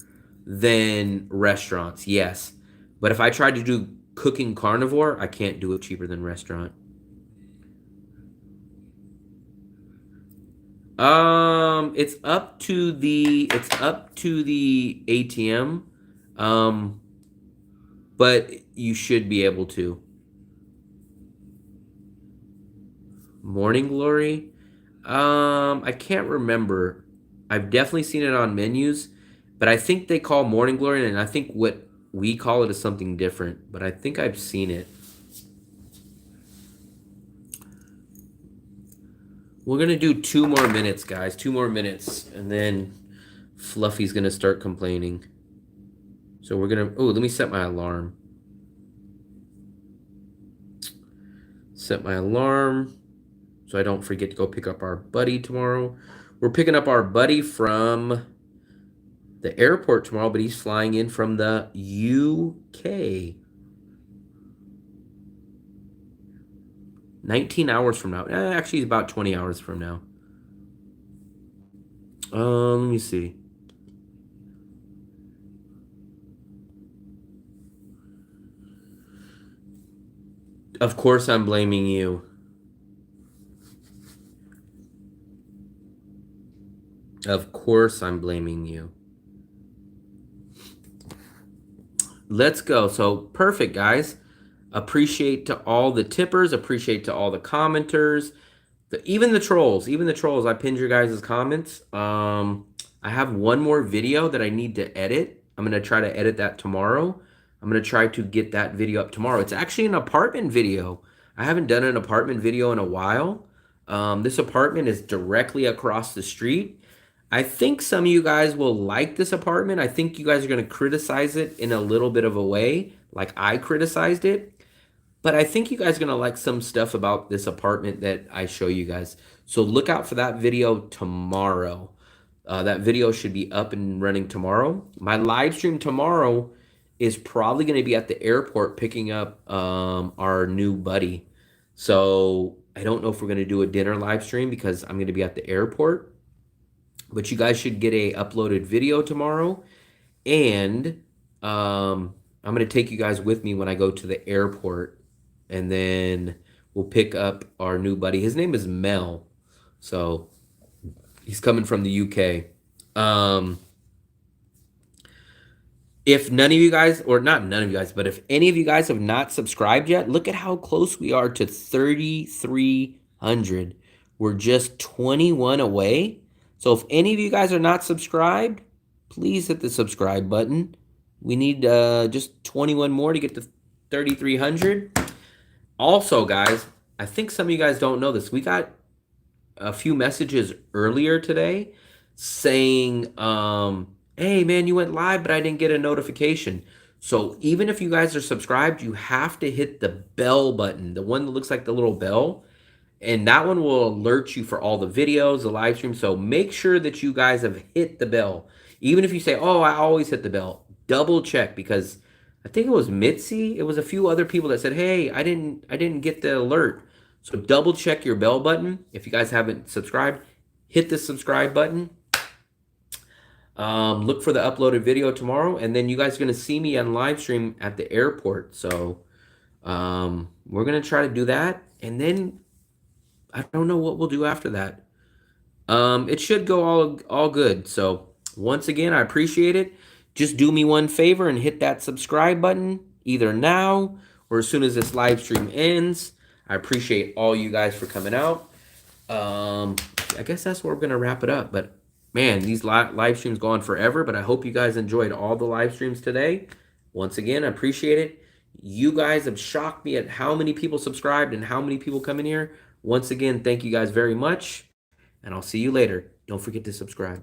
than restaurants. Yes, but if I tried to do cooking carnivore, I can't do it cheaper than restaurant. It's up to the ATM. Um, but you should be able to. Morning Glory? I can't remember. I've definitely seen it on menus, but I think they call Morning Glory, and I think what we call it is something different, but I think I've seen it. We're gonna do 2 more minutes, guys. 2 more minutes, and then Fluffy's gonna start complaining. So we're gonna, oh, let me set my alarm. Set my alarm so I don't forget to go pick up our buddy tomorrow. We're picking up our buddy from the airport tomorrow, but he's flying in from the UK. 19 hours from now. Actually, about 20 hours from now. Let me see. Of course, I'm blaming you. Of course, I'm blaming you. Let's go. So, perfect, guys. Appreciate to all the tippers. Appreciate to all the commenters. Even the trolls. Even the trolls. I pinned your guys' comments. I have one more video that I need to edit. I'm going to try to edit that tomorrow. I'm going to try to get that video up tomorrow. It's actually an apartment video. I haven't done an apartment video in a while. This apartment is directly across the street. I think some of you guys will like this apartment. I think you guys are going to criticize it in a little bit of a way, like I criticized it. But I think you guys are going to like some stuff about this apartment that I show you guys. So look out for that video tomorrow. That video should be up and running tomorrow. My live stream tomorrow is probably going to be at the airport picking up our new buddy. So I don't know if we're going to do a dinner live stream because I'm going to be at the airport. But you guys should get a uploaded video tomorrow. And I'm going to take you guys with me when I go to the airport. And then we'll pick up our new buddy. His name is Mel. So he's coming from the UK. If none of you guys, or not none of you guys, but if any of you guys have not subscribed yet, look at how close we are to 3,300. We're just 21 away. So if any of you guys are not subscribed, please hit the subscribe button. We need just 21 more to get to 3,300. Also, guys, I think some of you guys don't know this. We got a few messages earlier today saying, hey, man, you went live, but I didn't get a notification. So even if you guys are subscribed, you have to hit the bell button, the one that looks like the little bell. And that one will alert you for all the videos, the live stream. So make sure that you guys have hit the bell. Even if you say, oh, I always hit the bell, double check, because I think it was Mitzi. It was a few other people that said, hey, I didn't get the alert. So double check your bell button. If you guys haven't subscribed, hit the subscribe button. Look for the uploaded video tomorrow. And then you guys are going to see me on live stream at the airport. So we're going to try to do that. And then I don't know what we'll do after that. It should go all good. So once again, I appreciate it. Just do me one favor and hit that subscribe button either now or as soon as this live stream ends. I appreciate all you guys for coming out. I guess that's where we're going to wrap it up. But Man, these live streams go on forever, but I hope you guys enjoyed all the live streams today. Once again, I appreciate it. You guys have shocked me at how many people subscribed and how many people come in here. Once again, thank you guys very much, and I'll see you later. Don't forget to subscribe.